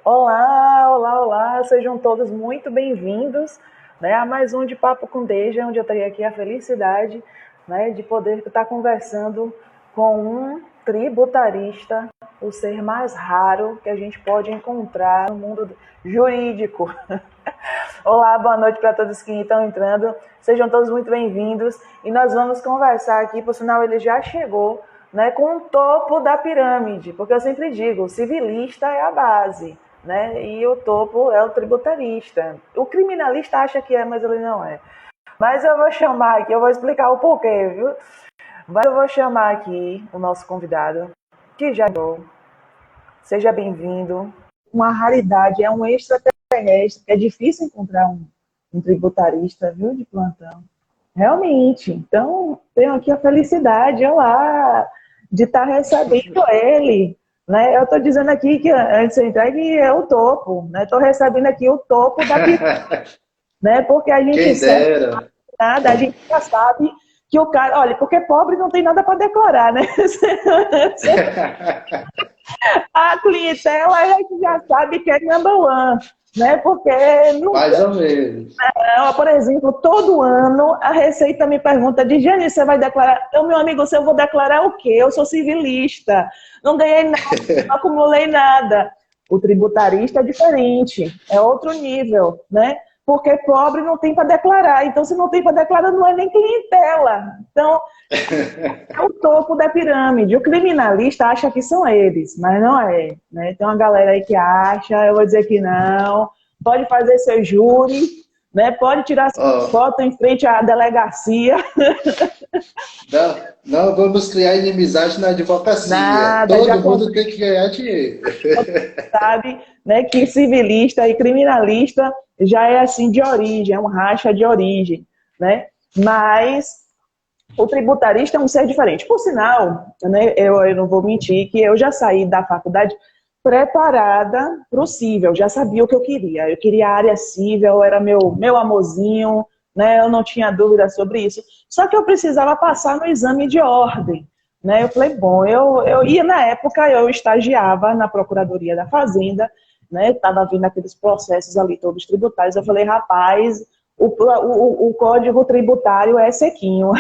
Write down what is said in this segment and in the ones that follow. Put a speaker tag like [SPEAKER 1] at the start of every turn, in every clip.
[SPEAKER 1] Olá, olá, olá, sejam todos muito bem-vindos, né, a mais um de Papo com Deja, onde eu tenho aqui a felicidade, né, de poder estar conversando com um tributarista, o ser mais raro que a gente pode encontrar no mundo jurídico. Olá, boa noite para todos que estão entrando, sejam todos muito bem-vindos e nós vamos conversar aqui, por sinal ele já chegou, né, com o topo da pirâmide, porque eu sempre digo, o civilista é a base, né? E o topo é o tributarista. O criminalista acha que é, mas ele não é. Mas eu vou chamar aqui, eu vou explicar o porquê, viu? Mas eu vou chamar aqui o nosso convidado, que já entrou. Seja bem-vindo. Uma raridade, é um extraterrestre, é difícil encontrar um tributarista, viu, de plantão. Realmente. Então, tenho aqui a felicidade, olá, de estar recebendo ele. Né? Eu estou dizendo aqui que antes de entrar que é o topo, né? Estou recebendo aqui o topo da pirâmide, né? Porque a gente
[SPEAKER 2] Quem dera.
[SPEAKER 1] nada, a gente já sabe que o cara, olha, porque pobre não tem nada para declarar, né? A clientela a gente já sabe que é number one, né? Porque não,
[SPEAKER 2] Mais ou menos.
[SPEAKER 1] por exemplo, todo ano a Receita me pergunta, Diane, você vai declarar? Eu, meu amigo, eu vou declarar o quê? Eu sou civilista, não ganhei nada, não acumulei nada. O tributarista é diferente, é outro nível, né? Porque pobre não tem para declarar. Então, se não tem para declarar, não é nem clientela. Então, é o topo da pirâmide. O criminalista acha que são eles, mas não é. Né? Tem uma galera aí que acha, eu vou dizer que não. Pode fazer seu júri, né? Pode tirar sua
[SPEAKER 2] Ó,
[SPEAKER 1] foto em frente à delegacia.
[SPEAKER 2] não vamos criar inimizade na advocacia.
[SPEAKER 1] Nada, já
[SPEAKER 2] Todo mundo tem que ganhar dinheiro.
[SPEAKER 1] sabe, né, que civilista e criminalista já é assim de origem, é um racha de origem, né? Mas o tributarista é um ser diferente. Por sinal, né, eu não vou mentir que eu já saí da faculdade preparada para o cível, já sabia o que eu queria. Eu queria a área cível, era meu amorzinho, né? Eu não tinha dúvida sobre isso. Só que eu precisava passar no exame de ordem. Né? Eu falei, bom, eu ia na época, eu estagiava na Procuradoria da Fazenda, né? Estava vendo aqueles processos ali todos tributários. Eu falei, rapaz, o código tributário é sequinho.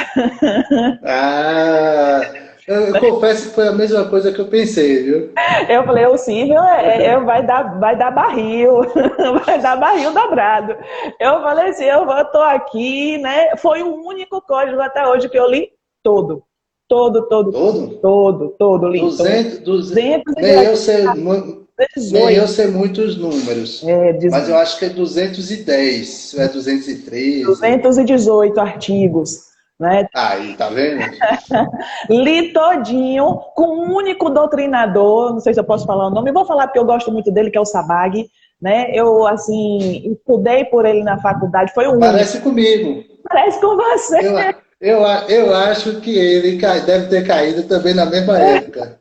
[SPEAKER 2] Ah, eu confesso que foi a mesma coisa que eu pensei, viu?
[SPEAKER 1] Eu falei, o cível vai dar barril, vai dar barril dobrado. Eu falei assim, eu estou aqui, né? Foi o único código até hoje que eu li todo.
[SPEAKER 2] Todo?
[SPEAKER 1] Todo, li.
[SPEAKER 2] 200, 200,
[SPEAKER 1] 200
[SPEAKER 2] nem eu sei, nem eu
[SPEAKER 1] 18,
[SPEAKER 2] sei muitos números, mas eu acho que é 210, ou é 213.
[SPEAKER 1] 218 artigos. Né?
[SPEAKER 2] Aí, tá vendo?
[SPEAKER 1] Li todinho com um único doutrinador, não sei se eu posso falar o nome, vou falar porque eu gosto muito dele, que é o Sabag, né? Eu, assim, estudei por ele na faculdade, foi o único.
[SPEAKER 2] Parece comigo.
[SPEAKER 1] Parece com você.
[SPEAKER 2] Eu acho que ele deve ter caído também na mesma época.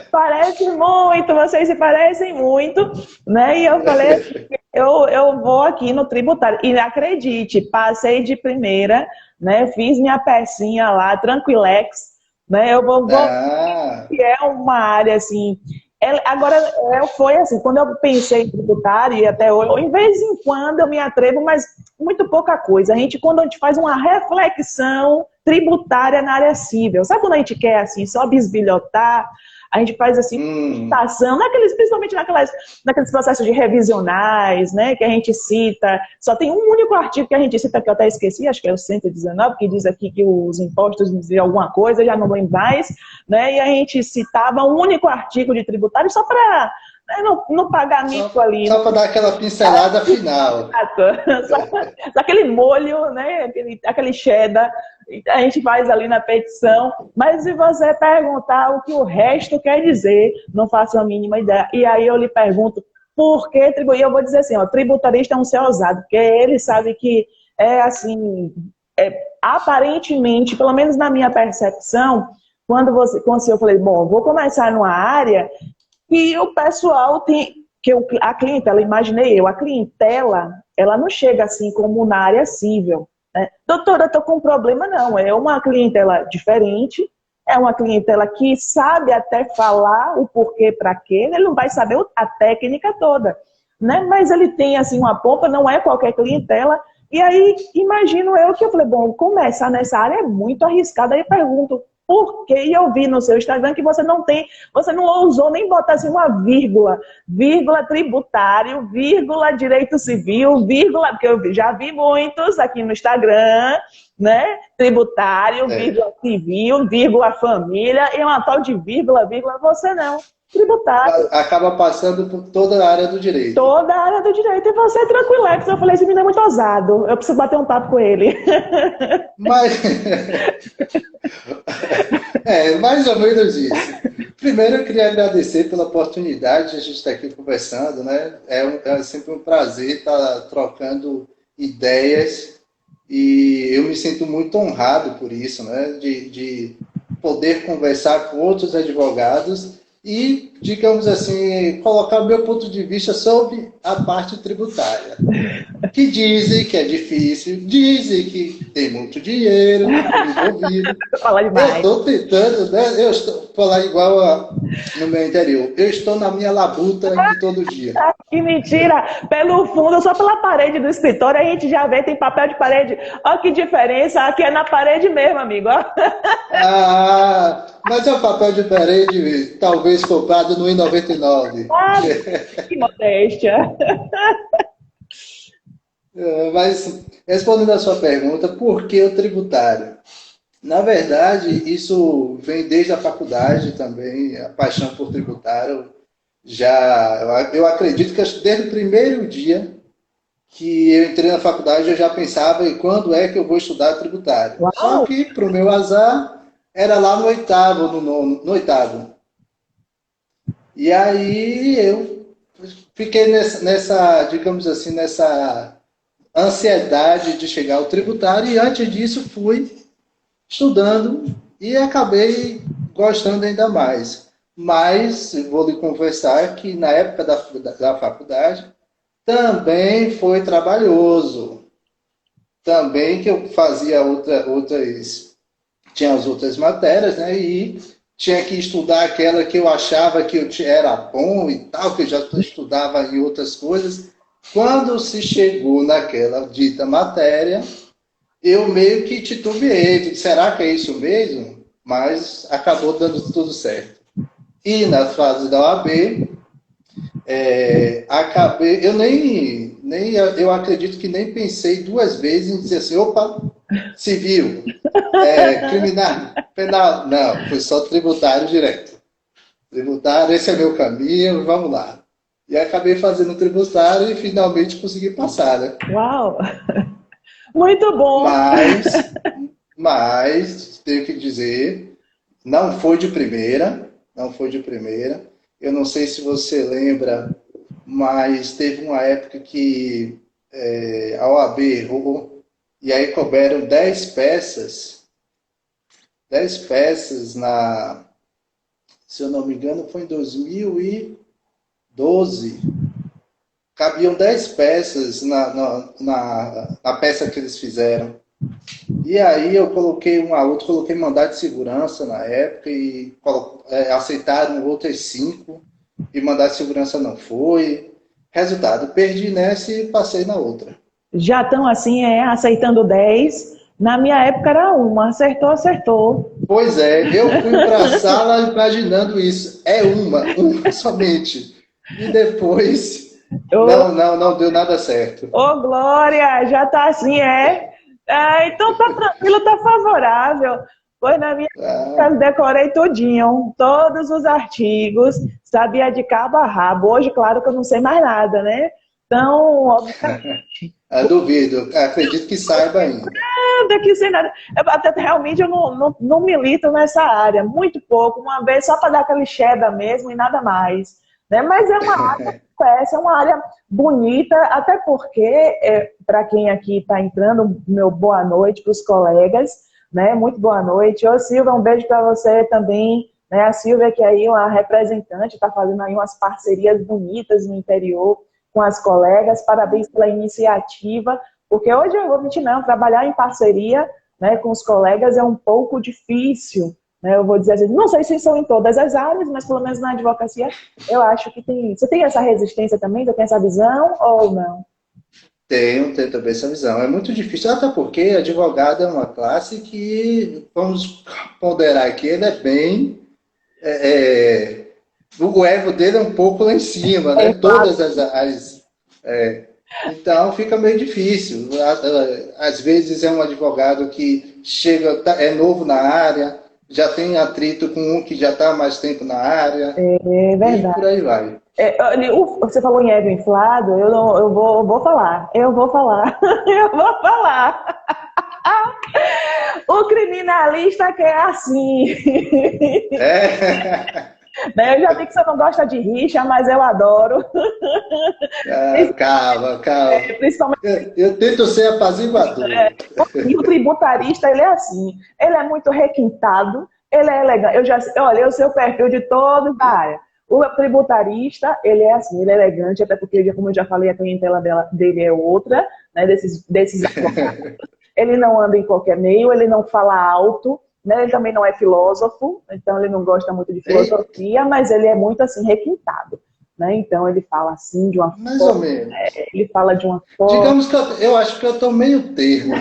[SPEAKER 1] Parece muito, vocês se parecem muito, né? E eu falei assim, eu vou aqui no tributário. E acredite, passei de primeira, né? Fiz minha pecinha lá, tranquilex, né? Eu vou
[SPEAKER 2] Ah,
[SPEAKER 1] que é uma área assim. Agora, foi assim, quando eu pensei em tributário, e até hoje, em vez em quando eu me atrevo, mas muito pouca coisa. Quando a gente faz uma reflexão tributária na área civil, sabe quando a gente quer assim, só bisbilhotar? A gente faz assim, citação, principalmente naqueles processos de revisionais, né, que a gente cita, só tem um único artigo que a gente cita, que eu até esqueci, acho que é o 119, que diz aqui que os impostos diziam alguma coisa, já não lembro mais, né, e a gente citava um único artigo de tributário só para, né, no pagamento ali.
[SPEAKER 2] só para dar aquela pincelada final.
[SPEAKER 1] Só aquele molho, né, aquele cheddar, a gente faz ali na petição, mas se você perguntar o que o resto quer dizer, não faço a mínima ideia. E aí eu lhe pergunto, por que tributarista? E eu vou dizer assim, ó, tributarista é um ser ousado, porque ele sabe que é assim, aparentemente, pelo menos na minha percepção, quando eu falei, bom, vou começar numa área que o pessoal tem, a clientela, imaginei eu, a clientela, ela não chega assim como na área civil. Doutora, eu estou com um problema, não. É uma clientela diferente, é uma clientela que sabe até falar o porquê para quê, ele não vai saber a técnica toda, né? Mas ele tem assim uma pompa, não é qualquer clientela. E aí, imagino eu que eu falei, bom, começar nessa área é muito arriscado. Aí eu pergunto, por quê? E eu vi no seu Instagram que você não ousou nem botar assim uma vírgula tributário, vírgula direito civil, vírgula, porque eu já vi muitos aqui no Instagram, né? Tributário, vírgula civil, vírgula família, e uma tal de vírgula, você não. Tributário.
[SPEAKER 2] Acaba passando por toda a área do direito.
[SPEAKER 1] Toda a área do direito. E você é tranquilex. Eu falei, esse menino é muito ousado. Eu preciso bater um papo com ele.
[SPEAKER 2] Mas... mais ou menos isso. Primeiro, eu queria agradecer pela oportunidade de a gente estar aqui conversando, né? É sempre um prazer estar trocando ideias e eu me sinto muito honrado por isso, né? De poder conversar com outros advogados e, digamos assim, colocar o meu ponto de vista sobre a parte tributária. Que dizem que é difícil, dizem que tem muito dinheiro envolvido.
[SPEAKER 1] Fala demais.
[SPEAKER 2] Eu estou tentando, né? Eu estou falar igual no meu interior. Eu estou na minha labuta de todo dia.
[SPEAKER 1] Que mentira! Pelo fundo, só pela parede do escritório, a gente já vê, tem papel de parede. Olha que diferença, aqui é na parede mesmo, amigo.
[SPEAKER 2] Mas é um papel de parede, talvez comprado no I99.
[SPEAKER 1] Que modéstia.
[SPEAKER 2] Mas, respondendo a sua pergunta, por que o tributário? Na verdade, isso vem desde a faculdade também, a paixão por tributário. Eu acredito que desde o primeiro dia que eu entrei na faculdade, eu já pensava em quando é que eu vou estudar tributário.
[SPEAKER 1] Uau.
[SPEAKER 2] Só que, para o meu azar, era lá no oitavo, no oitavo. E aí eu fiquei nessa, digamos assim, nessa ansiedade de chegar ao tributário, e antes disso fui estudando e acabei gostando ainda mais. Mas vou lhe confessar que na época da faculdade também foi trabalhoso. Também que eu fazia tinha as outras matérias, né? E tinha que estudar aquela que eu achava que eu era bom e tal, que eu já estudava em outras coisas. Quando se chegou naquela dita matéria, eu meio que titubeei. Será que é isso mesmo? Mas acabou dando tudo certo. E na fase da OAB, eu acredito que nem pensei duas vezes em dizer assim, opa, civil, criminal, penal. Não, foi só tributário direto. Tributário, esse é meu caminho, vamos lá. E acabei fazendo tributário e finalmente consegui passar, né?
[SPEAKER 1] Uau! Muito bom!
[SPEAKER 2] Mas tenho que dizer, não foi de primeira. Eu não sei se você lembra, mas teve uma época que a OAB errou, e aí couberam 10 peças, se eu não me engano, foi em 2012. Cabiam 10 peças na peça que eles fizeram. E aí eu coloquei coloquei mandado de segurança na época e aceitaram outras 5 e mandado de segurança não foi. Resultado, perdi nessa e passei na outra.
[SPEAKER 1] Já estão assim, aceitando 10. Na minha época era uma, acertou.
[SPEAKER 2] Pois é, eu fui para a sala imaginando isso. É uma somente. E depois não deu nada certo.
[SPEAKER 1] Ô, Glória, já está assim, então tá tranquilo, tá favorável. Pois na minha época decorei tudinho, todos os artigos, sabia de cabo a rabo. Hoje, claro que eu não sei mais nada, né? Então, obviamente...
[SPEAKER 2] Eu duvido, acredito que saiba ainda.
[SPEAKER 1] Daqui sem nada. Realmente eu não milito nessa área, muito pouco, uma vez só para dar aquela cheddar mesmo e nada mais. Né? Mas é uma área bonita, até porque, para quem aqui está entrando, meu boa noite para os colegas, né? Muito boa noite. Ô Silvia, um beijo para você também. Né? A Silvia, que aí é uma representante, está fazendo aí umas parcerias bonitas no interior com as colegas. Parabéns pela iniciativa, porque hoje eu vou mentir não, trabalhar em parceria, né, com os colegas é um pouco difícil, né? Eu vou dizer assim, não sei se são em todas as áreas, mas pelo menos na advocacia eu acho que tem. Você tem essa resistência também? Você tem essa visão ou não?
[SPEAKER 2] Tenho também essa visão. É muito difícil, até porque advogado é uma classe que, vamos ponderar aqui, ele é bem. O ego dele é um pouco lá em cima, né?
[SPEAKER 1] É,
[SPEAKER 2] Todas então fica meio difícil. Às vezes é um advogado que chega, é novo na área, já tem atrito com um que já está há mais tempo na área,
[SPEAKER 1] é
[SPEAKER 2] e
[SPEAKER 1] verdade.
[SPEAKER 2] por aí vai.
[SPEAKER 1] Olha, você falou em ego inflado, eu vou falar, eu vou falar, eu vou falar. O criminalista que é assim.
[SPEAKER 2] É.
[SPEAKER 1] Né? Eu já vi que você não gosta de rixa, mas eu adoro.
[SPEAKER 2] Calma, calma.
[SPEAKER 1] Principalmente.
[SPEAKER 2] Eu tento ser apaziguador.
[SPEAKER 1] E o tributarista, ele é assim. Ele é muito requintado, ele é elegante. Olha, eu sei o perfil de todos da área. O tributarista, ele é assim, ele é elegante, até porque, como eu já falei, a clientela dele é outra, né, desses advogados. Ele não anda em qualquer meio, ele não fala alto, né, ele também não é filósofo, então ele não gosta muito de filosofia, mas ele é muito assim, requintado. Né? Então ele fala assim de uma
[SPEAKER 2] Mais
[SPEAKER 1] forma,
[SPEAKER 2] ou menos.
[SPEAKER 1] ele fala de uma forma.
[SPEAKER 2] Digamos que eu acho que eu estou meio termo.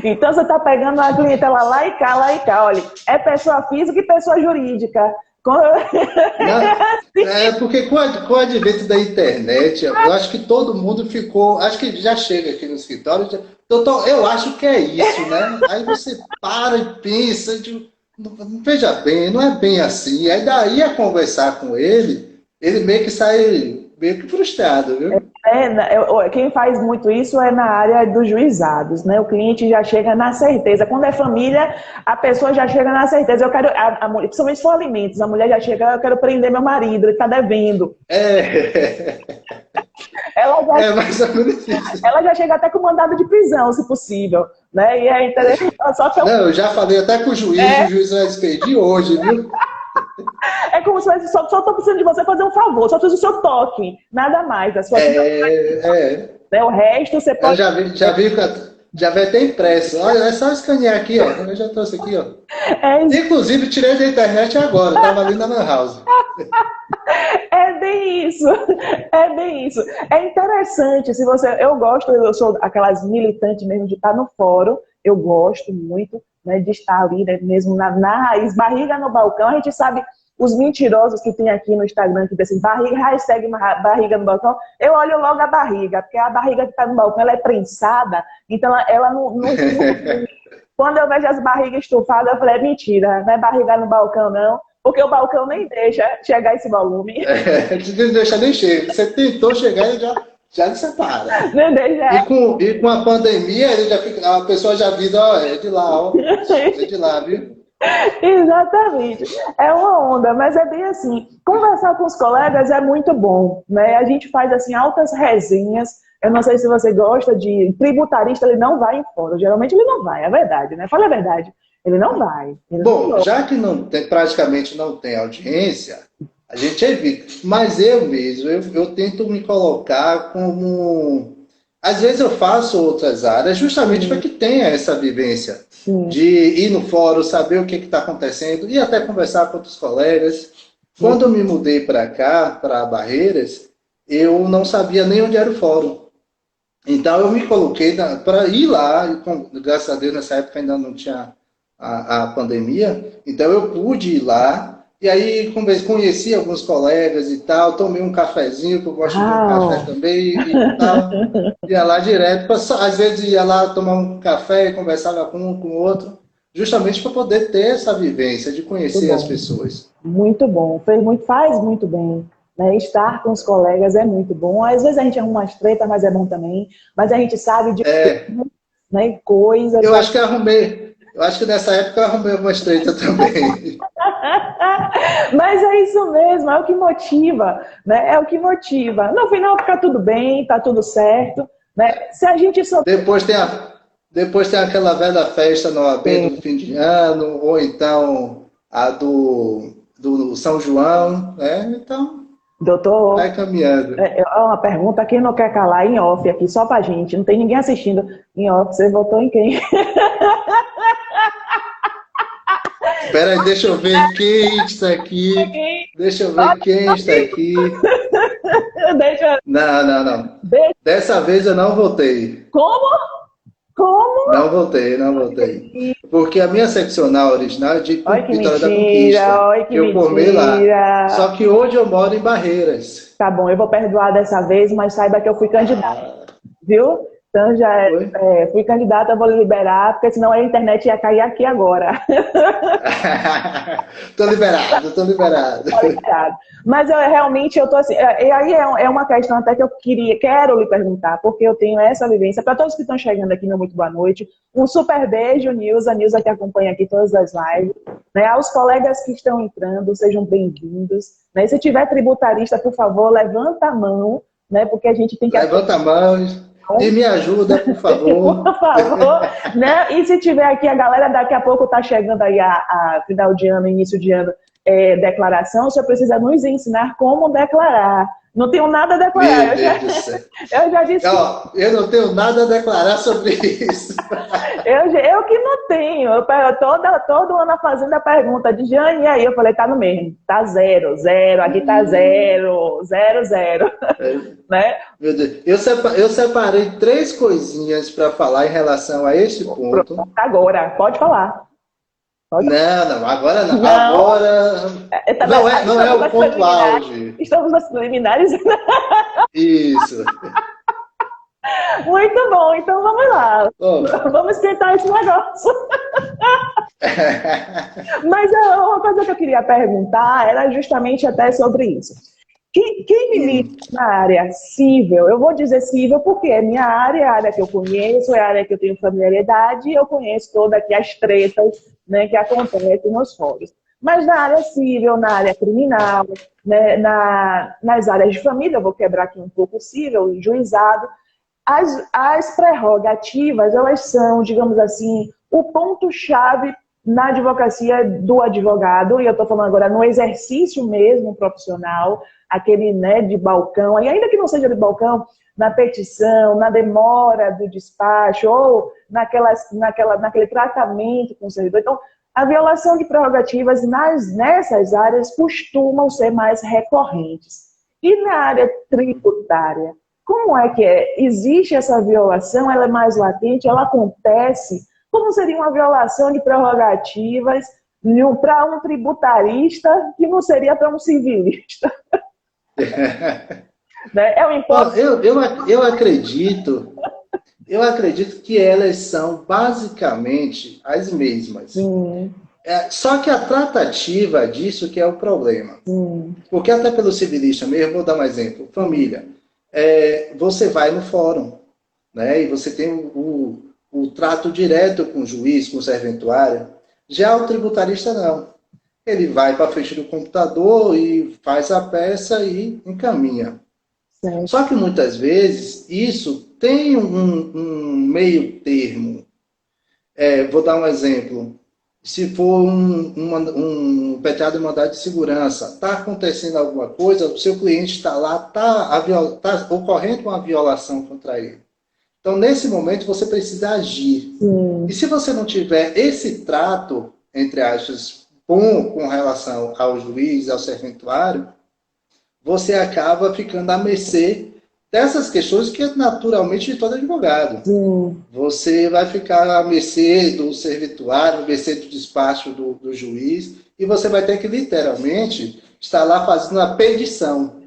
[SPEAKER 1] Então você está pegando uma clientela lá e cá, olha, é pessoa física e pessoa jurídica.
[SPEAKER 2] Não, porque com o advento da internet, eu acho que todo mundo ficou. Acho que já chega aqui no escritório. Doutor, eu acho que é isso, né? Aí você para e pensa, veja bem, não é bem assim. Aí daí a conversar com ele meio que sai meio que frustrado, viu?
[SPEAKER 1] Quem faz muito isso é na área dos juizados, né? O cliente já chega na certeza. Quando é família, a pessoa já chega na certeza. Eu quero, principalmente se for alimentos, a mulher já chega, eu quero prender meu marido, ele está devendo.
[SPEAKER 2] Mais ou menos isso.
[SPEAKER 1] Ela já chega até com mandado de prisão, se possível, né? E é interessante.
[SPEAKER 2] Não, eu já falei até com o juiz vai expedir hoje, viu?
[SPEAKER 1] É como se fosse, só estou precisando de você fazer um favor, só preciso do seu toque, nada mais. Da sua né? O resto você pode.
[SPEAKER 2] Já vi até impresso. Olha, é só escanear aqui, ó. Eu já trouxe aqui, ó. Inclusive, tirei da internet agora, estava ali na Lan House.
[SPEAKER 1] É bem isso, é bem isso. É interessante, eu sou aquelas militantes mesmo de estar no fórum, eu gosto muito, né, de estar ali, né, mesmo na raiz, barriga no balcão. A gente sabe os mentirosos que tem aqui no Instagram, que dizem hashtag barriga no balcão, eu olho logo a barriga, porque a barriga que está no balcão, ela é prensada, então ela não quando eu vejo as barrigas estufadas, eu falei, é mentira, não é barriga no balcão não, porque o balcão nem deixa chegar esse volume.
[SPEAKER 2] Não deixa nem chegar. Você tentou chegar e já se separa.
[SPEAKER 1] Não deixa.
[SPEAKER 2] E com a pandemia, a pessoa já vira, ó, é de lá, ó. É de lá, viu?
[SPEAKER 1] Exatamente. É uma onda, mas é bem assim. Conversar com os colegas é muito bom, né? A gente faz assim altas resenhas. Eu não sei se você gosta de tributarista, ele não vai em fórum. Geralmente ele não vai, é verdade, né? Fala a verdade. Ele não vai.
[SPEAKER 2] Bom, já que praticamente não tem audiência, a gente evita. Mas eu mesmo, eu tento me colocar como... Às vezes eu faço outras áreas justamente para que tenha essa vivência. Sim. De ir no fórum, saber o que está acontecendo e até conversar com outros colegas. Quando eu me mudei para cá, para Barreiras, eu não sabia nem onde era o fórum. Então eu me coloquei para ir lá, e, graças a Deus nessa época ainda não tinha a pandemia, então eu pude ir lá, e aí conheci alguns colegas e tal, tomei um cafezinho, que eu gosto de um café também, e tal, ia lá direto, às vezes ia lá tomar um café e conversava com um, com o outro, justamente para poder ter essa vivência, de conhecer as pessoas. Muito bom,
[SPEAKER 1] faz muito bem. Né? Estar com os colegas é muito bom, às vezes a gente arruma umas tretas, mas é bom também, mas a gente sabe de né, coisas...
[SPEAKER 2] Eu acho que nessa época eu arrumei uma estreita também.
[SPEAKER 1] Mas é isso mesmo, é o que motiva, né? É o que motiva. No final fica tudo bem, tá tudo certo, né? Se a gente só...
[SPEAKER 2] Depois tem aquela velha festa no OAB do fim de ano, ou então a do São João, né? Então,
[SPEAKER 1] doutor,
[SPEAKER 2] vai caminhando.
[SPEAKER 1] É uma pergunta, quem não quer calar em off aqui, só pra gente, não tem ninguém assistindo. Em off, você votou em quem?
[SPEAKER 2] Espera aí, deixa eu ver quem está aqui. Deixa eu ver quem está aqui.
[SPEAKER 1] Deixa,
[SPEAKER 2] Não, não, não.
[SPEAKER 1] deixa.
[SPEAKER 2] Dessa vez eu não votei.
[SPEAKER 1] Como? Como?
[SPEAKER 2] Não votei, não votei. Porque a minha seccional original é de
[SPEAKER 1] Olha que
[SPEAKER 2] Vitória da
[SPEAKER 1] mentira,
[SPEAKER 2] Conquista,
[SPEAKER 1] olha que
[SPEAKER 2] que eu formei lá.
[SPEAKER 1] mentira.
[SPEAKER 2] Só que hoje eu moro em Barreiras.
[SPEAKER 1] Tá bom, eu vou perdoar dessa vez, mas saiba que eu fui candidata, viu? Então já
[SPEAKER 2] Foi?
[SPEAKER 1] fui candidata, vou liberar, porque senão a internet ia cair aqui agora.
[SPEAKER 2] Tô liberado, tô liberado.
[SPEAKER 1] Mas eu realmente eu tô assim, e aí é uma questão até que eu quero lhe perguntar, porque eu tenho essa vivência. Para todos que estão chegando aqui, meu muito boa noite. Um super beijo, Nilza que acompanha aqui todas as lives. Né? Aos colegas que estão entrando, sejam bem-vindos. Né? Se tiver tributarista, por favor, levanta a mão, né? Porque a gente tem que...
[SPEAKER 2] Levanta a mão e me ajuda, por favor.
[SPEAKER 1] Por favor, né? E se tiver aqui, a galera daqui a pouco está chegando aí a final de ano, início de ano, declaração, você precisa nos ensinar como declarar. Não tenho nada a declarar.
[SPEAKER 2] Meu Deus do céu.
[SPEAKER 1] Eu já disse.
[SPEAKER 2] Eu não tenho nada a declarar sobre isso.
[SPEAKER 1] Eu que não tenho. Todo ano fazendo a pergunta de Jane, e aí eu falei, tá no mesmo. Tá 0, 0, aqui tá 0, 0, 0. Né?
[SPEAKER 2] Meu Deus. Eu separei 3 coisinhas para falar em relação a esse ponto.
[SPEAKER 1] Agora, pode falar.
[SPEAKER 2] Não, agora não. Agora não é o ponto auge.
[SPEAKER 1] Estamos nas preliminares.
[SPEAKER 2] Isso.
[SPEAKER 1] Muito bom, então vamos lá.
[SPEAKER 2] Bom.
[SPEAKER 1] Vamos esquentar esse negócio. Mas uma coisa que eu queria perguntar era justamente até sobre isso. Quem milita na área civil, eu vou dizer civil porque é minha área, é a área que eu conheço, é a área que eu tenho familiaridade e eu conheço todas aqui as tretas, né, que acontecem nos fóruns. Mas na área civil, na área criminal, né, nas áreas de família, eu vou quebrar aqui um pouco o civil, o juizado, as prerrogativas, elas são, digamos assim, o ponto-chave na advocacia do advogado, e eu estou falando agora no exercício mesmo profissional, aquele, né, de balcão, e ainda que não seja de balcão, na petição, na demora do despacho, ou naquele tratamento com o servidor. Então, a violação de prerrogativas nessas áreas costumam ser mais recorrentes. E na área tributária, como é que é? Existe essa violação, ela é mais latente, ela acontece? Como seria uma violação de prerrogativas para um tributarista que não seria para um civilista? É um imposto.
[SPEAKER 2] Eu acredito que elas são basicamente as mesmas. Só que a tratativa disso que é o problema. Porque até pelo civilista mesmo, vou dar um exemplo, família. Você vai no fórum, né, e você tem o trato direto com o juiz, com o serventuário. Já o tributarista não. Ele vai para frente do computador e faz a peça e encaminha. Sim. Só que muitas vezes isso tem um meio termo. Vou dar um exemplo. Se for um petado de mandado de segurança, está acontecendo alguma coisa, o seu cliente está lá, está ocorrendo uma violação contra ele. Então, nesse momento, você precisa agir. E se você não tiver esse trato, entre aspas, com relação ao juiz, ao serventuário, você acaba ficando à mercê dessas questões que é naturalmente de todo advogado. Você vai ficar à mercê do serventuário, à mercê do despacho do juiz, e você vai ter que, literalmente, estar lá fazendo a pedição.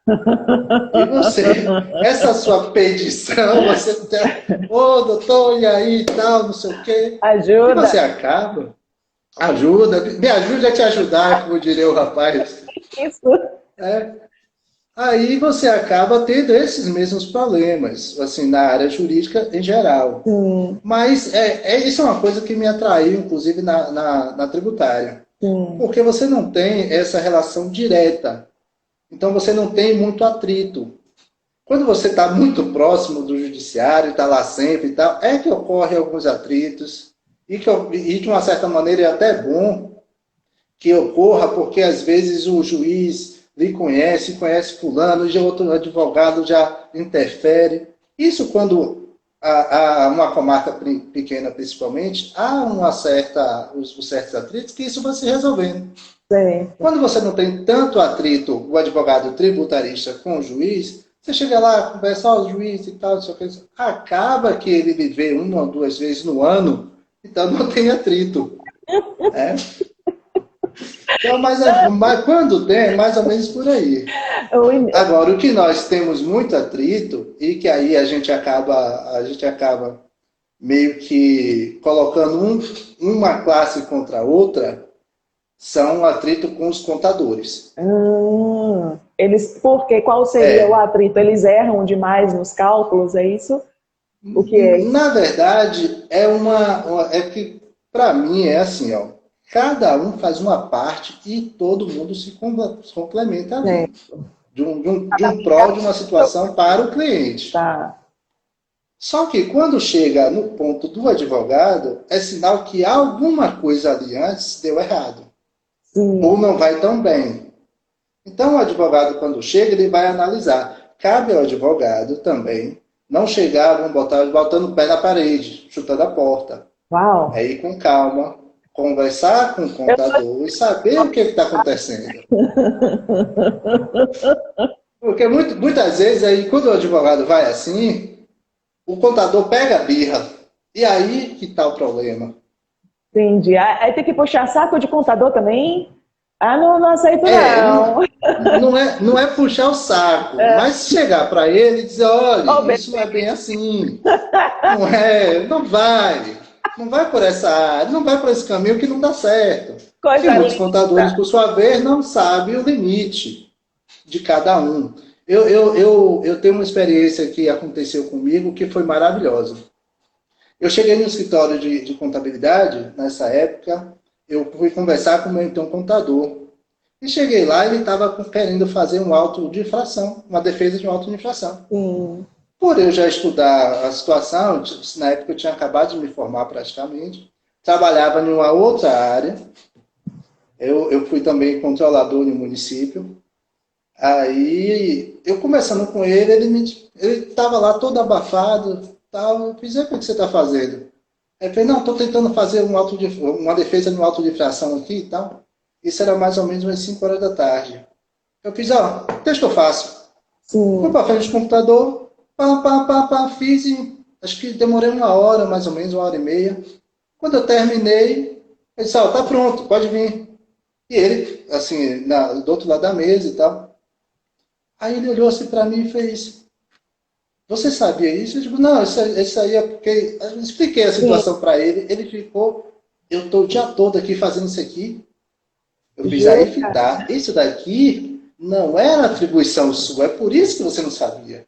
[SPEAKER 2] E você, essa sua petição, você tem, doutor, e aí, tal, não sei o quê.
[SPEAKER 1] Ajuda.
[SPEAKER 2] E você acaba, me ajude a te ajudar, como diria o rapaz.
[SPEAKER 1] Isso.
[SPEAKER 2] Aí você acaba tendo esses mesmos problemas, assim, na área jurídica em geral. Mas isso é uma coisa que me atraiu, inclusive, na tributária. Porque você não tem essa relação direta. Então você não tem muito atrito. Quando você está muito próximo do judiciário, está lá sempre e tal, é que ocorrem alguns atritos, e de uma certa maneira é até bom que ocorra, porque às vezes o juiz lhe conhece fulano, já outro advogado já interfere. Isso quando uma comarca pequena principalmente, há os certos atritos que isso vai se resolvendo.
[SPEAKER 1] Certo.
[SPEAKER 2] Quando você não tem tanto atrito, o advogado tributarista com o juiz, você chega lá, conversa, o juiz e tal, não sei o que, acaba que ele lhe vê uma ou duas vezes no ano, então não tem atrito. Né? Então, mas quando tem, é mais ou menos por aí. Agora, o que nós temos muito atrito, e que aí a gente acaba meio que colocando uma classe contra a outra, são atrito com os contadores.
[SPEAKER 1] Porque qual seria o atrito? Eles erram demais nos cálculos, é isso? O que é isso?
[SPEAKER 2] Na verdade, é que, para mim, é assim, ó. Cada um faz uma parte e todo mundo se complementa ali. De um prol de uma situação para o cliente.
[SPEAKER 1] Tá.
[SPEAKER 2] Só que quando chega no ponto do advogado, é sinal que alguma coisa ali antes deu errado.
[SPEAKER 1] Sim.
[SPEAKER 2] Ou não vai tão bem. Então, o advogado, quando chega, ele vai analisar. Cabe ao advogado também não chegar, vamos botando o pé na parede, chutando a porta.
[SPEAKER 1] Uau.
[SPEAKER 2] É ir com calma, conversar com o contador e saber o que está acontecendo. Porque muitas vezes, aí, quando o advogado vai assim, o contador pega a birra. E aí que está o problema.
[SPEAKER 1] Entendi. Aí tem que puxar saco de contador também? Não aceito não.
[SPEAKER 2] Não é puxar o saco, mas chegar para ele e dizer, olha, isso não é bem assim. Não vai por essa área, não vai por esse caminho que não dá certo. E muitos contadores, por sua vez, não sabem o limite de cada um. Eu tenho uma experiência que aconteceu comigo que foi maravilhosa. Eu cheguei no escritório de contabilidade, nessa época, eu fui conversar com o meu então contador. E cheguei lá e ele estava querendo fazer um auto de infração, uma defesa de um auto de infração. Por eu já estudar a situação, na época eu tinha acabado de me formar praticamente, trabalhava em uma outra área, eu fui também controlador no município. Aí, eu conversando com ele, ele estava lá todo abafado, tal. Eu fiz, o que você está fazendo? Aí eu falei, não, estou tentando fazer uma defesa de um auto de infração aqui e tal. Isso era mais ou menos umas 5 horas da tarde. Eu fiz, deixa que eu faço. Fui para frente do computador, fiz e acho que demorei 1 hora, mais ou menos, 1 hora e meia. Quando eu terminei, ele disse, tá pronto, pode vir. E ele, assim, do outro lado da mesa e tal. Aí ele olhou assim para mim e fez, você sabia isso? Eu digo, não, isso aí é porque... Eu expliquei a situação para ele, ele ficou, eu estou o dia todo aqui fazendo isso aqui. Eu fiz aí fitar, isso daqui não era atribuição sua, é por isso que você não sabia.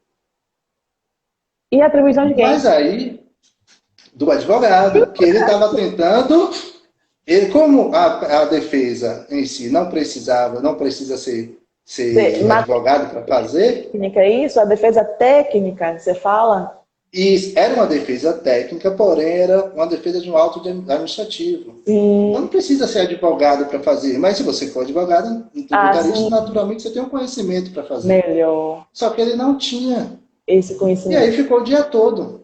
[SPEAKER 1] E a atribuição de quem?
[SPEAKER 2] Mas aí, do advogado, que ele estava tentando, como a defesa em si não precisa ser um advogado para fazer.
[SPEAKER 1] Técnica, isso? A defesa técnica, você fala?
[SPEAKER 2] E era uma defesa técnica, porém era uma defesa de um auto administrativo. Então não precisa ser advogado para fazer, mas se você for advogado, tributarista, naturalmente você tem um conhecimento para fazer.
[SPEAKER 1] Melhor.
[SPEAKER 2] Só que ele não tinha
[SPEAKER 1] esse conhecimento.
[SPEAKER 2] E aí ficou o dia todo.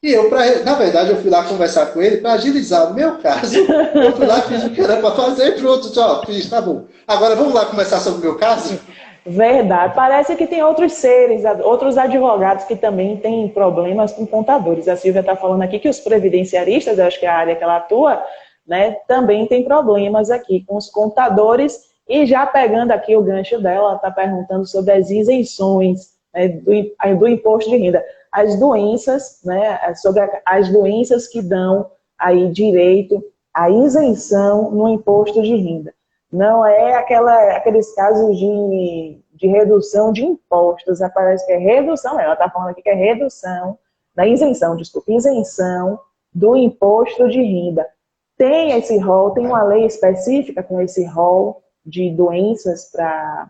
[SPEAKER 2] E na verdade, eu fui lá conversar com ele para agilizar o meu caso. Eu fui lá, fiz o que era para fazer e pronto, fiz, tá bom. Agora vamos lá conversar sobre o meu caso?
[SPEAKER 1] Verdade. Parece que tem outros seres, outros advogados que também têm problemas com contadores. A Silvia está falando aqui que os previdenciaristas, acho que é a área que ela atua, né, também tem problemas aqui com os contadores. E já pegando aqui o gancho dela, ela está perguntando sobre as isenções, né, do imposto de renda. As doenças, né, sobre as doenças que dão aí direito à isenção no imposto de renda. Não é aqueles casos de redução de impostos, parece que é redução, ela está falando aqui que é redução, isenção do imposto de renda. Tem esse rol, tem uma lei específica com esse rol de doenças para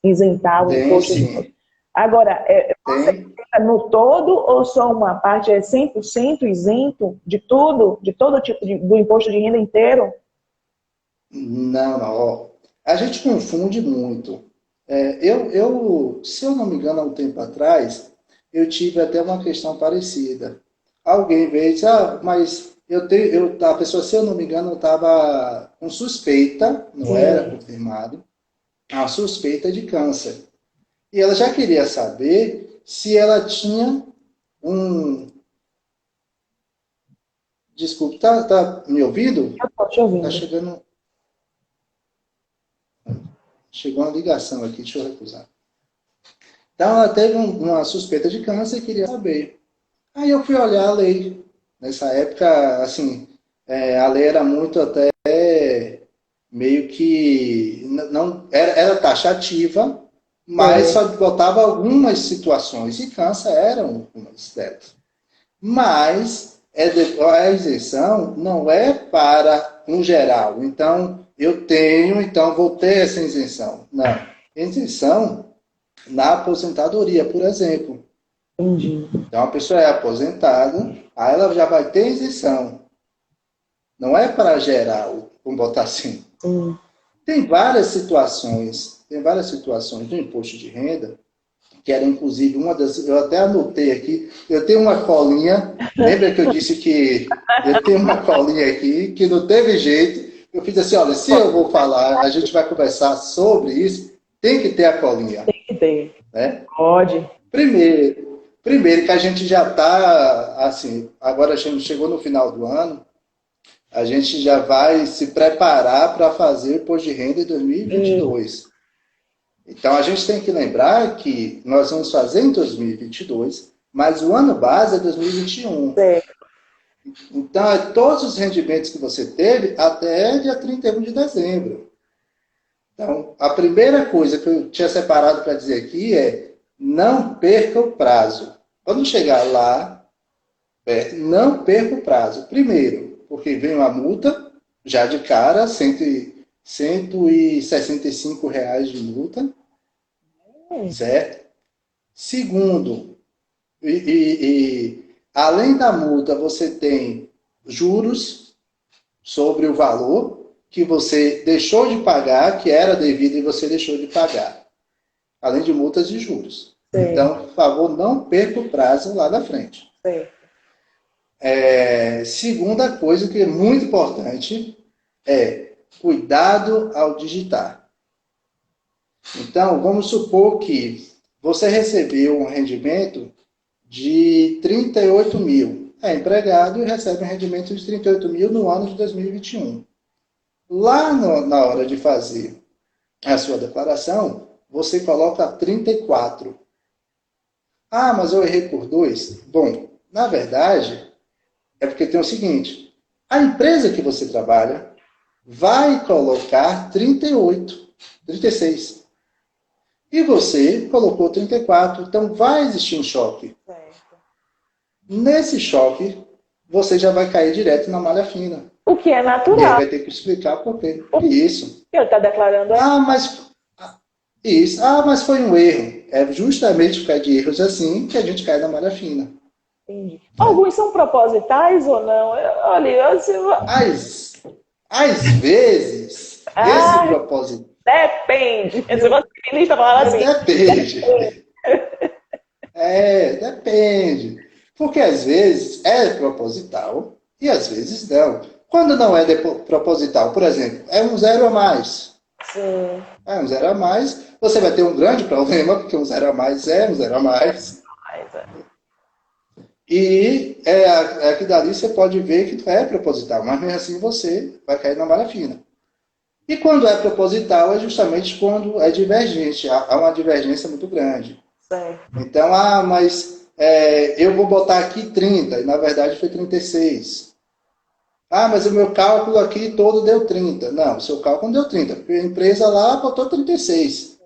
[SPEAKER 1] isentar o imposto de renda. Agora, você fica no todo ou só uma parte é 100% isento de tudo, de todo tipo do imposto de renda inteiro?
[SPEAKER 2] Não. A gente confunde muito. Se eu não me engano, há um tempo atrás, eu tive até uma questão parecida. Alguém veio e disse, mas a pessoa, se eu não me engano, estava com suspeita, não era confirmado, a suspeita de câncer. E ela já queria saber se ela tinha um... Desculpe, tá me ouvindo?
[SPEAKER 1] Eu estou te ouvindo.
[SPEAKER 2] Tá chegando... Chegou uma ligação aqui, deixa eu recusar. Então, ela teve uma suspeita de câncer e queria saber. Aí eu fui olhar a lei. Nessa época, assim, a lei era muito até meio que não era taxativa, mas só botava algumas situações, e câncer eram algumas delas. Mas a isenção não é para um geral. Então, então vou ter essa isenção. Não. Isenção na aposentadoria, por exemplo.
[SPEAKER 1] Entendi.
[SPEAKER 2] Então, a pessoa é aposentada, aí ela já vai ter isenção. Não é para geral, vamos botar assim. Tem várias situações do imposto de renda, que era inclusive uma das... Eu até anotei aqui, eu tenho uma colinha, lembra que eu disse que eu tenho uma colinha aqui, que não teve jeito, eu fiz assim, olha, se eu vou falar, a gente vai conversar sobre isso, tem que ter a colinha.
[SPEAKER 1] Tem que ter.
[SPEAKER 2] Né?
[SPEAKER 1] Pode.
[SPEAKER 2] Primeiro que a gente já está, assim, agora a gente chegou no final do ano, a gente já vai se preparar para fazer o imposto de renda em 2022. Então, a gente tem que lembrar que nós vamos fazer em 2022, mas o ano base é 2021.
[SPEAKER 1] Certo.
[SPEAKER 2] Então, é todos os rendimentos que você teve até dia 31 de dezembro. Então, a primeira coisa que eu tinha separado para dizer aqui é não perca o prazo. Quando chegar lá, não perca o prazo. Primeiro, porque vem uma multa, já de cara, R$165 de multa, certo? Segundo, além da multa, você tem juros sobre o valor que você deixou de pagar, que era devido e você deixou de pagar. Além de multas e juros. Sim. Então, por favor, não perca o prazo lá da frente.
[SPEAKER 1] Sim.
[SPEAKER 2] Segunda coisa que é muito importante é cuidado ao digitar. Então, vamos supor que você recebeu um rendimento de 38 mil. É empregado e recebe um rendimento de 38 mil no ano de 2021. Lá na hora de fazer a sua declaração, você coloca 34. Ah, mas eu errei por 2. Bom, na verdade, é porque tem o seguinte, a empresa que você trabalha vai colocar 38, 36. E você colocou 34, então vai existir um choque.
[SPEAKER 1] Certo.
[SPEAKER 2] Nesse choque, você já vai cair direto na malha fina.
[SPEAKER 1] O que é natural.
[SPEAKER 2] E aí vai ter que explicar por quê. Isso.
[SPEAKER 1] Ele está declarando...
[SPEAKER 2] mas foi um erro. É justamente por causa de erros assim que a gente cai na malha fina.
[SPEAKER 1] Entendi. Alguns são propositais ou não? Olha,
[SPEAKER 2] às vezes, esse propósito...
[SPEAKER 1] Depende. Se você está falando assim...
[SPEAKER 2] Depende. Depende. Porque às vezes é proposital e às vezes não. Quando não é proposital, por exemplo, é um 0 a mais.
[SPEAKER 1] Sim.
[SPEAKER 2] É um 0 a mais, você vai ter um grande problema, porque um 0 a mais é um 0 a mais. E aqui dali você pode ver que não é proposital, mas mesmo assim você vai cair na malha fina. E quando é proposital é justamente quando é divergente, há uma divergência muito grande.
[SPEAKER 1] Sim.
[SPEAKER 2] Então, eu vou botar aqui 30, e na verdade foi 36. Mas o meu cálculo aqui todo deu 30. Não, o seu cálculo não deu 30, porque a empresa lá botou 36.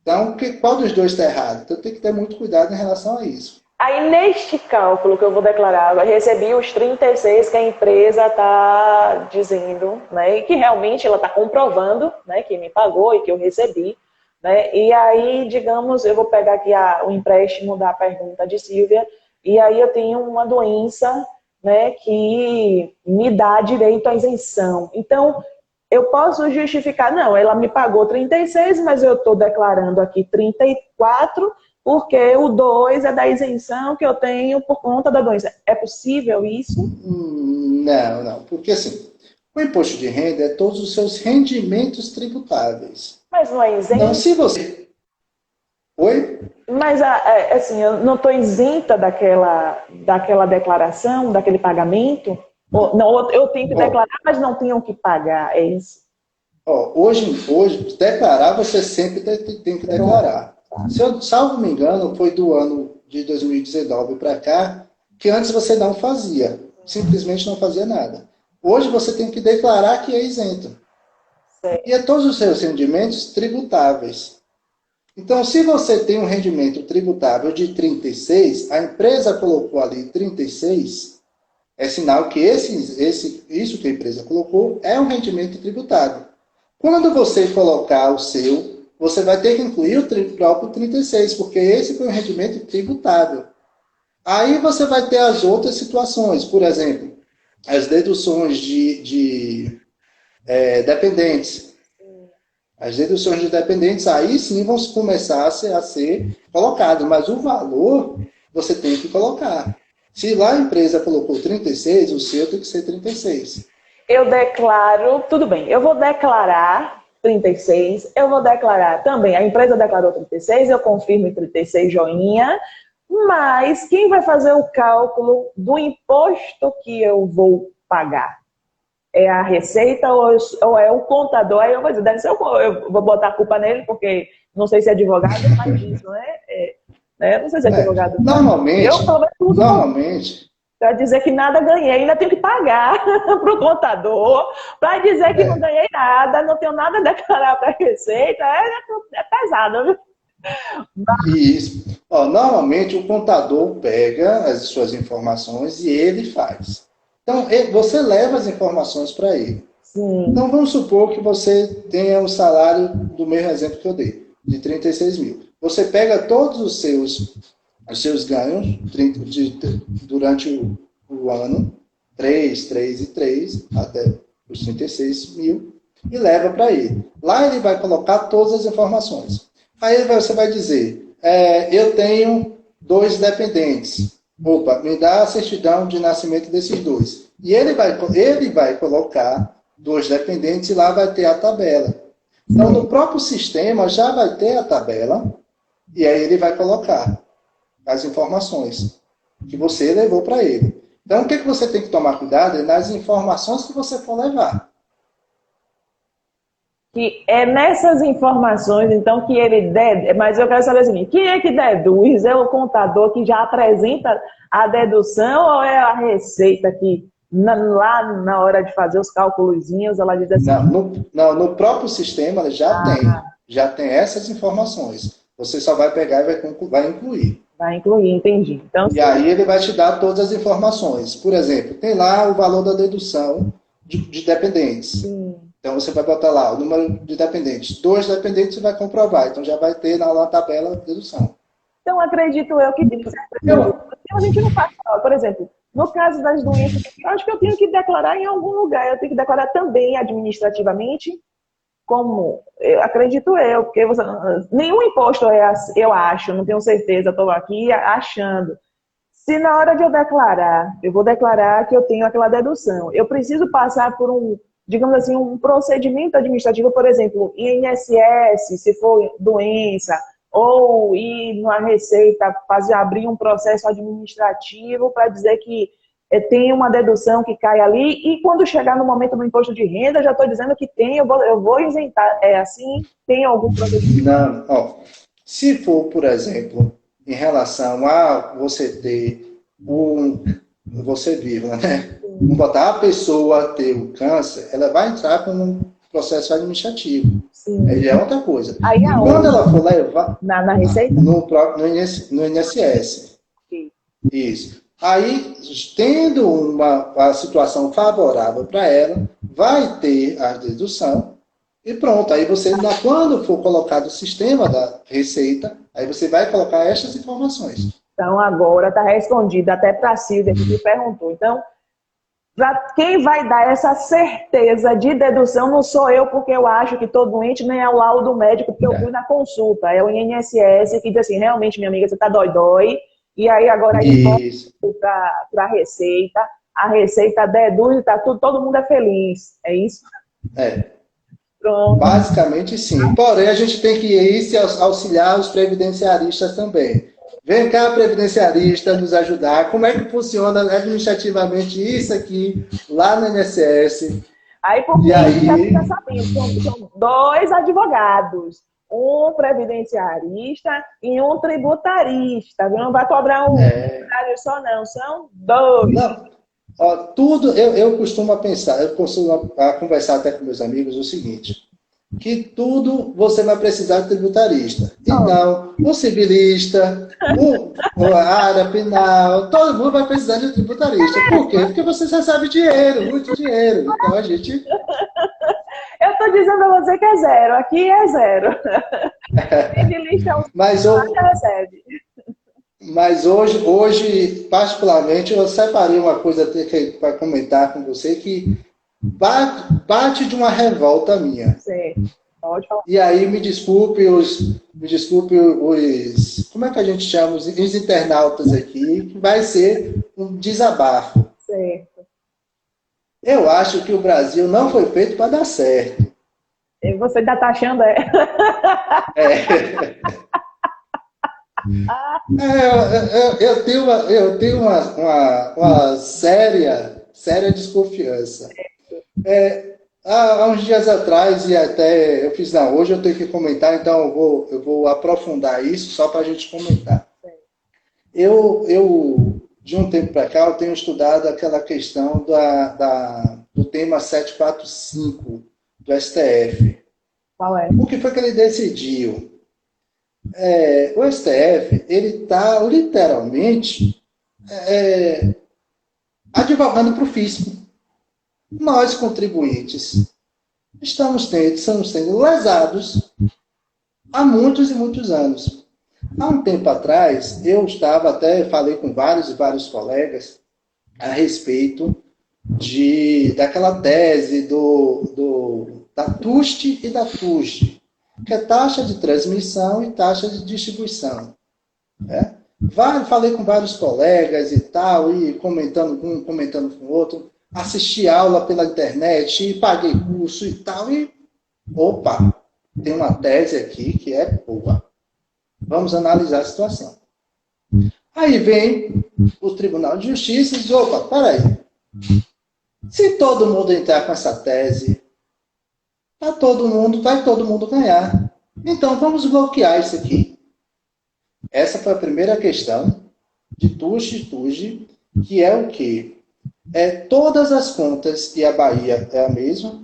[SPEAKER 2] Então, qual dos dois está errado? Então tem que ter muito cuidado em relação a isso.
[SPEAKER 1] Aí, neste cálculo que eu vou declarar, eu recebi os 36 que a empresa está dizendo, né, e que realmente ela está comprovando, né, que me pagou e que eu recebi. Né? E aí, digamos, eu vou pegar aqui o empréstimo da pergunta de Silvia, e aí eu tenho uma doença, né, que me dá direito à isenção. Então, eu posso justificar, não, ela me pagou 36, mas eu estou declarando aqui 34, porque o 2 é da isenção que eu tenho por conta da doença. É possível isso?
[SPEAKER 2] Não, não. Porque assim, o imposto de renda é todos os seus rendimentos tributáveis.
[SPEAKER 1] Mas não é
[SPEAKER 2] Não,
[SPEAKER 1] isento?
[SPEAKER 2] se você... Oi?
[SPEAKER 1] Mas, assim, eu não estou isenta daquela declaração, daquele pagamento? Não, eu tenho que declarar, mas não tenho que pagar, é isso?
[SPEAKER 2] Hoje, declarar, você sempre tem que declarar. Se eu, salvo me engano, foi do ano de 2019 para cá, que antes você não fazia. Simplesmente não fazia nada. Hoje você tem que declarar que é isento.
[SPEAKER 1] Certo.
[SPEAKER 2] E é todos os seus rendimentos tributáveis. Então, se você tem um rendimento tributável de 36, a empresa colocou ali 36, é sinal que isso que a empresa colocou é um rendimento tributável. Quando você colocar o seu, você vai ter que incluir o próprio 36, porque esse foi um rendimento tributável. Aí você vai ter as outras situações, por exemplo, as deduções de dependentes. As deduções de dependentes, aí sim vão começar a ser colocadas, mas o valor você tem que colocar. Se lá a empresa colocou 36, o seu tem que ser 36.
[SPEAKER 1] Eu declaro, tudo bem, eu vou declarar 36, eu vou declarar também, a empresa declarou 36, eu confirmo em 36, joinha, mas quem vai fazer o cálculo do imposto que eu vou pagar? É a Receita ou é o contador? Aí eu vou dizer, deve ser eu vou botar a culpa nele, porque não sei se é advogado, mas isso, né? Não sei se é advogado.
[SPEAKER 2] Normalmente,
[SPEAKER 1] eu, pelo menos, tudo
[SPEAKER 2] normalmente,
[SPEAKER 1] para dizer que nada ganhei, ainda tenho que pagar para o contador, para dizer que não ganhei nada, não tenho nada a declarar para a Receita, é pesado, viu?
[SPEAKER 2] Isso. Normalmente o contador pega as suas informações e ele faz. Então, você leva as informações para ele.
[SPEAKER 1] Sim.
[SPEAKER 2] Então, vamos supor que você tenha um salário do mesmo exemplo que eu dei, de 36 mil. Você pega todos os seus ganhos durante o ano, 3 e 3, até os 36 mil, e leva para ele. Lá ele vai colocar todas as informações. Aí você vai dizer, eu tenho 2 dependentes. Opa, me dá a certidão de nascimento desses 2. E ele vai colocar 2 dependentes e lá vai ter a tabela. Então, no próprio sistema já vai ter a tabela e aí ele vai colocar as informações que você levou para ele. Então, o que você tem que tomar cuidado é nas informações que você for levar.
[SPEAKER 1] Que é nessas informações, então, que ele mas eu quero saber assim, quem é que deduz? É o contador que já apresenta a dedução ou é a Receita que lá na hora de fazer os cálculozinhos, ela diz assim...
[SPEAKER 2] No próprio sistema ela já tem essas informações. Você só vai pegar e vai incluir.
[SPEAKER 1] Vai incluir, entendi. Então,
[SPEAKER 2] e aí ele vai te dar todas as informações. Por exemplo, tem lá o valor da dedução de dependentes. Sim. Então você vai botar lá o número de dependentes. 2 dependentes você vai comprovar. Então já vai ter na tabela a dedução.
[SPEAKER 1] Então acredito eu que tem que ser. A gente não faz. Por exemplo, no caso das doenças, eu acho que eu tenho que declarar em algum lugar. Eu tenho que declarar também administrativamente, como acredito eu, porque nenhum imposto eu acho, não tenho certeza, estou aqui achando. Se na hora de eu declarar, eu vou declarar que eu tenho aquela dedução, eu preciso passar por digamos assim, um procedimento administrativo, por exemplo, INSS, se for doença, ou ir na Receita, abrir um processo administrativo para dizer que tem uma dedução que cai ali, e quando chegar no momento do imposto de renda, já estou dizendo que tem, eu vou isentar. É assim? Tem algum procedimento?
[SPEAKER 2] Não, se for, por exemplo, em relação a você ter você viva, né? Vamos botar a pessoa ter o câncer, ela vai entrar com um processo administrativo. Sim. Aí é outra coisa.
[SPEAKER 1] Aí,
[SPEAKER 2] e quando ela for levar...
[SPEAKER 1] Na Receita?
[SPEAKER 2] No INSS. Sim. Isso. Aí, tendo uma situação favorável para ela, vai ter a dedução e pronto. Aí você, quando for colocado o sistema da Receita, aí você vai colocar estas informações.
[SPEAKER 1] Então, agora está respondido até para a Silvia que me perguntou. Então, Quem vai dar essa certeza de dedução não sou eu, porque eu acho que estou doente, nem é o laudo médico, porque eu fui na consulta. É o INSS que diz assim, realmente, minha amiga, você está dói. E aí agora aí para a receita deduz, tá tudo, todo mundo é feliz. É isso?
[SPEAKER 2] Pronto. Basicamente sim. Porém, a gente tem que ir se auxiliar os previdenciaristas também. Vem cá, previdenciarista, nos ajudar. Como é que funciona administrativamente isso aqui, lá no INSS?
[SPEAKER 1] Aí, por que já fica sabendo? São 2 advogados. Um previdenciarista e um tributarista. Não vai cobrar um só, não. São 2.
[SPEAKER 2] Não. Ó, tudo, eu costumo pensar, eu costumo conversar até com meus amigos o seguinte, que tudo você vai precisar de tributarista. Então, um civilista, um área penal, todo mundo vai precisar de um tributarista. Por quê? Porque você recebe dinheiro, muito dinheiro. Então, a gente...
[SPEAKER 1] Eu estou dizendo a você que é 0. Aqui é 0. Civilista é um que recebe.
[SPEAKER 2] Mas hoje, particularmente, eu separei uma coisa para comentar com você que bate de uma revolta minha.
[SPEAKER 1] Sim, pode falar.
[SPEAKER 2] E aí, me desculpe os, como é que a gente chama, os internautas aqui, que vai ser um desabafo.
[SPEAKER 1] Certo.
[SPEAKER 2] Eu acho que o Brasil não foi feito para dar certo.
[SPEAKER 1] E você ainda está achando,
[SPEAKER 2] Eu tenho uma séria desconfiança. Há uns dias atrás, e até eu fiz, não, hoje eu tenho que comentar, então eu vou aprofundar isso só para a gente comentar. Eu, de um tempo para cá, eu tenho estudado aquela questão do tema 745 do STF.
[SPEAKER 1] Qual é?
[SPEAKER 2] O que foi que ele decidiu? O STF, ele está literalmente advogando para o fisco. Nós, contribuintes, estamos sendo lesados há muitos e muitos anos. Há um tempo atrás, eu falei com vários e vários colegas a respeito daquela tese da TUST e da TUST, que é taxa de transmissão e taxa de distribuição. Falei com vários colegas e tal, e comentando com o outro, assisti aula pela internet, e paguei curso e tal, e opa, tem uma tese aqui que é boa. Vamos analisar a situação. Aí vem o Tribunal de Justiça e diz, opa, peraí, se todo mundo entrar com essa tese, vai todo mundo ganhar. Então, vamos bloquear isso aqui. Essa foi a primeira questão de TUST, que é o quê? Todas as contas, e a Bahia é a mesma,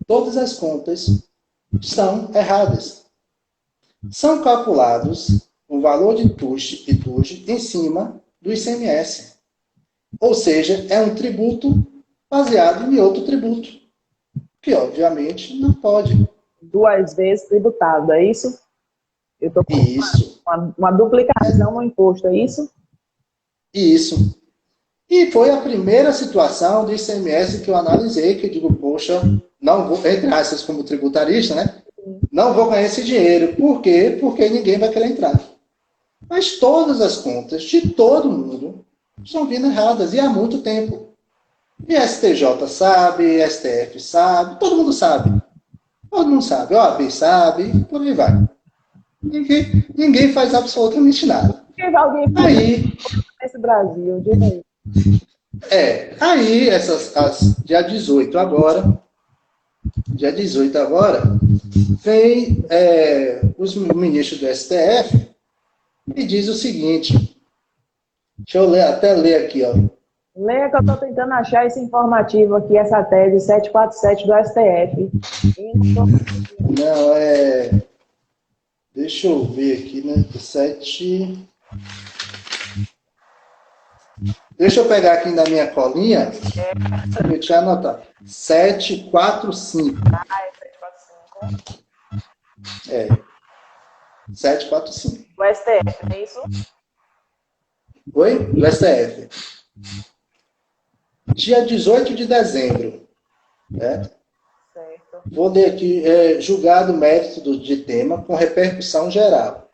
[SPEAKER 2] todas as contas estão erradas. São calculados o valor de TUST e TUST em cima do ICMS. Ou seja, é um tributo baseado em outro tributo, que obviamente não pode.
[SPEAKER 1] 2 vezes tributado, é isso? Eu estou com uma duplicação no imposto, é isso?
[SPEAKER 2] Isso. E foi a primeira situação do ICMS que eu analisei, que eu digo, poxa, não vou, entre aspas, como tributarista, né? Não vou ganhar esse dinheiro. Por quê? Porque ninguém vai querer entrar. Mas todas as contas de todo mundo estão vindo erradas, e há muito tempo. E STJ sabe, STF sabe, todo mundo sabe. Todo mundo sabe, OAB sabe, por aí vai. Ninguém faz absolutamente nada.
[SPEAKER 1] Aí, esse Brasil, diga aí.
[SPEAKER 2] Aí, dia 18 agora, vem os ministros do STF e diz o seguinte, deixa eu até ler aqui, ó.
[SPEAKER 1] Leia que eu estou tentando achar esse informativo aqui, essa tese 747 do STF.
[SPEAKER 2] Não, deixa eu ver aqui, né? Deixa eu pegar aqui na minha colinha. Deixa eu anotar. 745.
[SPEAKER 1] É 745.
[SPEAKER 2] 745.
[SPEAKER 1] O STF, não é isso?
[SPEAKER 2] Oi? Do STF. dia 18 de dezembro. Certo?
[SPEAKER 1] Certo.
[SPEAKER 2] Vou ler aqui, julgado mérito de tema com repercussão geral.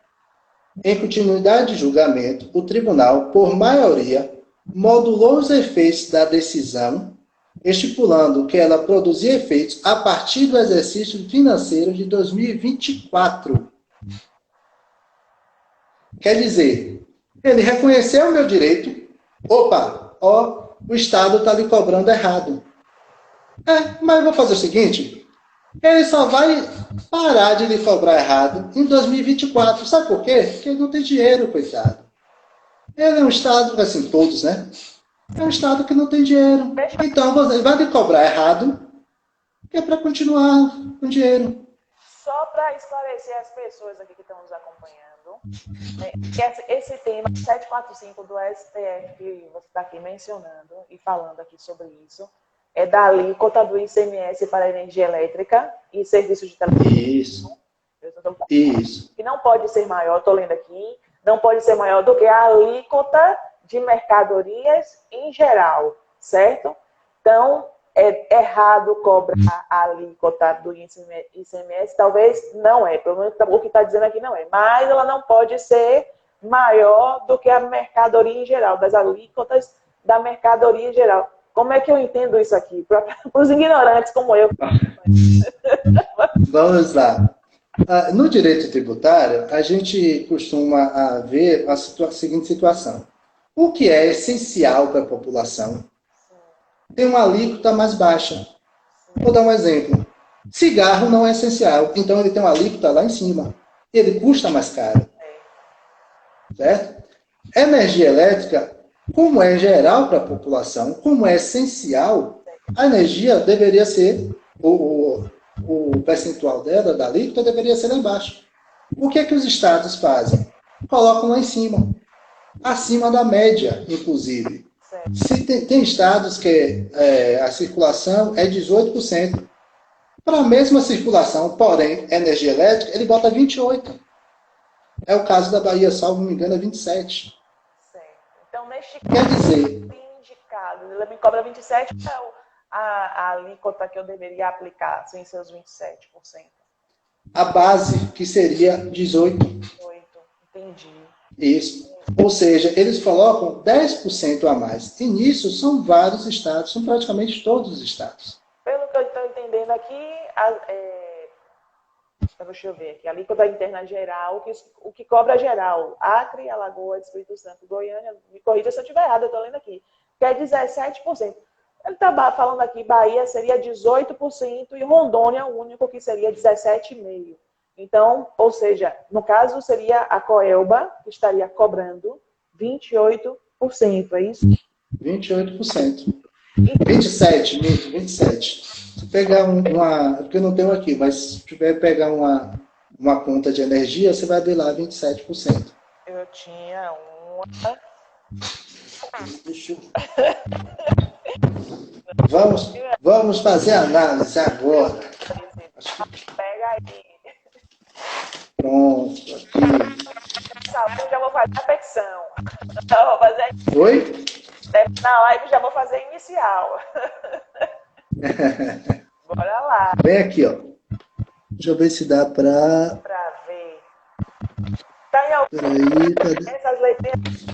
[SPEAKER 2] Em continuidade de julgamento, o tribunal, por maioria, modulou os efeitos da decisão, estipulando que ela produzia efeitos a partir do exercício financeiro de 2024. Quer dizer, ele reconheceu o meu direito. Opa, ó, o Estado está lhe cobrando errado. Mas eu vou fazer o seguinte, ele só vai parar de lhe cobrar errado em 2024. Sabe por quê? Porque ele não tem dinheiro, coitado. Ele é um Estado, assim, todos, né? É um Estado que não tem dinheiro. Então, ele vai lhe cobrar errado, que é para continuar com dinheiro.
[SPEAKER 1] Só para esclarecer as pessoas aqui que estão nos acompanhando, né, que esse tema 745 do STF, que você está aqui mencionando e falando aqui sobre isso, é da alíquota do ICMS para energia elétrica e serviços de televisão.
[SPEAKER 2] Isso.
[SPEAKER 1] Que não pode ser maior, estou lendo aqui, não pode ser maior do que a alíquota de mercadorias em geral, certo? Então, é errado cobrar a alíquota do ICMS? Talvez não é, pelo menos o que está dizendo aqui não é, mas ela não pode ser maior do que a mercadoria em geral, das alíquotas da mercadoria em geral. Como é que eu entendo isso aqui? Para os ignorantes como eu.
[SPEAKER 2] Vamos lá. No direito tributário, a gente costuma ver a seguinte situação. O que é essencial para a população tem uma alíquota mais baixa. Vou dar um exemplo. Cigarro não é essencial, então ele tem uma alíquota lá em cima. Ele custa mais caro. Certo? Energia elétrica, como é geral para a população, como é essencial, a energia deveria ser, o percentual dela, da alíquota, deveria ser lá embaixo. O que é que os estados fazem? Colocam lá em cima. Acima da média, inclusive. Se tem estados que a circulação é 18%. Para a mesma circulação, porém, energia elétrica, ele bota 28%. É o caso da Bahia, salvo me engano, é 27%.
[SPEAKER 1] Então, neste
[SPEAKER 2] Quer dizer,
[SPEAKER 1] indicado, ele me cobra 27%, é a alíquota que eu deveria aplicar, sem seus 27%.
[SPEAKER 2] A base, que seria 18%.
[SPEAKER 1] Entendi.
[SPEAKER 2] Isso. Ou seja, eles colocam 10% a mais. E nisso são vários estados, são praticamente todos os estados.
[SPEAKER 1] Pelo que eu estou entendendo aqui, deixa eu ver aqui, a alíquota interna geral, o que cobra geral, Acre, Alagoas, Espírito Santo, Goiânia, me corrija se eu estiver errado, eu estou lendo aqui, que é 17%. Ele está falando aqui, Bahia seria 18% e Rondônia o único que seria 17,5%. Então, ou seja, no caso seria a Coelba que estaria cobrando 28%, é isso?
[SPEAKER 2] 28%. 27%. Se pegar porque eu não tenho aqui, mas se tiver pegar uma conta de energia, você vai ver lá 27%.
[SPEAKER 1] Eu tinha uma...
[SPEAKER 2] Deixa eu... Vamos fazer análise agora.
[SPEAKER 1] Pega aí.
[SPEAKER 2] Pronto, aqui.
[SPEAKER 1] Saúde, já vou fazer a petição. Já vou fazer...
[SPEAKER 2] Oi?
[SPEAKER 1] Na live já vou fazer inicial. Bora lá.
[SPEAKER 2] Vem aqui, ó. Deixa eu ver se dá pra
[SPEAKER 1] ver. Tá em algum...
[SPEAKER 2] Peraí, cadê?
[SPEAKER 1] Essas letrinhas.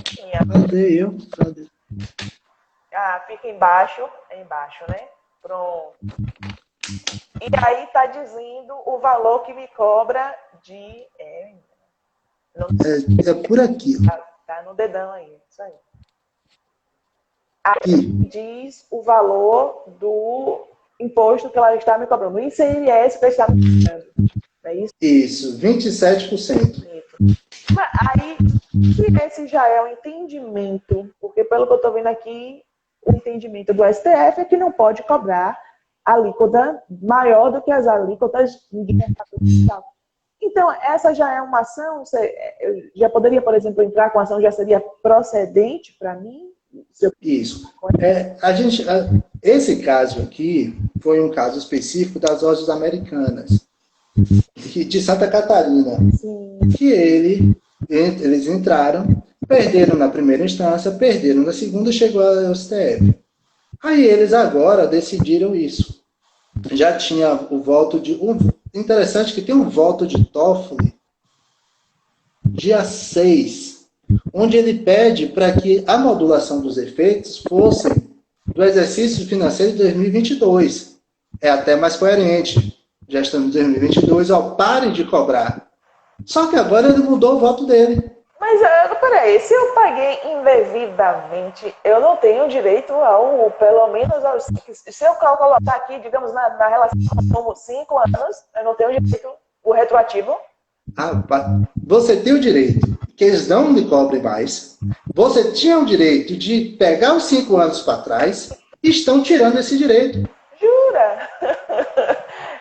[SPEAKER 2] Cadê eu? Cadê?
[SPEAKER 1] Fica embaixo. É embaixo, né? Pronto. E aí tá dizendo o valor que me cobra de...
[SPEAKER 2] É por aqui.
[SPEAKER 1] Tá no dedão aí. Isso aí. Aí diz o valor do imposto que ela está me cobrando. O ICMS que ela está me cobrando. É isso?
[SPEAKER 2] Isso, 27%.
[SPEAKER 1] Mas aí, se esse já é o entendimento, porque pelo que eu estou vendo aqui, o entendimento do STF é que não pode cobrar alíquota maior do que as alíquotas de mercado fiscal. Então, essa já é uma ação? Eu já poderia, por exemplo, entrar com ação, já seria procedente para mim?
[SPEAKER 2] Isso. Esse caso aqui foi um caso específico das lojas americanas, de Santa Catarina.
[SPEAKER 1] Sim.
[SPEAKER 2] Que eles entraram, perderam na primeira instância, perderam na segunda, chegou ao STF. Aí eles agora decidiram isso. Já tinha o voto de... Interessante que tem um voto de Toffoli dia 6, onde ele pede para que a modulação dos efeitos fosse do exercício financeiro de 2022. É até mais coerente. Já estamos em 2022, ó, parem de cobrar. Só que agora ele mudou o voto dele.
[SPEAKER 1] Mas, peraí, se eu paguei indevidamente, eu não tenho direito ao, pelo menos, se eu colocar aqui, digamos, na relação como 5 anos, eu não tenho direito o retroativo?
[SPEAKER 2] Você tem o direito que eles não lhe cobrem mais. Você tinha o direito de pegar os 5 anos para trás e estão tirando esse direito.
[SPEAKER 1] Jura?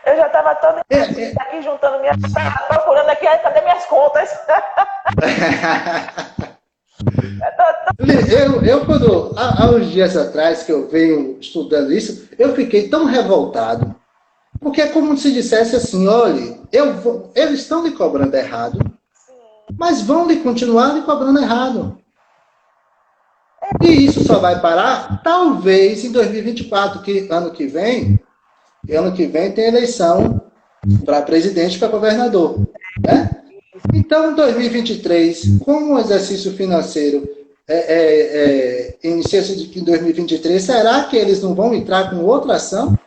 [SPEAKER 1] Eu já estava toda aqui juntando minhas... procurando aqui, cadê minhas contas?
[SPEAKER 2] Quando, há uns dias atrás que eu venho estudando isso, eu fiquei tão revoltado. Porque é como se dissesse assim, olha, eles estão lhe cobrando errado, mas vão lhe continuar lhe cobrando errado. E isso só vai parar, talvez, em 2024, que ano que vem tem eleição para presidente e para governador. Né? Então, em 2023, como o exercício financeiro inicia-se em 2023, será que eles não vão entrar com outra ação?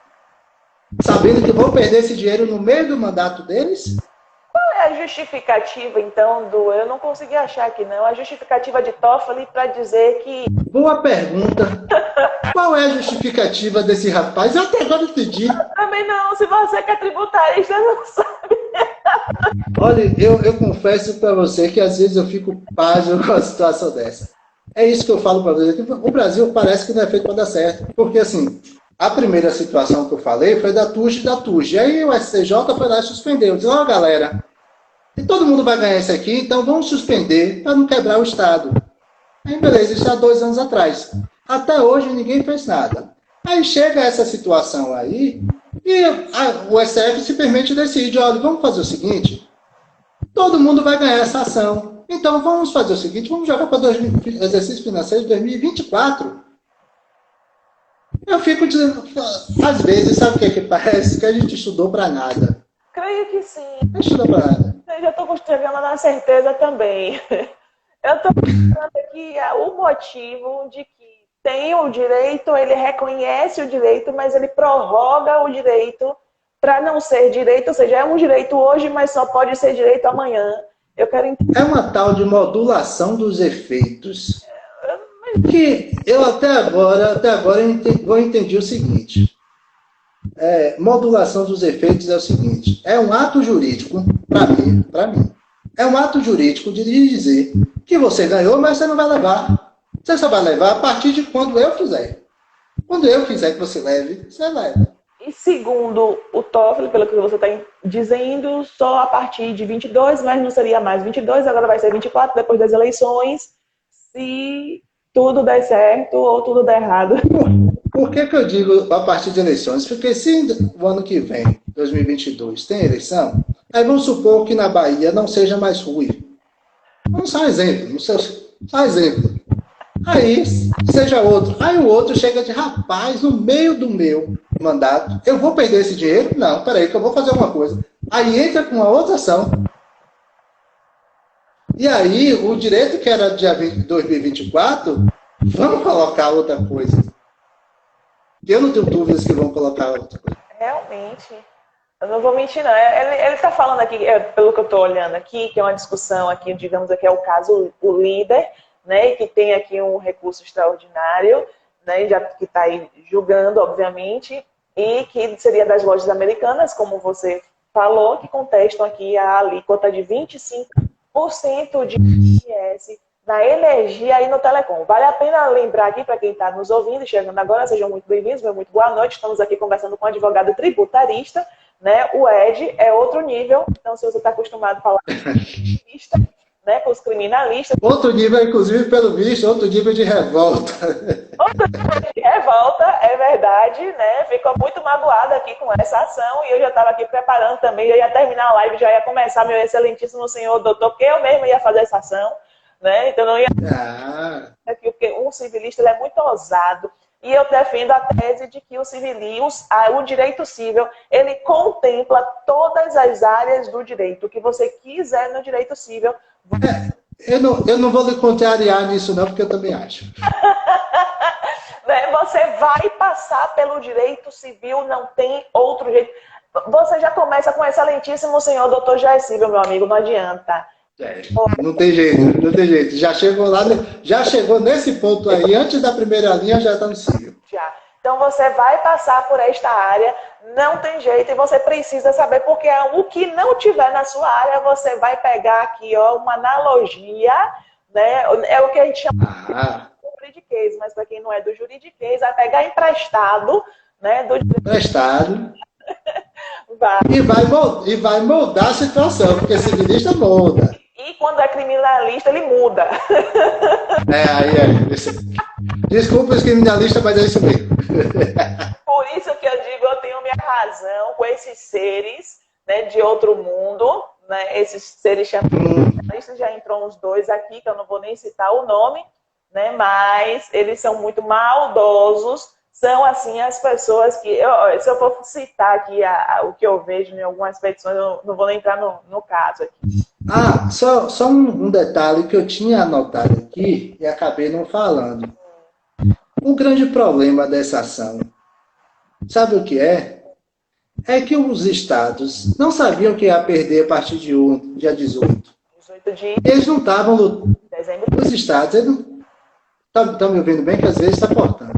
[SPEAKER 2] Sabendo que vão perder esse dinheiro no meio do mandato deles?
[SPEAKER 1] Qual é a justificativa, então, eu não consegui achar aqui, não, a justificativa de Toffoli para dizer que...
[SPEAKER 2] Boa pergunta. Qual é a justificativa desse rapaz? Eu até agora entendi.
[SPEAKER 1] Também não, se você que é tributarista, não sabe.
[SPEAKER 2] Olha, eu confesso para você que às vezes eu fico pasmo com a situação dessa. É isso que eu falo para você. O Brasil parece que não é feito para dar certo. Porque, assim, a primeira situação que eu falei foi da TUJ e da TUJ. Aí o STJ foi lá e suspendeu. Disse, ó, galera, e todo mundo vai ganhar isso aqui, então vamos suspender para não quebrar o Estado. Aí, beleza, isso há 2 anos atrás. Até hoje ninguém fez nada. Aí chega essa situação aí e o STF simplesmente decide, olha, vamos fazer o seguinte, todo mundo vai ganhar essa ação. Então vamos fazer o seguinte, vamos jogar para o exercício financeiro de 2024. Eu fico dizendo, às vezes, sabe o que parece? Que a gente estudou para nada.
[SPEAKER 1] Creio que sim.
[SPEAKER 2] Não estudou para nada.
[SPEAKER 1] Eu já estou chegando na certeza também. Eu estou pensando aqui o motivo de que tem o direito, ele reconhece o direito, mas ele prorroga o direito para não ser direito, ou seja, é um direito hoje, mas só pode ser direito amanhã. Eu quero entender.
[SPEAKER 2] É uma tal de modulação dos efeitos que eu até agora eu entendi o seguinte. Modulação dos efeitos é o seguinte, é um ato jurídico, para mim, é um ato jurídico de dizer que você ganhou, mas você não vai levar. Você só vai levar a partir de quando eu quiser. Quando eu quiser que você leve, você leva.
[SPEAKER 1] E segundo o Toffoli, pelo que você está dizendo, só a partir de 22, mas não seria mais 22, agora vai ser 24, depois das eleições, se tudo der certo ou tudo der errado.
[SPEAKER 2] Por que eu digo a partir de eleições? Porque se o ano que vem, 2022, tem eleição, aí vamos supor que na Bahia não seja mais Rui. Vamos só um exemplo. Só um exemplo. Aí, seja outro. Aí o outro chega de, rapaz, no meio do meu mandato, eu vou perder esse dinheiro? Não, peraí, que eu vou fazer uma coisa. Aí entra com uma outra ação. E aí, o direito que era dia 2024, vamos colocar outra coisa. Eu não tenho dúvidas que vão colocar outra coisa.
[SPEAKER 1] Realmente. Eu não vou mentir, não. Ele está falando aqui, pelo que eu estou olhando aqui, que é uma discussão aqui, digamos aqui, é o caso, o líder, né, que tem aqui um recurso extraordinário, né, já que está aí julgando, obviamente, e que seria das lojas americanas, como você falou, que contestam aqui a alíquota de 25% de ICMS na energia e no telecom. Vale a pena lembrar aqui, para quem está nos ouvindo e chegando agora, sejam muito bem-vindos, muito boa noite. Estamos aqui conversando com um advogado tributarista, né? O Ed é outro nível, então se você está acostumado a falar com né, com os criminalistas...
[SPEAKER 2] Outro nível, inclusive, pelo visto, outro nível de revolta.
[SPEAKER 1] Outro nível de revolta, é verdade, né? Ficou muito magoado aqui com essa ação e eu já estava aqui preparando também, eu ia terminar a live, já ia começar, meu excelentíssimo senhor doutor, que eu mesmo ia fazer essa ação, né? Então não ia... Porque um civilista ele é muito ousado. E eu defendo a tese de que o direito civil, ele contempla todas as áreas do direito. O que você quiser no direito civil.
[SPEAKER 2] Eu não vou lhe contrariar nisso, não, porque eu também acho.
[SPEAKER 1] Você vai passar pelo direito civil, não tem outro jeito. Você já começa com excelentíssimo senhor doutor Jair Silva, meu amigo, não adianta.
[SPEAKER 2] Não tem jeito, não tem jeito. Já chegou nesse ponto aí, antes da primeira linha, já está no civil.
[SPEAKER 1] Já. Então você vai passar por esta área, não tem jeito, e você precisa saber, porque o que não tiver na sua área, você vai pegar aqui, ó, uma analogia, né? É o que a gente chama de juridiquês, mas para quem não é do juridiquês, vai pegar emprestado, né?
[SPEAKER 2] Emprestado. E vai moldar a situação, porque civilista molda.
[SPEAKER 1] E quando é criminalista, ele muda.
[SPEAKER 2] Desculpa os criminalistas, mas é isso mesmo.
[SPEAKER 1] Por isso que eu digo, eu tenho minha razão com esses seres, né, de outro mundo, né, esses seres chamados, já entrou uns dois aqui, que eu não vou nem citar o nome, né, mas eles são muito maldosos, são assim as pessoas que, se eu for citar aqui o que eu vejo em algumas petições, eu não vou nem entrar no caso aqui.
[SPEAKER 2] Só um detalhe que eu tinha anotado aqui e acabei não falando. O grande problema dessa ação, sabe o que é? É que os estados não sabiam que ia perder a partir de dia 18. Eles não estavam lutando. Os estados, eles não... Estão me ouvindo bem? Que às vezes está cortando.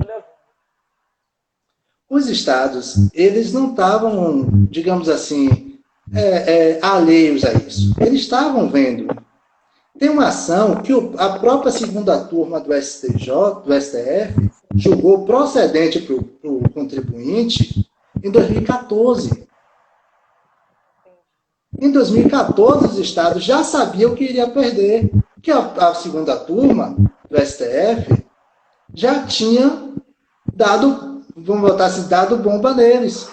[SPEAKER 2] Os estados, eles não estavam, digamos assim, alheios a isso. Eles estavam vendo. Tem uma ação que a própria segunda turma do STF, julgou procedente para o contribuinte em 2014. Em 2014, os estados já sabiam que iria perder, que a segunda turma do STF já tinha dado, vamos botar assim, dado bomba neles.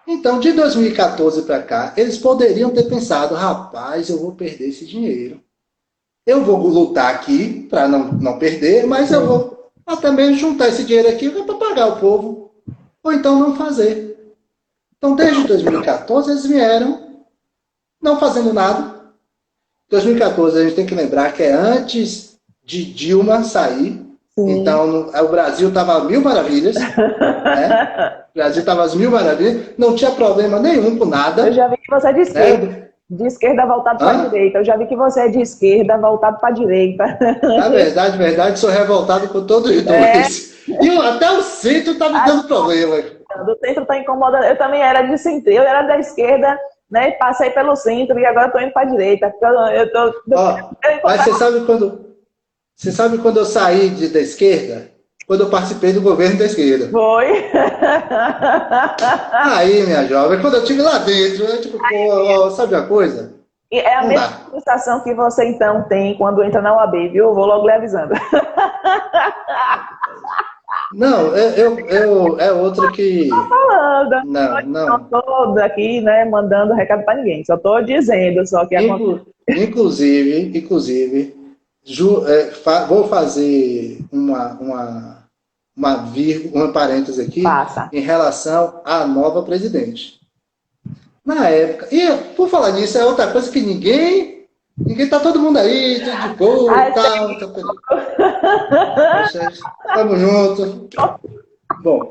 [SPEAKER 2] Então, de 2014 para cá, eles poderiam ter pensado, rapaz, eu vou perder esse dinheiro. Eu vou lutar aqui para não perder, mas eu vou até mesmo juntar esse dinheiro aqui para pagar o povo. Ou então não fazer. Então, desde 2014, eles vieram não fazendo nada. 2014, a gente tem que lembrar que é antes de Dilma sair. Sim. Então, o Brasil estava a mil maravilhas. Né? O Brasil estava às mil maravilhas. Não tinha problema nenhum com nada.
[SPEAKER 1] Eu já vi que você é de esquerda. De esquerda voltado para a direita. Eu já vi que você é de esquerda voltado para a direita.
[SPEAKER 2] Na verdade, sou revoltado com todos os dois. E até o centro está me dando problema.
[SPEAKER 1] O centro está incomodando. Eu também era de centro. Eu era da esquerda, né? Passei pelo centro e agora estou indo para a direita.
[SPEAKER 2] Mas você sabe quando eu saí da esquerda? Quando eu participei do governo da esquerda.
[SPEAKER 1] Foi?
[SPEAKER 2] Aí, minha jovem, quando eu estive lá dentro, eu tipo, sabe uma coisa?
[SPEAKER 1] E é a mesma sensação que você então tem quando entra na UAB, viu? Eu vou logo lhe avisando.
[SPEAKER 2] Não, é outra que...
[SPEAKER 1] Tô falando.
[SPEAKER 2] Não
[SPEAKER 1] tô aqui, né, mandando recado para ninguém. Só tô dizendo, só que
[SPEAKER 2] Inclusive, vou fazer uma parêntese aqui.
[SPEAKER 1] Passa.
[SPEAKER 2] Em relação à nova presidente. Na época, e por falar nisso, é outra coisa que ninguém tá todo mundo aí, tudo de boa e tal. Tamo junto. Bom,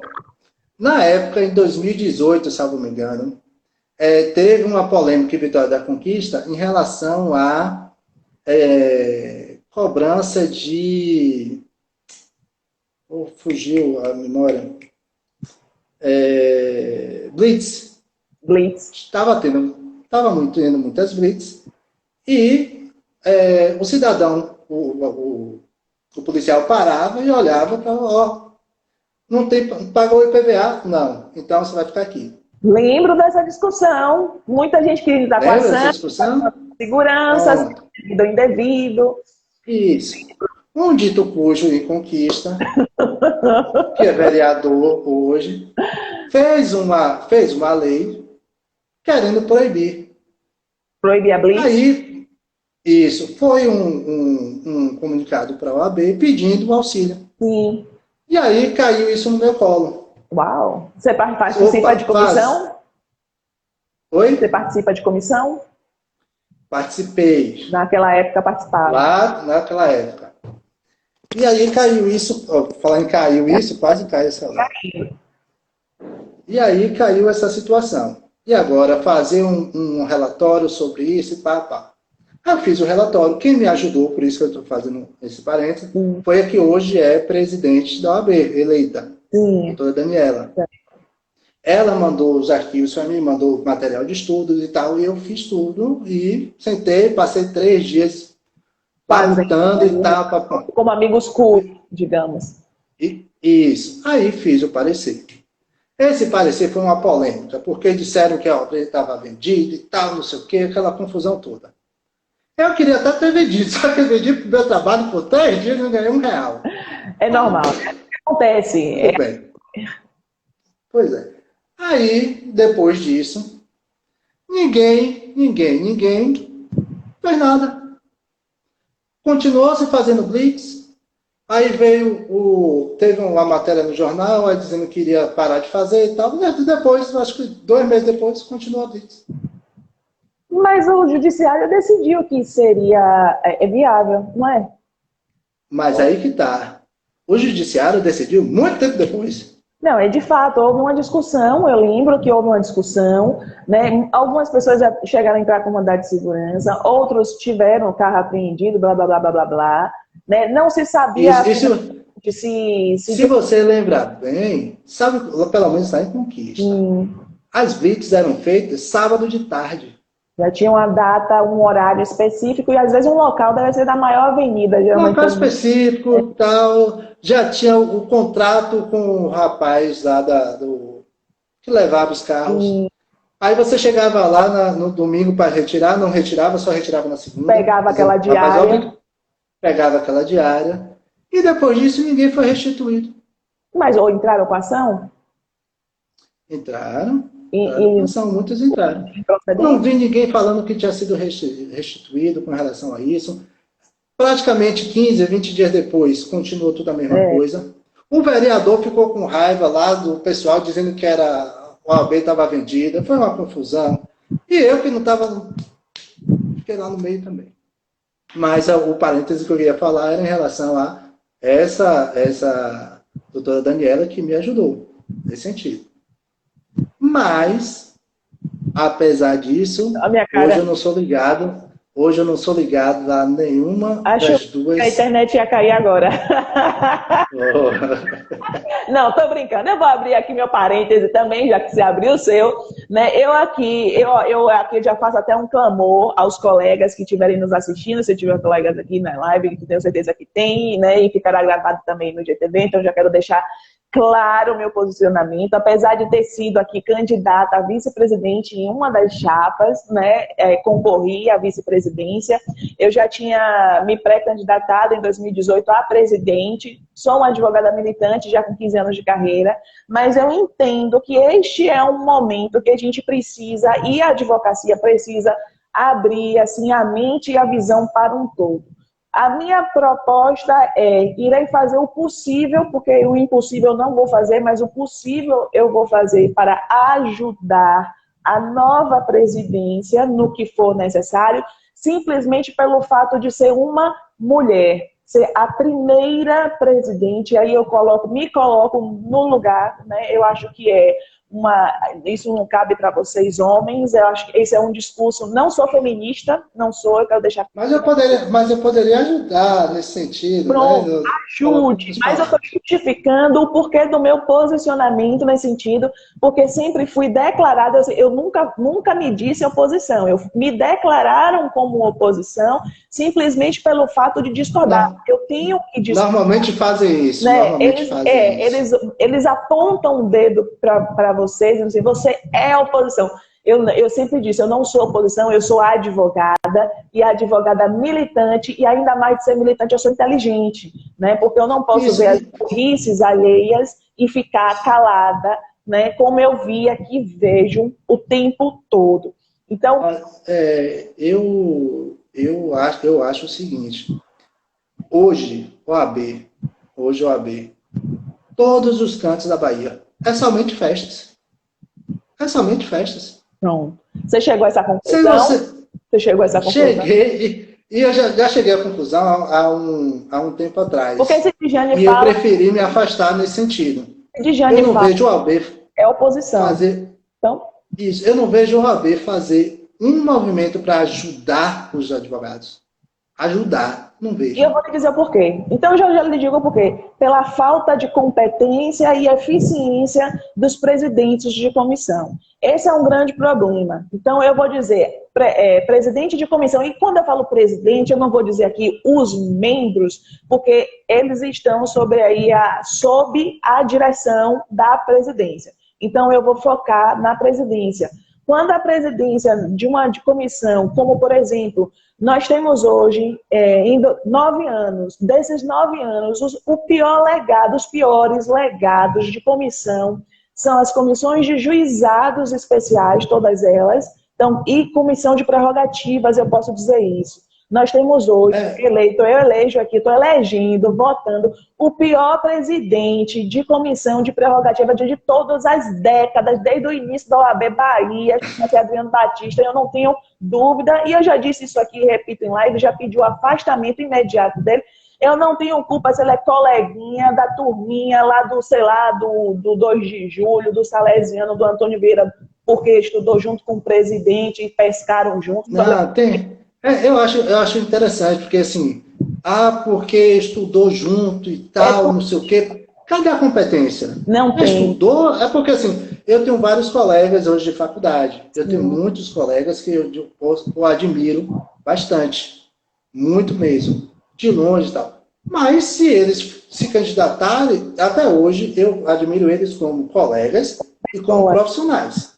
[SPEAKER 2] na época, em 2018, salvo me engano, teve uma polêmica em Vitória da Conquista em relação à cobrança de... fugiu a memória. Blitz. Estava tendo muitas blitz. E o cidadão, o policial parava e olhava para... não pagou o IPVA? Não. Então você vai ficar aqui.
[SPEAKER 1] Lembro dessa discussão. Muita gente queria estar com ação, segurança, do indevido.
[SPEAKER 2] Isso. Um dito cujo em Conquista, que é vereador hoje, fez uma lei querendo proibir.
[SPEAKER 1] Proibir a blitz?
[SPEAKER 2] Aí, isso, foi um comunicado para a OAB pedindo auxílio.
[SPEAKER 1] Sim.
[SPEAKER 2] E aí caiu isso no meu colo.
[SPEAKER 1] Uau! Você participa de comissão?
[SPEAKER 2] Oi?
[SPEAKER 1] Você participa de comissão?
[SPEAKER 2] Participei.
[SPEAKER 1] Naquela época participava.
[SPEAKER 2] Lá naquela época. E aí caiu isso, falando em caiu isso, quase caiu o celular. E aí caiu essa situação. E agora fazer um relatório sobre isso e pá. Eu fiz o relatório. Quem me ajudou, por isso que eu estou fazendo esse parênteses, foi a que hoje é presidente da OAB, eleita, a doutora Daniela. Ela mandou os arquivos para mim, mandou material de estudos e tal, e eu fiz tudo e sentei, passei 3 dias patutando e tal.
[SPEAKER 1] Como amigos cool, digamos.
[SPEAKER 2] Isso. Aí fiz o parecer. Esse parecer foi uma polêmica, porque disseram que a obra estava vendida e tal, não sei o quê, aquela confusão toda. Eu queria até ter vendido, só que eu vendi para o meu trabalho por 3 dias e não ganhei R$1.
[SPEAKER 1] É normal. Acontece.
[SPEAKER 2] Tudo bem. Pois é. Aí, depois disso, ninguém fez nada. Continuou se fazendo blitz. Aí teve uma matéria no jornal, aí dizendo que iria parar de fazer e tal. E depois, acho que 2 meses depois, continuou a blitz.
[SPEAKER 1] Mas o judiciário decidiu que seria viável, não é?
[SPEAKER 2] Mas aí que tá. O judiciário decidiu muito tempo depois.
[SPEAKER 1] Não, de fato, houve uma discussão, eu lembro que houve uma discussão, né? Algumas pessoas já chegaram a entrar com mandado de segurança, outros tiveram o carro apreendido, blá, blá, blá, blá, blá, blá, né? Não se sabia
[SPEAKER 2] se você lembrar bem, sabe, pelo menos está em Conquista. As blitz eram feitas sábado de tarde.
[SPEAKER 1] Já tinha uma data, um horário específico e às vezes um local deve ser da maior avenida.
[SPEAKER 2] Um local específico, tal. Já tinha o contrato com o rapaz lá que levava os carros. Aí você chegava lá no domingo para retirar, não retirava, só retirava na segunda.
[SPEAKER 1] Pegava aquela diária.
[SPEAKER 2] Pegava aquela diária. E depois disso ninguém foi restituído.
[SPEAKER 1] Mas ou entraram com ação?
[SPEAKER 2] Entraram. Muitos entraram. Não vi ninguém falando que tinha sido restituído com relação a isso. Praticamente 15, 20 dias depois, continuou tudo a mesma coisa. O vereador ficou com raiva lá do pessoal, dizendo que a OAB estava vendida. Foi uma confusão. E eu que não estava... Fiquei lá no meio também. Mas o parêntese que eu queria falar era em relação a essa doutora Daniela que me ajudou nesse sentido. Mas, apesar disso, hoje eu não sou ligado a nenhuma das duas.
[SPEAKER 1] Que a internet ia cair agora. Não, tô brincando. Eu vou abrir aqui meu parêntese também, já que você abriu o seu. Né? Eu aqui já faço até um clamor aos colegas que estiverem nos assistindo. Se tiver colegas aqui na live, que tenho certeza que tem, né? E ficará gravado também no GTV, então já quero deixar claro o meu posicionamento, apesar de ter sido aqui candidata a vice-presidente em uma das chapas, né, concorri à vice-presidência, eu já tinha me pré-candidatado em 2018 a presidente, sou uma advogada militante já com 15 anos de carreira, mas eu entendo que este é um momento que a gente precisa, e a advocacia precisa abrir assim, a mente e a visão para um todo. A minha proposta irei fazer o possível, porque o impossível eu não vou fazer, mas o possível eu vou fazer para ajudar a nova presidência no que for necessário, simplesmente pelo fato de ser uma mulher, ser a primeira presidente, aí eu me coloco no lugar, né? Eu acho que isso não cabe para vocês homens, eu acho que esse é um discurso, não sou feminista, não sou, eu quero deixar...
[SPEAKER 2] Mas eu poderia ajudar nesse sentido.
[SPEAKER 1] Pronto, né? Ajude, mas eu estou justificando o porquê do meu posicionamento nesse sentido, porque sempre fui declarada, eu nunca me disse oposição, me declararam como oposição simplesmente pelo fato de discordar.
[SPEAKER 2] Não.
[SPEAKER 1] Eu tenho que discordar.
[SPEAKER 2] Normalmente fazem isso.
[SPEAKER 1] Né? Eles apontam o dedo para vocês, dizendo assim, você é oposição. Eu sempre disse, eu não sou oposição, eu sou advogada, e advogada militante, e ainda mais de ser militante, eu sou inteligente, né? Porque eu não posso ver as burrices alheias e ficar calada, né? Como eu vi aqui, vejo o tempo todo. Então...
[SPEAKER 2] eu acho o seguinte, hoje o OAB todos os cantos da Bahia. É somente festas. É somente festas.
[SPEAKER 1] Pronto. Você chegou a essa
[SPEAKER 2] Se
[SPEAKER 1] conclusão? Você chegou a essa conclusão?
[SPEAKER 2] Cheguei, e eu já cheguei à conclusão há um tempo atrás.
[SPEAKER 1] Porque se Dijane
[SPEAKER 2] E eu
[SPEAKER 1] fala,
[SPEAKER 2] preferi me afastar nesse sentido.
[SPEAKER 1] se Dijane
[SPEAKER 2] Eu não
[SPEAKER 1] fala,
[SPEAKER 2] vejo o AB
[SPEAKER 1] é oposição.
[SPEAKER 2] fazer
[SPEAKER 1] Então,
[SPEAKER 2] isso. Eu não vejo o AB fazer um movimento para ajudar os advogados. Ajudar, não vejo.
[SPEAKER 1] e eu vou lhe dizer o porquê. Então, eu já lhe digo o porquê. Pela falta de competência e eficiência dos presidentes de comissão. Esse é um grande problema. Então, eu vou dizer, presidente de comissão, e quando eu falo presidente, eu não vou dizer aqui os membros, porque eles estão sob a direção da presidência. Então, eu vou focar na presidência. Quando a presidência de uma comissão, como por exemplo, nós temos hoje 9 anos, desses 9 anos, os piores legados de comissão são as comissões de juizados especiais, todas elas, então, e comissão de prerrogativas, eu posso dizer isso. Nós temos hoje eu elejo aqui, estou elegendo, votando o pior presidente de comissão de prerrogativa de todas as décadas, desde o início da OAB Bahia, que é Adriano Batista, eu não tenho dúvida, e eu já disse isso aqui, repito em live, já pedi o afastamento imediato dele. Eu não tenho culpa se ele é coleguinha da turminha lá do, sei lá, do 2 de julho, do Salesiano, do Antônio Vieira, porque estudou junto com o presidente e pescaram junto.
[SPEAKER 2] Não, tem. Eu acho interessante, porque assim, porque estudou junto e tal, não sei o quê. Cadê a competência?
[SPEAKER 1] Não tem.
[SPEAKER 2] Estudou, porque assim, eu tenho vários colegas hoje de faculdade. Eu tenho muitos colegas que eu admiro bastante. Muito mesmo. De longe e tal. Mas se eles se candidatarem, até hoje, eu admiro eles como colegas e como profissionais.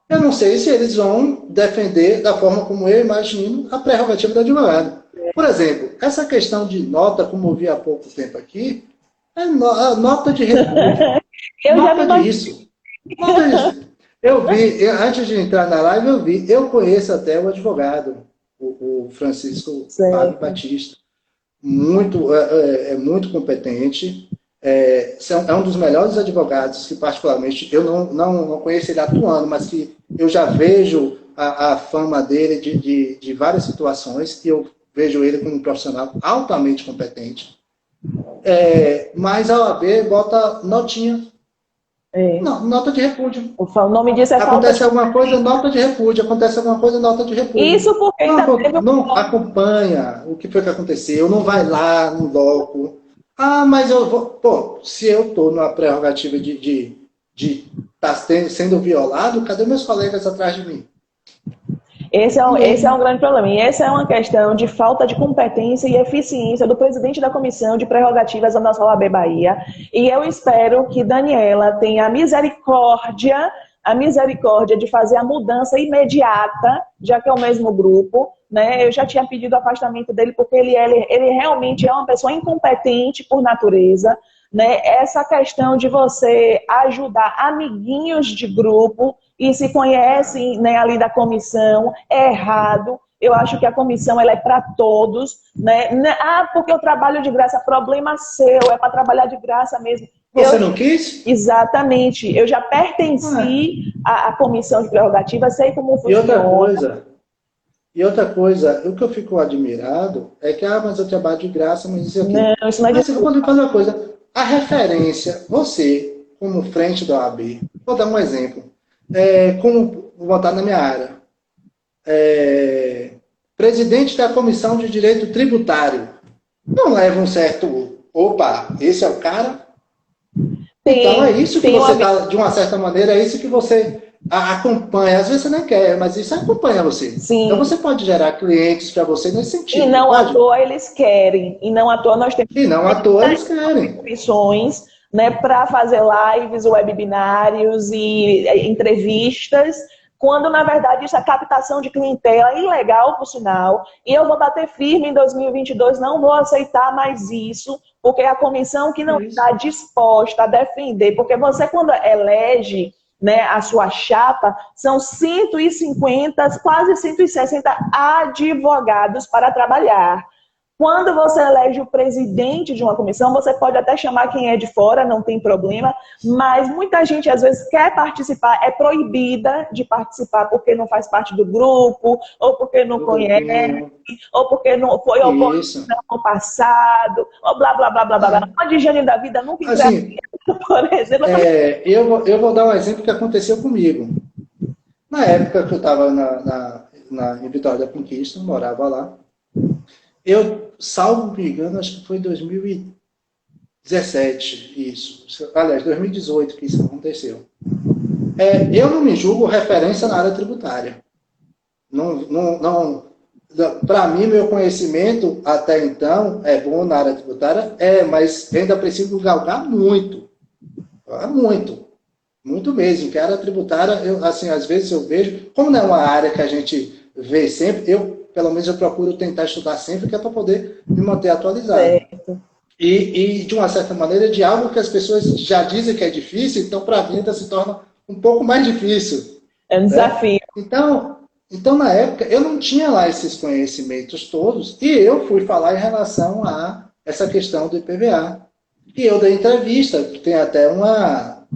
[SPEAKER 2] Eu não sei se eles vão defender da forma como eu imagino a prerrogativa do advogado. Por exemplo, essa questão de nota, como eu vi há pouco tempo aqui, é nota de repúdio. Nota disso. Eu vi, antes de entrar na live, eu conheço até o advogado, o Francisco Fábio Batista. Muito competente. É um dos melhores advogados que, particularmente, eu não conheço ele atuando, mas que eu já vejo a fama dele de várias situações, e eu vejo ele como um profissional altamente competente. Mas a OAB bota notinha. Não, nota de repúdio.
[SPEAKER 1] O nome disso é
[SPEAKER 2] acontece alguma coisa, nota de repúdio. Acontece alguma coisa, nota de repúdio.
[SPEAKER 1] Isso porque
[SPEAKER 2] não acompanha o que foi que aconteceu, não vai lá no loco. Mas eu vou... Pô, se eu estou numa prerrogativa de estar sendo violado, cadê meus colegas atrás de mim?
[SPEAKER 1] Esse é um grande problema. E essa é uma questão de falta de competência e eficiência do presidente da Comissão de Prerrogativas da nossa OAB Bahia. E eu espero que Daniela tenha a misericórdia de fazer a mudança imediata, já que é o mesmo grupo, né? Eu já tinha pedido o afastamento dele porque ele realmente é uma pessoa incompetente por natureza, né? Essa questão de você ajudar amiguinhos de grupo e se conhecem, né, ali da comissão, é errado. Eu acho que a comissão ela é para todos, né? Porque eu trabalho de graça, problema seu, é para trabalhar de graça mesmo.
[SPEAKER 2] Você não quis?
[SPEAKER 1] Exatamente. Eu já pertenci à comissão de prerrogativa, sei como funciona.
[SPEAKER 2] E outra coisa, o que eu fico admirado é que, mas eu trabalho de graça, mas isso aqui.
[SPEAKER 1] Não, isso não é
[SPEAKER 2] mas eu vou fazer uma coisa. A referência, você, como frente da OAB, vou dar um exemplo. Vou botar na minha área. Presidente da Comissão de Direito Tributário. Não leva um certo... Opa, esse é o cara? Então é isso que você está, de uma certa maneira, é isso que você acompanha. Às vezes você nem quer, mas isso acompanha você.
[SPEAKER 1] Sim.
[SPEAKER 2] Então você pode gerar clientes para você nesse sentido.
[SPEAKER 1] E não à toa eles querem. E não à toa nós temos...
[SPEAKER 2] E não à toa eles querem.
[SPEAKER 1] Inscrições, né, para fazer lives, webinários e entrevistas, quando na verdade isso é captação de clientela ilegal, por sinal, e eu vou bater firme em 2022, não vou aceitar mais isso, porque é a comissão que não está disposta a defender, porque você quando elege, né, a sua chapa, são 150, quase 160 advogados para trabalhar. Quando você elege o presidente de uma comissão, você pode até chamar quem é de fora, não tem problema, mas muita gente às vezes quer participar, é proibida de participar porque não faz parte do grupo, ou porque não conhece, ou porque não foi oposição no passado, ou blá, blá, blá, blá, blá. Uma de Jane da vida nunca
[SPEAKER 2] assim,
[SPEAKER 1] por exemplo.
[SPEAKER 2] Eu vou dar um exemplo que aconteceu comigo. Na época que eu estava em Vitória da Conquista, morava lá, eu, salvo me engano, acho que foi em 2017, isso. Aliás, 2018 que isso aconteceu. Eu não me julgo referência na área tributária. Para mim, meu conhecimento até então é bom na área tributária, mas ainda preciso galgar muito. Muito mesmo. Que a área tributária, assim, às vezes eu vejo, como não é uma área que a gente vê sempre, pelo menos eu procuro tentar estudar sempre, que é para poder me manter atualizado. Certo. E, de uma certa maneira, de algo que as pessoas já dizem que é difícil, então para mim ainda se torna um pouco mais difícil.
[SPEAKER 1] É um desafio.
[SPEAKER 2] Então, na época, eu não tinha lá esses conhecimentos todos, e eu fui falar em relação a essa questão do IPVA. E eu dei entrevista, tem até uma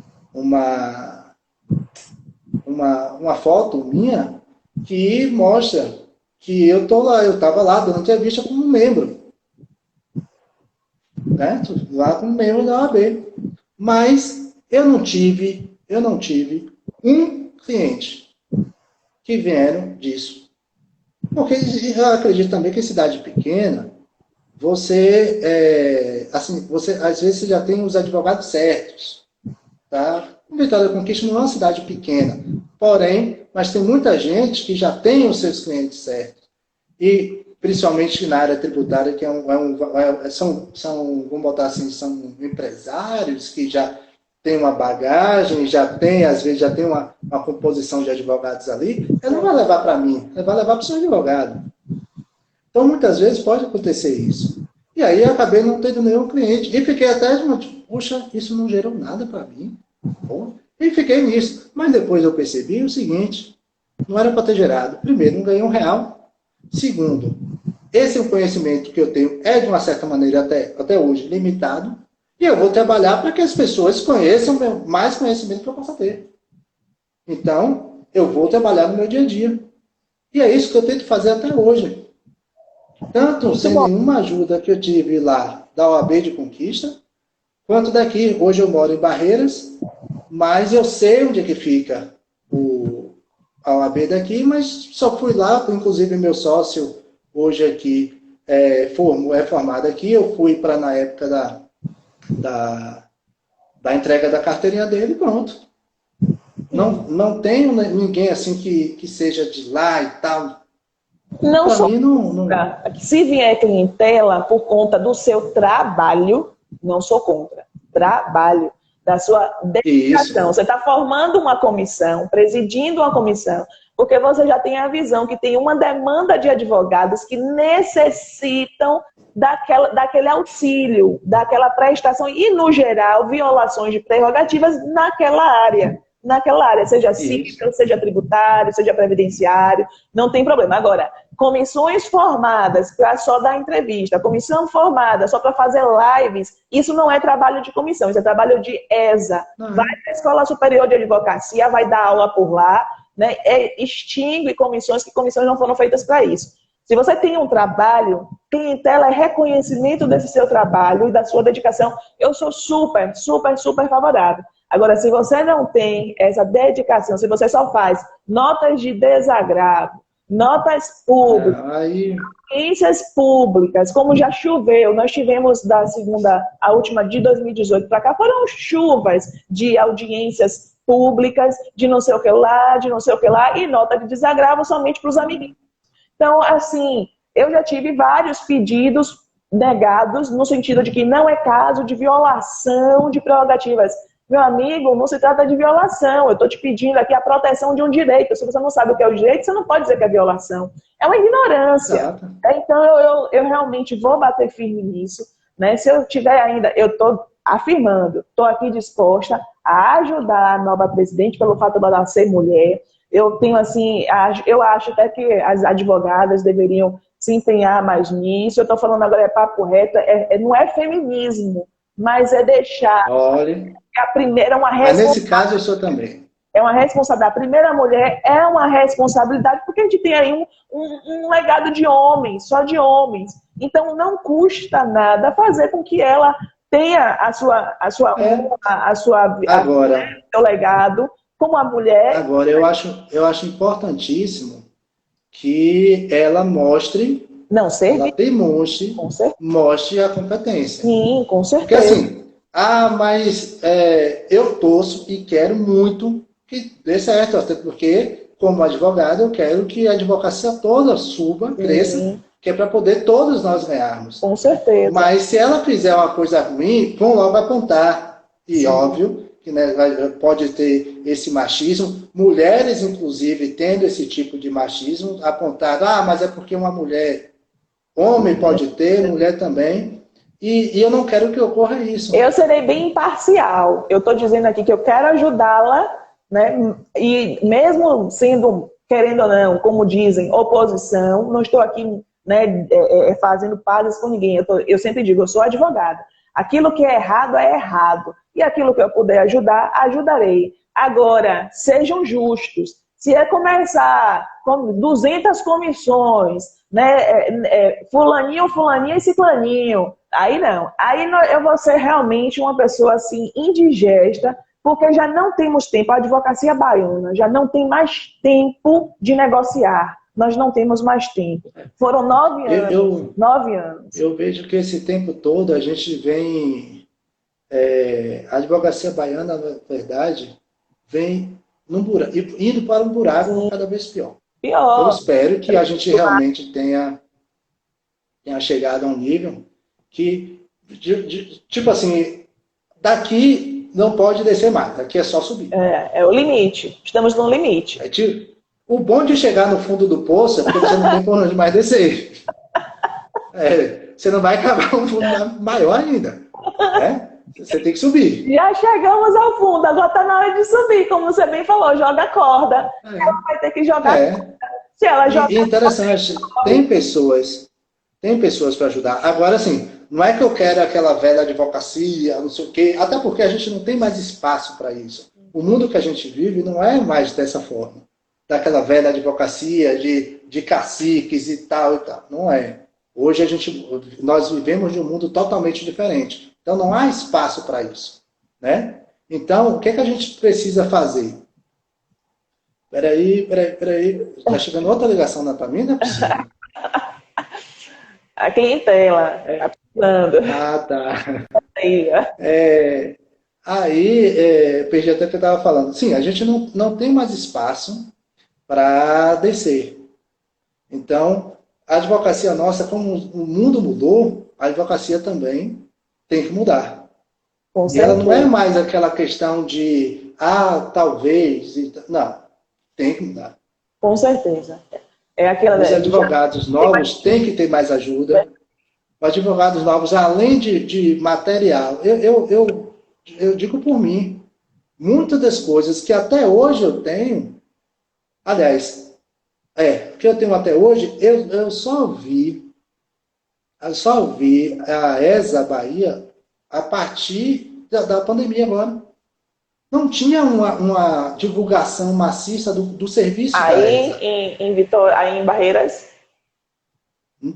[SPEAKER 2] foto minha que mostra que eu estava lá dando entrevista como membro. Né? Lá como membro da OAB. Mas eu não tive um cliente que vieram disso. Porque eu acredito também que em cidade pequena, você às vezes já tem os advogados certos. Tá? Vitória da Conquista não é uma cidade pequena, porém, mas tem muita gente que já tem os seus clientes certos. E, principalmente na área tributária, que são, vamos botar assim, são empresários que já têm uma bagagem, às vezes já tem uma composição de advogados ali, ele não vai levar para mim, ele vai levar para o seu advogado. Então, muitas vezes pode acontecer isso. E aí eu acabei não tendo nenhum cliente. E fiquei até, puxa, isso não gerou nada para mim. Bom, e fiquei nisso. Mas depois eu percebi o seguinte, não era para ter gerado. Primeiro, não ganhei R$1. Segundo, esse é um conhecimento que eu tenho, é de uma certa maneira até hoje limitado. E eu vou trabalhar para que as pessoas conheçam mais conhecimento que eu possa ter. Então, eu vou trabalhar no meu dia a dia. E é isso que eu tento fazer até hoje. Tanto sem nenhuma ajuda que eu tive lá da OAB de Conquista, quanto daqui. Hoje eu moro em Barreiras, mas eu sei onde é que fica a OAB daqui, mas só fui lá, inclusive meu sócio hoje aqui é formado aqui, eu fui para na época da entrega da carteirinha dele e pronto. Não tenho ninguém assim que seja de lá e tal.
[SPEAKER 1] Não sou contra. Se vier clientela por conta do seu trabalho, não sou contra. Trabalho, da sua dedicação. Isso. Você está formando uma comissão, presidindo uma comissão, porque você já tem a visão que tem uma demanda de advogados que necessitam daquele auxílio, daquela prestação e, no geral, violações de prerrogativas naquela área, seja civil, seja tributário, seja previdenciário, não tem problema. Agora, comissões formadas para só dar entrevista, comissão formada só para fazer lives, isso não é trabalho de comissão, isso é trabalho de ESA. Vai para a Escola Superior de Advocacia, vai dar aula por lá, né? Extingue comissões, que comissões não foram feitas para isso. Se você tem um trabalho, clientela é reconhecimento desse seu trabalho e da sua dedicação. Eu sou super, super, super favorável. Agora, se você não tem essa dedicação, se você só faz notas de desagravo, notas públicas, audiências públicas, como já choveu, nós tivemos a última de 2018 para cá, foram chuvas de audiências públicas, de não sei o que lá, e nota de desagravo somente para os amiguinhos. Então, assim, eu já tive vários pedidos negados, no sentido de que não é caso de violação de prerrogativas. Meu amigo, não se trata de violação. Eu estou te pedindo aqui a proteção de um direito. Se você não sabe o que é o direito, você não pode dizer que é violação. É uma ignorância. Então, eu realmente vou bater firme nisso. Né? Se eu tiver ainda, eu estou afirmando, estou aqui disposta a ajudar a nova presidente pelo fato de ela ser mulher. Eu tenho assim, eu acho até que as advogadas deveriam se empenhar mais nisso. Eu estou falando agora, é papo reto, não é feminismo, mas é deixar
[SPEAKER 2] Olha,
[SPEAKER 1] a primeira uma
[SPEAKER 2] mas nesse caso eu sou também.
[SPEAKER 1] é uma responsabilidade. A primeira mulher é uma responsabilidade, porque a gente tem aí um legado de homens, só de homens. Então, não custa nada fazer com que ela tenha a sua honra,
[SPEAKER 2] Agora,
[SPEAKER 1] seu legado, como a mulher.
[SPEAKER 2] agora eu acho importantíssimo que ela mostre,
[SPEAKER 1] Não
[SPEAKER 2] ela
[SPEAKER 1] serve?
[SPEAKER 2] demonstre,
[SPEAKER 1] Com certeza.
[SPEAKER 2] mostre a competência.
[SPEAKER 1] Sim, com
[SPEAKER 2] Porque
[SPEAKER 1] certeza.
[SPEAKER 2] assim, mas eu torço e quero muito que dê certo, até porque, como advogado, eu quero que a advocacia toda suba, cresça,
[SPEAKER 1] Sim,
[SPEAKER 2] que é para poder todos nós ganharmos.
[SPEAKER 1] com certeza.
[SPEAKER 2] Mas se ela fizer uma coisa ruim, vão logo apontar. E
[SPEAKER 1] Sim.
[SPEAKER 2] óbvio que, né, pode ter esse machismo, mulheres, inclusive, tendo esse tipo de machismo, apontado, mas é porque uma mulher, homem pode ter, mulher também. E eu não quero que ocorra isso.
[SPEAKER 1] Eu serei bem imparcial. Eu estou dizendo aqui que eu quero ajudá-la, né? E mesmo sendo, querendo ou não, como dizem, oposição, não estou aqui, né, fazendo pazes com ninguém. Eu sempre digo, eu sou advogada. Aquilo que é errado. E aquilo que eu puder ajudar, ajudarei. Agora, sejam justos. Se é começar com 200 comissões, né, fulaninho, fulaninha e ciclaninho, aí não. Aí eu vou ser realmente uma pessoa assim indigesta, porque já não temos tempo. A advocacia baiana já não tem mais tempo de negociar. Nós não temos mais tempo. Foram 9 anos. 9 anos.
[SPEAKER 2] Eu vejo que esse tempo todo a gente vem... a advocacia baiana, na verdade, vem indo para um buraco cada vez pior. Eu espero que a gente realmente tenha chegado a um nível que, tipo assim, daqui não pode descer mais, daqui é só subir.
[SPEAKER 1] É o limite. Estamos no limite.
[SPEAKER 2] O bom de chegar no fundo do poço é porque você não tem por onde mais descer. Você não vai cavar um fundo maior ainda. Você tem que subir.
[SPEAKER 1] Já chegamos ao fundo, agora está na hora de subir, como você bem falou, joga corda. Ela vai ter que jogar corda. Se ela jogar.
[SPEAKER 2] E interessante, tem pessoas para ajudar. Agora, assim, não é que eu quero aquela velha advocacia, não sei o quê, até porque a gente não tem mais espaço para isso. O mundo que a gente vive não é mais dessa forma. Daquela velha advocacia de caciques e tal. Não é. Hoje nós vivemos de um mundo totalmente diferente. Então não há espaço para isso, né? Então, o que a gente precisa fazer? Peraí. Está chegando outra ligação para mim, não é possível.
[SPEAKER 1] A clientela. Tá precisando.
[SPEAKER 2] Tá.
[SPEAKER 1] Aí.
[SPEAKER 2] Perdi até o que eu estava falando. Sim, a gente não tem mais espaço para descer. Então, a advocacia nossa, como o mundo mudou, a advocacia também tem que mudar. E ela não é mais aquela questão de, talvez, não, tem que mudar.
[SPEAKER 1] Com certeza.
[SPEAKER 2] Os advogados novos têm que ter mais ajuda. Os advogados novos, além de material, eu digo por mim, muitas das coisas que até hoje eu tenho, aliás, que eu tenho até hoje, eu só vi a ESA Bahia a partir da pandemia agora. Não tinha uma divulgação maciça do serviço da ESA.
[SPEAKER 1] Aí em Barreiras?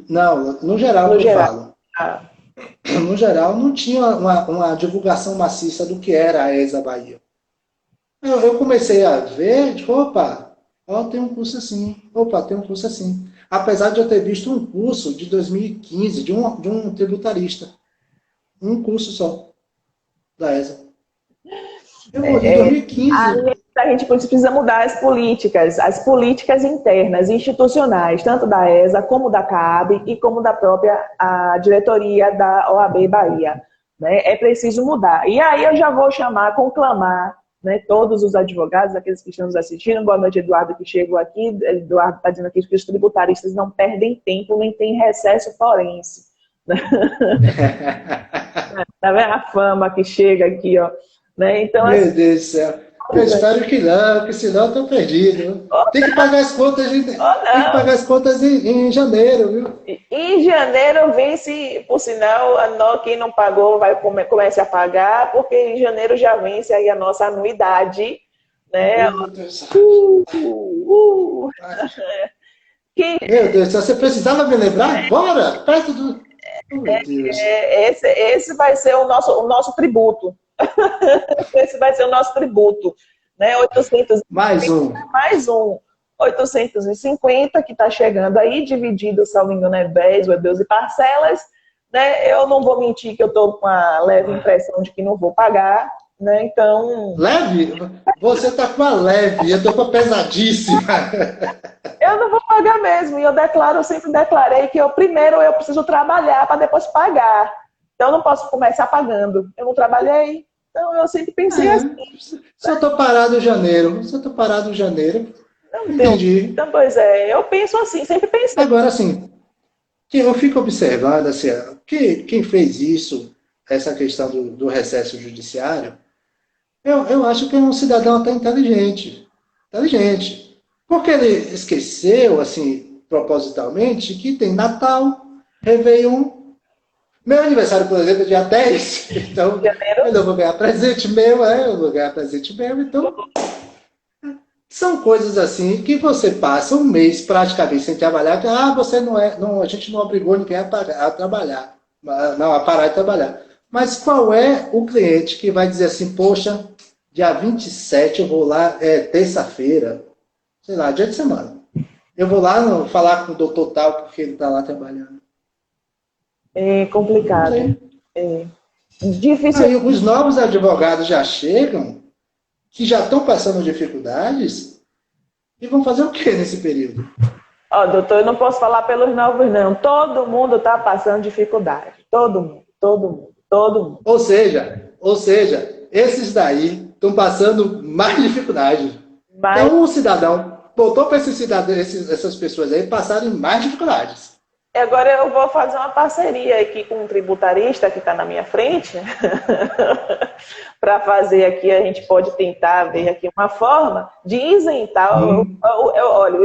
[SPEAKER 2] Não, no geral eu falo. No geral, não tinha uma divulgação maciça do que era a ESA Bahia. Eu comecei a ver, tem um curso assim. Tem um curso assim. Apesar de eu ter visto um curso de 2015, de um tributarista. Um curso só, da ESA. Eu vou de 2015.
[SPEAKER 1] A gente precisa mudar as políticas internas, institucionais, tanto da ESA, como da CAAB e como da própria a diretoria da OAB Bahia. Né? É preciso mudar. E aí eu já vou conclamar, né, todos os advogados, aqueles que estão nos assistindo. Boa noite, Eduardo, que chegou aqui. Eduardo está dizendo aqui que os tributaristas não perdem tempo, nem tem recesso forense. Tá vendo a fama que chega aqui, ó? Né? Então,
[SPEAKER 2] meu Deus do céu. Eu espero que não, porque senão eu estou perdido. Tem que pagar as contas, tem que pagar as contas em janeiro, viu?
[SPEAKER 1] Em janeiro vence, por sinal, quem não pagou vai comece a pagar, porque em janeiro já vence aí a nossa anuidade, né?
[SPEAKER 2] Meu Deus.
[SPEAKER 1] Uh, uh. Que,
[SPEAKER 2] Meu Deus, se você precisava me lembrar agora, perto do. Oh, meu Deus.
[SPEAKER 1] esse vai ser o nosso tributo. Esse vai ser o nosso tributo, né? 800,
[SPEAKER 2] Mais um.
[SPEAKER 1] mais um 850 que está chegando aí, dividido, se não me engano, é 10 ou é 12 parcelas, né? Eu não vou mentir que eu estou com a leve impressão de que não vou pagar, né? Então...
[SPEAKER 2] Leve? Você está com a leve, eu estou com a pesadíssima.
[SPEAKER 1] Eu não vou pagar mesmo, e eu sempre declarei que primeiro eu preciso trabalhar para depois pagar. Então eu não posso começar pagando. Eu não trabalhei, então eu sempre pensei assim.
[SPEAKER 2] Se eu estou parado em janeiro,
[SPEAKER 1] Não
[SPEAKER 2] entendi.
[SPEAKER 1] Então, pois é, eu penso assim, sempre pensei.
[SPEAKER 2] Agora, assim, que eu fico observando, assim, quem fez isso, essa questão do recesso judiciário, eu acho que é um cidadão até inteligente. Inteligente. Porque ele esqueceu, assim, propositalmente, que tem Natal, Réveillon. Meu aniversário, por exemplo, é dia 10, então eu não vou ganhar presente meu, eu vou ganhar presente meu, então são coisas assim que você passa um mês praticamente sem trabalhar, que você a gente não obrigou ninguém a trabalhar, não, a parar de trabalhar. Mas qual é o cliente que vai dizer assim, poxa, dia 27 eu vou lá, terça-feira, sei lá, dia de semana. Eu vou lá falar com o doutor tal, porque ele está lá trabalhando.
[SPEAKER 1] É complicado. É difícil.
[SPEAKER 2] Aí os novos advogados já chegam, que já estão passando dificuldades, e vão fazer o que nesse período?
[SPEAKER 1] Ó, doutor, eu não posso falar pelos novos, não. Todo mundo está passando dificuldade. Todo mundo, todo mundo, todo mundo.
[SPEAKER 2] Ou seja, esses daí estão passando mais dificuldade.
[SPEAKER 1] Mas,
[SPEAKER 2] Então o cidadão botou para essas pessoas aí passarem mais dificuldades.
[SPEAKER 1] agora eu vou fazer uma parceria aqui com um tributarista que está na minha frente, para fazer aqui, a gente pode tentar ver aqui uma forma de isentar. Olha,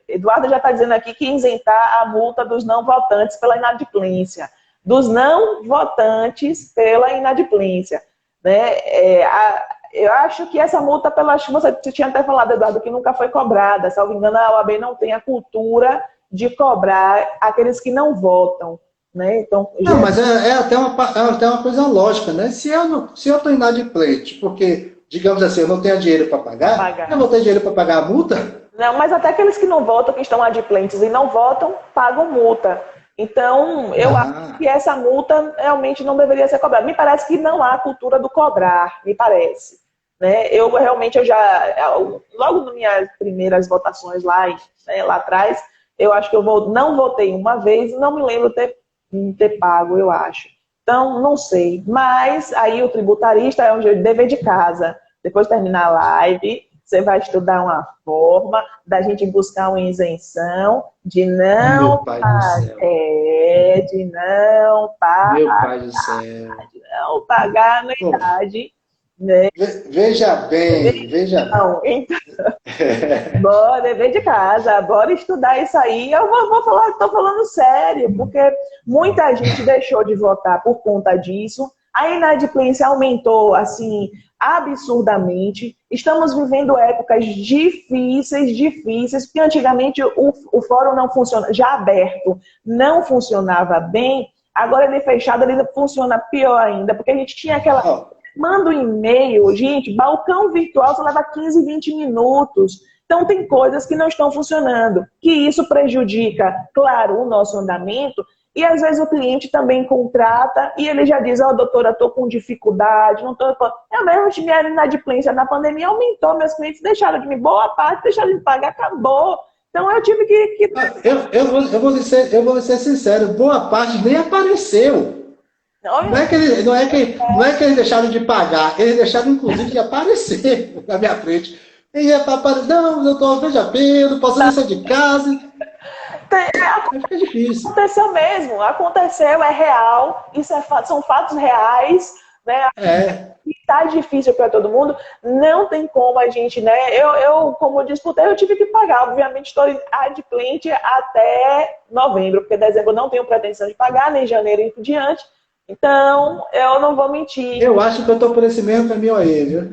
[SPEAKER 1] Eduardo já está dizendo aqui que isentar a multa dos não votantes pela inadimplência. Dos não votantes pela inadimplência. Né? Eu acho que essa multa, você tinha até falado, Eduardo, que nunca foi cobrada. Salvo engano, a OAB não tem a cultura de cobrar aqueles que não votam. Né? Então,
[SPEAKER 2] não, mas é até uma coisa lógica, né? Se eu estou inadimplente, porque, digamos assim, eu não tenho dinheiro para pagar, eu vou ter dinheiro para pagar a multa?
[SPEAKER 1] Não, mas até aqueles que não votam, que estão adimplentes e não votam, pagam multa. Então, eu acho que essa multa realmente não deveria ser cobrada. Me parece que não há cultura do cobrar, me parece. Né? Eu logo nas minhas primeiras votações lá atrás, eu acho que não votei uma vez, não me lembro ter pago, eu acho. Então, não sei. Mas aí o tributarista é um dever de casa. Depois de terminar a live, você vai estudar uma forma da gente buscar uma isenção de não pagar anuidade. Né?
[SPEAKER 2] Veja bem.
[SPEAKER 1] Bora, dever de casa, bora estudar isso aí. Eu estou falando sério, porque muita gente deixou de votar por conta disso. A inadimplência aumentou, assim, absurdamente. Estamos vivendo épocas difíceis, porque antigamente o fórum não funciona, já aberto, não funcionava bem. Agora ele fechado, ele funciona pior ainda, porque a gente tinha aquela... Manda um e-mail, gente, balcão virtual você leva 15, 20 minutos. Então tem coisas que não estão funcionando, que isso prejudica, claro, o nosso andamento, e às vezes o cliente também contrata e ele já diz, doutora, estou com dificuldade, não estou... É mesmo, minha inadimplência na pandemia aumentou, meus clientes deixaram de me, boa parte deixaram de me pagar, acabou. Então eu tive que...
[SPEAKER 2] Eu vou lhe ser sincero, boa parte nem apareceu. Não é que eles deixaram de pagar, eles deixaram, inclusive, de aparecer na minha frente. E não, doutor, veja bem, eu não posso nem sair de casa. Fica difícil.
[SPEAKER 1] Aconteceu mesmo, aconteceu, é real, são fatos reais. né?
[SPEAKER 2] É.
[SPEAKER 1] Está difícil para todo mundo, não tem como a gente, né? Eu como disputei, eu tive que pagar. Obviamente, estou adimplente até novembro, porque dezembro eu não tenho pretensão de pagar, nem janeiro e por diante. Então, eu não vou mentir.
[SPEAKER 2] Eu acho que eu estou por esse mesmo caminho aí, viu?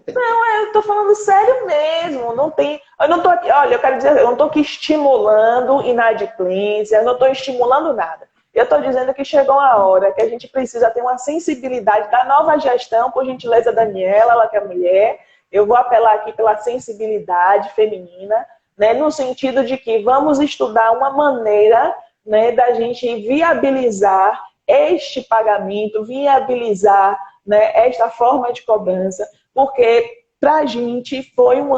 [SPEAKER 1] Eu tô falando sério mesmo, não tem, eu não tô aqui, olha, eu quero dizer, eu não tô aqui estimulando inadimplência, eu não tô estimulando nada. Eu tô dizendo que chegou a hora que a gente precisa ter uma sensibilidade da nova gestão, por gentileza, Daniela, ela que é mulher, eu vou apelar aqui pela sensibilidade feminina, né, no sentido de que vamos estudar uma maneira, né, da gente viabilizar este pagamento, viabilizar, né, esta forma de cobrança, porque para a gente foram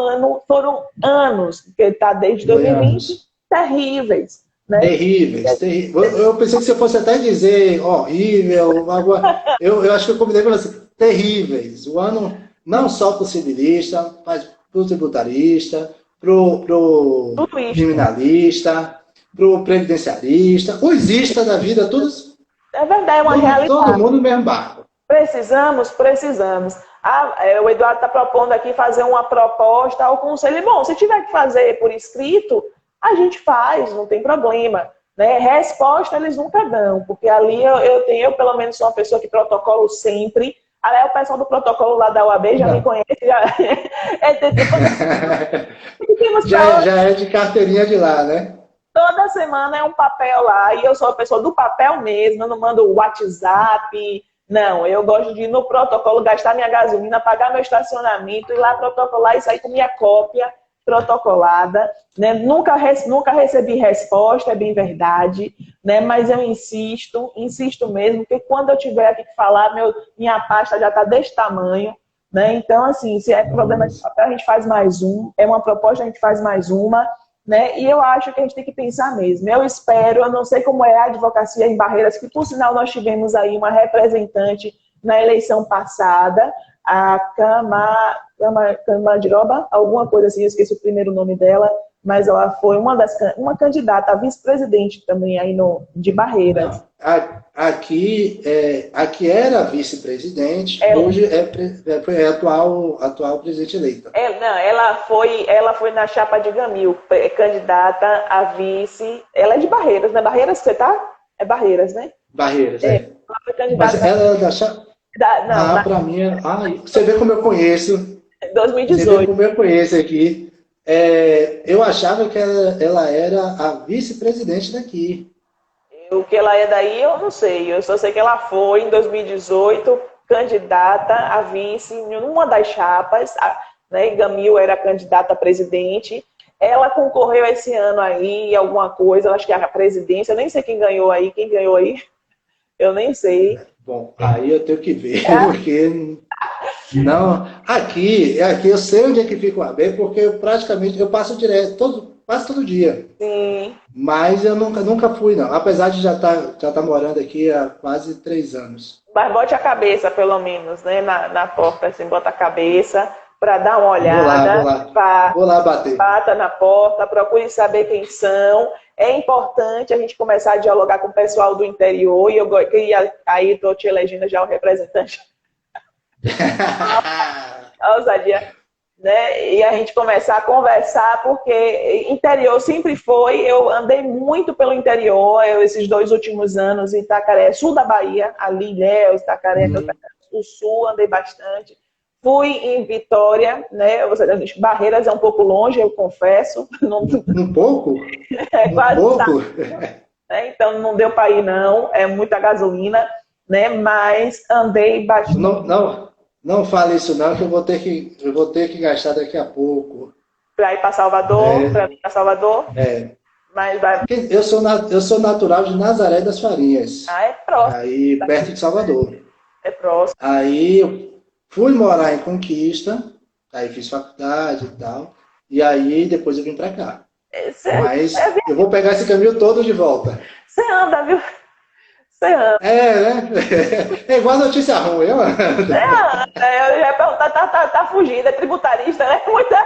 [SPEAKER 1] anos, que está desde 2020, terríveis. Né?
[SPEAKER 2] Terríveis, terríveis. Eu pensei que você fosse até dizer horrível, eu acho que eu combinei com você. Terríveis. O ano, não só para o civilista, mas para o tributarista, para o criminalista, para o previdenciarista, o isista da vida, todos.
[SPEAKER 1] É verdade, é uma realidade.
[SPEAKER 2] Todo mundo no mesmo barco.
[SPEAKER 1] Precisamos. O Eduardo está propondo aqui fazer uma proposta ao conselho. Bom, se tiver que fazer por escrito, a gente faz, não tem problema. Né? Resposta eles nunca dão, porque ali eu pelo menos sou uma pessoa que protocolo sempre. Aí o pessoal do protocolo lá da UAB já me conhece.
[SPEAKER 2] Já é de carteirinha de lá, né?
[SPEAKER 1] Toda semana é um papel lá, e eu sou a pessoa do papel mesmo, eu não mando WhatsApp, não, eu gosto de ir no protocolo, gastar minha gasolina, pagar meu estacionamento, ir lá protocolar e sair com minha cópia protocolada, né? Nunca recebi resposta, é bem verdade, né? Mas eu insisto mesmo, porque quando eu tiver aqui que falar, minha pasta já está desse tamanho, né? Então, assim, se é problema de papel, a gente faz mais um, é uma proposta, a gente faz mais uma, né? E eu acho que a gente tem que pensar mesmo. Eu espero, eu não sei como é a advocacia em Barreiras, que por sinal nós tivemos aí uma representante na eleição passada, a Camadiroba, alguma coisa assim, eu esqueci o primeiro nome dela, mas ela foi uma candidata a vice-presidente também aí de Barreiras.
[SPEAKER 2] Aqui era vice-presidente, hoje é atual presidente eleita.
[SPEAKER 1] Ela foi na chapa de Gamil, candidata a vice. Ela é de Barreiras, né? Barreiras que você tá? É Barreiras, né?
[SPEAKER 2] Barreiras, é.
[SPEAKER 1] Ela foi candidata.
[SPEAKER 2] Mas ela é da chapa? Para mim, você vê como eu conheço.
[SPEAKER 1] 2018.
[SPEAKER 2] Você vê como eu conheço aqui. Eu achava que ela era a vice-presidente daqui.
[SPEAKER 1] O que ela é daí, eu não sei. Eu só sei que ela foi, em 2018, candidata a vice em uma das chapas, né? Gamil era candidata a presidente. Ela concorreu esse ano aí, alguma coisa, acho que a presidência, eu nem sei quem ganhou aí, eu nem sei.
[SPEAKER 2] Bom, aí eu tenho que ver, porque não, aqui eu sei onde é que fica o AB, porque eu passo direto, quase todo dia.
[SPEAKER 1] Sim.
[SPEAKER 2] Mas eu nunca fui, não. Apesar de já tá morando aqui há quase 3 anos.
[SPEAKER 1] Mas bote a cabeça, pelo menos, né? Na porta, assim, bota a cabeça para dar uma olhada.
[SPEAKER 2] Vou lá bater.
[SPEAKER 1] Bata na porta, procure saber quem são. É importante a gente começar a dialogar com o pessoal do interior, e aí estou te elegendo já o representante. A ousadia. Né? E a gente começar a conversar, porque interior sempre foi, eu andei muito pelo interior, esses 2 últimos anos, em Itacaré, sul da Bahia, ali, Ilhéus, Itacaré, o sul, andei bastante. Fui em Vitória, né? Barreiras é um pouco longe, eu confesso.
[SPEAKER 2] Um pouco?
[SPEAKER 1] Quase
[SPEAKER 2] um pouco?
[SPEAKER 1] Né? Então não deu para ir, não, é muita gasolina, né? Mas andei bastante.
[SPEAKER 2] Não fale isso não, que eu vou ter que gastar daqui a pouco.
[SPEAKER 1] Para ir para Salvador? Para ir para Salvador? Mas
[SPEAKER 2] eu sou natural de Nazaré das Farinhas.
[SPEAKER 1] É próximo.
[SPEAKER 2] Aí, perto de Salvador.
[SPEAKER 1] É próximo.
[SPEAKER 2] Aí eu fui morar em Conquista, aí fiz faculdade e tal. E aí depois eu vim para cá. Mas eu vou pegar esse caminho todo de volta.
[SPEAKER 1] Você anda, viu? Você anda.
[SPEAKER 2] Né? É igual a notícia ruim, eu ando.
[SPEAKER 1] Eu ia perguntar, tá fugindo, é tributarista, né? Muita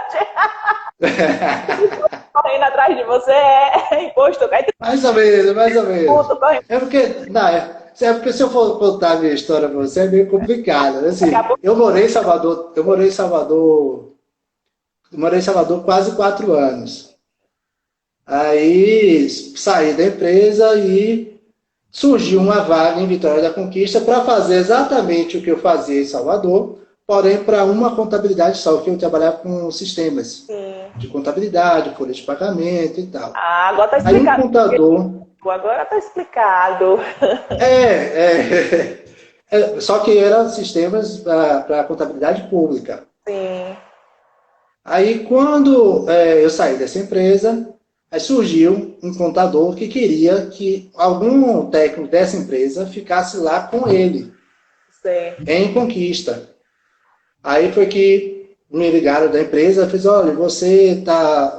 [SPEAKER 1] gente correndo atrás de você, imposto.
[SPEAKER 2] Mais ou menos. É porque, É porque se eu for contar a minha história para você, é meio complicado. Né? Assim, eu morei em Salvador quase 4 anos. Aí saí da empresa e surgiu uma vaga em Vitória da Conquista para fazer exatamente o que eu fazia em Salvador, porém para uma contabilidade só, que eu trabalhava com sistemas
[SPEAKER 1] Sim.
[SPEAKER 2] de contabilidade, folha de pagamento e tal.
[SPEAKER 1] Ah, agora tá
[SPEAKER 2] Aí um
[SPEAKER 1] explicado.
[SPEAKER 2] contador...
[SPEAKER 1] Agora tá explicado.
[SPEAKER 2] Só que eram sistemas para contabilidade pública.
[SPEAKER 1] Sim.
[SPEAKER 2] Aí, quando eu saí dessa empresa, aí surgiu um contador que queria que algum técnico dessa empresa ficasse lá com ele,
[SPEAKER 1] Sim.
[SPEAKER 2] em Conquista. Aí foi que me ligaram da empresa, fez, olha, você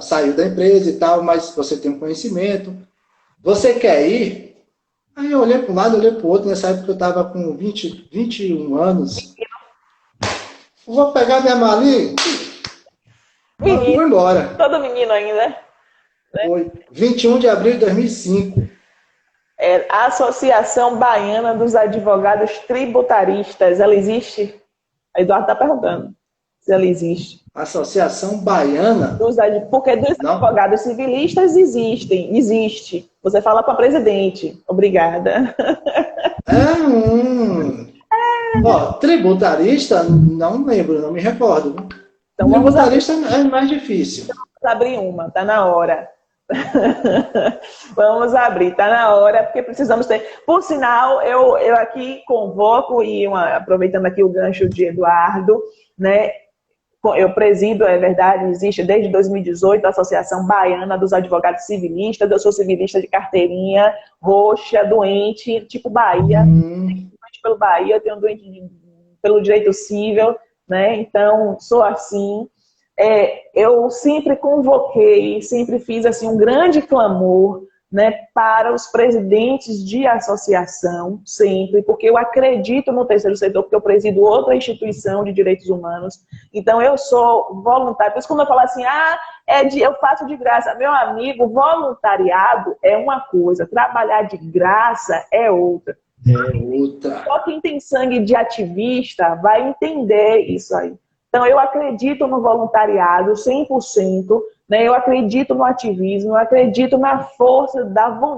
[SPEAKER 2] saiu da empresa e tal, mas você tem um conhecimento, você quer ir? Aí eu olhei para um lado, olhei para o outro, nessa época eu estava com 21 anos. Vou pegar minha malinha e
[SPEAKER 1] Menino,
[SPEAKER 2] vou embora.
[SPEAKER 1] todo menino ainda.
[SPEAKER 2] Foi 21 de abril de 2005.
[SPEAKER 1] É a Associação Baiana dos Advogados Tributaristas. Ela existe? A Eduardo está perguntando se ela existe.
[SPEAKER 2] Associação Baiana?
[SPEAKER 1] Porque dos
[SPEAKER 2] Não?
[SPEAKER 1] advogados civilistas existe. Você fala com a presidente. Obrigada.
[SPEAKER 2] Tributarista? Não lembro, não me recordo.
[SPEAKER 1] Então
[SPEAKER 2] Tributarista é mais difícil.
[SPEAKER 1] vamos abrir uma, tá na hora. Vamos abrir, tá na hora, porque precisamos ter. Por sinal, eu aqui convoco, aproveitando aqui o gancho de Eduardo, né? Eu presido, é verdade, existe desde 2018 a Associação Baiana dos Advogados Civilistas. Eu sou civilista de carteirinha, roxa, doente, tipo Bahia. Doente pelo Bahia, eu tenho doente pelo direito civil, né? Então, sou assim. Eu sempre convoquei, sempre fiz assim um grande clamor, né, para os presidentes de associação, sempre, porque eu acredito no terceiro setor, porque eu presido outra instituição de direitos humanos, então eu sou voluntária. Por isso, quando eu falo assim, eu faço de graça, meu amigo, voluntariado é uma coisa, trabalhar de graça é outra. Só quem tem sangue de ativista vai entender isso aí. Então, eu acredito no voluntariado 100%, né? Eu acredito no ativismo, eu acredito na força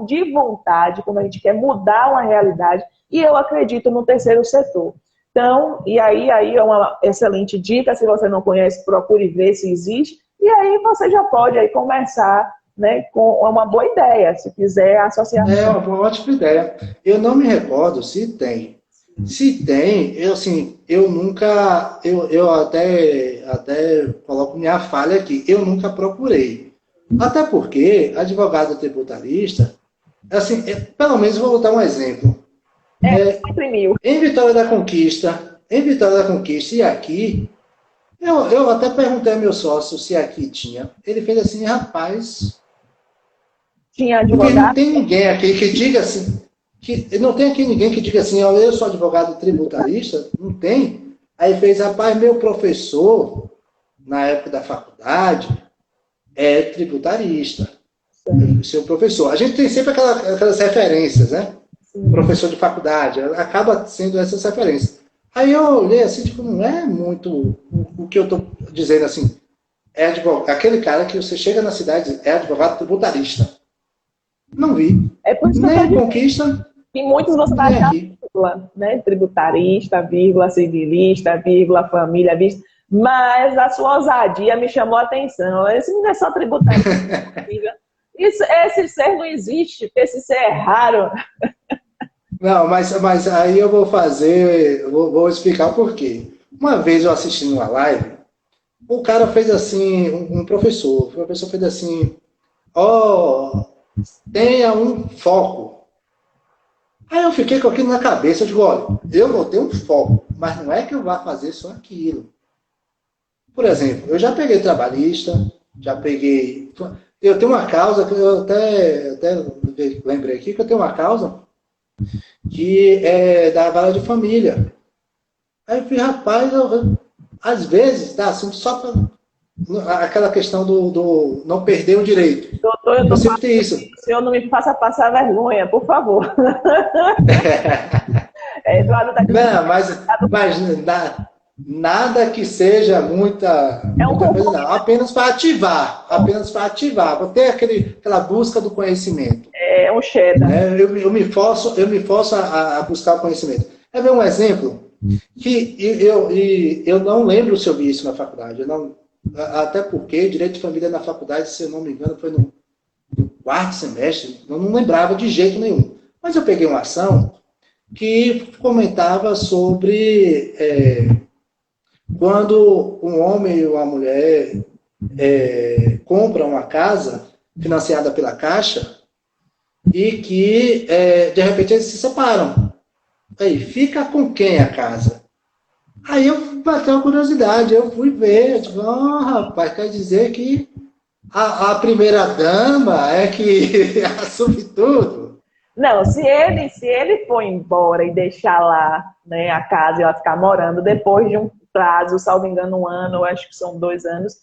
[SPEAKER 1] de vontade, quando a gente quer mudar uma realidade, e eu acredito no terceiro setor. Então, e aí é uma excelente dica, se você não conhece, procure ver se existe, e aí você já pode aí começar, né, com uma boa ideia, se quiser associar.
[SPEAKER 2] É uma ótima ideia. Eu não me recordo se tem. Se tem, eu nunca, eu até coloco minha falha aqui, eu nunca procurei. Até porque advogado tributarista, assim, pelo menos vou dar um exemplo. Em Vitória da Conquista e aqui, eu até perguntei ao meu sócio se aqui tinha. Ele fez assim, rapaz,
[SPEAKER 1] tinha
[SPEAKER 2] porque
[SPEAKER 1] advogado?
[SPEAKER 2] não tem ninguém aqui que diga assim, não tem aqui ninguém que diga assim, eu sou advogado tributarista, não tem. Aí fez, rapaz, meu professor, na época da faculdade, é tributarista. Seu professor. A gente tem sempre aquelas referências, né? Sim. Professor de faculdade, acaba sendo essas referências. Aí eu olhei assim, tipo, não é muito o que eu estou dizendo assim, aquele cara que você chega na cidade e diz, é advogado tributarista. Não vi.
[SPEAKER 1] É por isso que
[SPEAKER 2] nem Conquista.
[SPEAKER 1] E muitos você vai achar vírgula, né? Tributarista, vírgula, civilista, vírgula, família, vírgula. Mas a sua ousadia me chamou a atenção. Esse não é só tributarista. Esse ser não existe, porque esse ser é raro.
[SPEAKER 2] Não, mas aí eu vou explicar o porquê. Uma vez eu assisti numa live, o cara fez assim, o professor fez assim, tenha um foco. Aí eu fiquei com aquilo na cabeça, eu digo, olha, eu vou ter um foco, mas não é que eu vá fazer só aquilo. Por exemplo, eu já peguei trabalhista, eu tenho uma causa, que eu até lembrei aqui, que eu tenho uma causa que é da vara de família. Aí eu falei, rapaz, às vezes dá assunto só para aquela questão do não perder o direito.
[SPEAKER 1] Doutor, eu tô
[SPEAKER 2] Você
[SPEAKER 1] falando,
[SPEAKER 2] tem isso.
[SPEAKER 1] o senhor não me faça passar vergonha, por favor. Eduardo está dizendo
[SPEAKER 2] Não, mas nada que seja
[SPEAKER 1] é um
[SPEAKER 2] muita coisa, não.
[SPEAKER 1] compromisso,
[SPEAKER 2] Apenas para ativar, para ter aquela busca do conhecimento.
[SPEAKER 1] é um cheddar.
[SPEAKER 2] Né? Eu me forço a buscar o conhecimento. É ver um exemplo que eu não lembro se eu vi isso na faculdade. Eu não, até porque Direito de Família na faculdade, se eu não me engano, foi no quarto semestre, eu não lembrava de jeito nenhum. Mas eu peguei uma ação que comentava sobre quando um homem e uma mulher compram uma casa financiada pela Caixa e que, de repente, eles se separam. Aí, fica com quem a casa? Aí eu bateu uma curiosidade, eu fui ver, eu digo, rapaz, quer dizer que a primeira dama é que assume tudo?
[SPEAKER 1] Não, se ele for embora e deixar lá, né, a casa e ela ficar morando, depois de um prazo, salvo engano, 1 ano, eu acho que são 2 anos,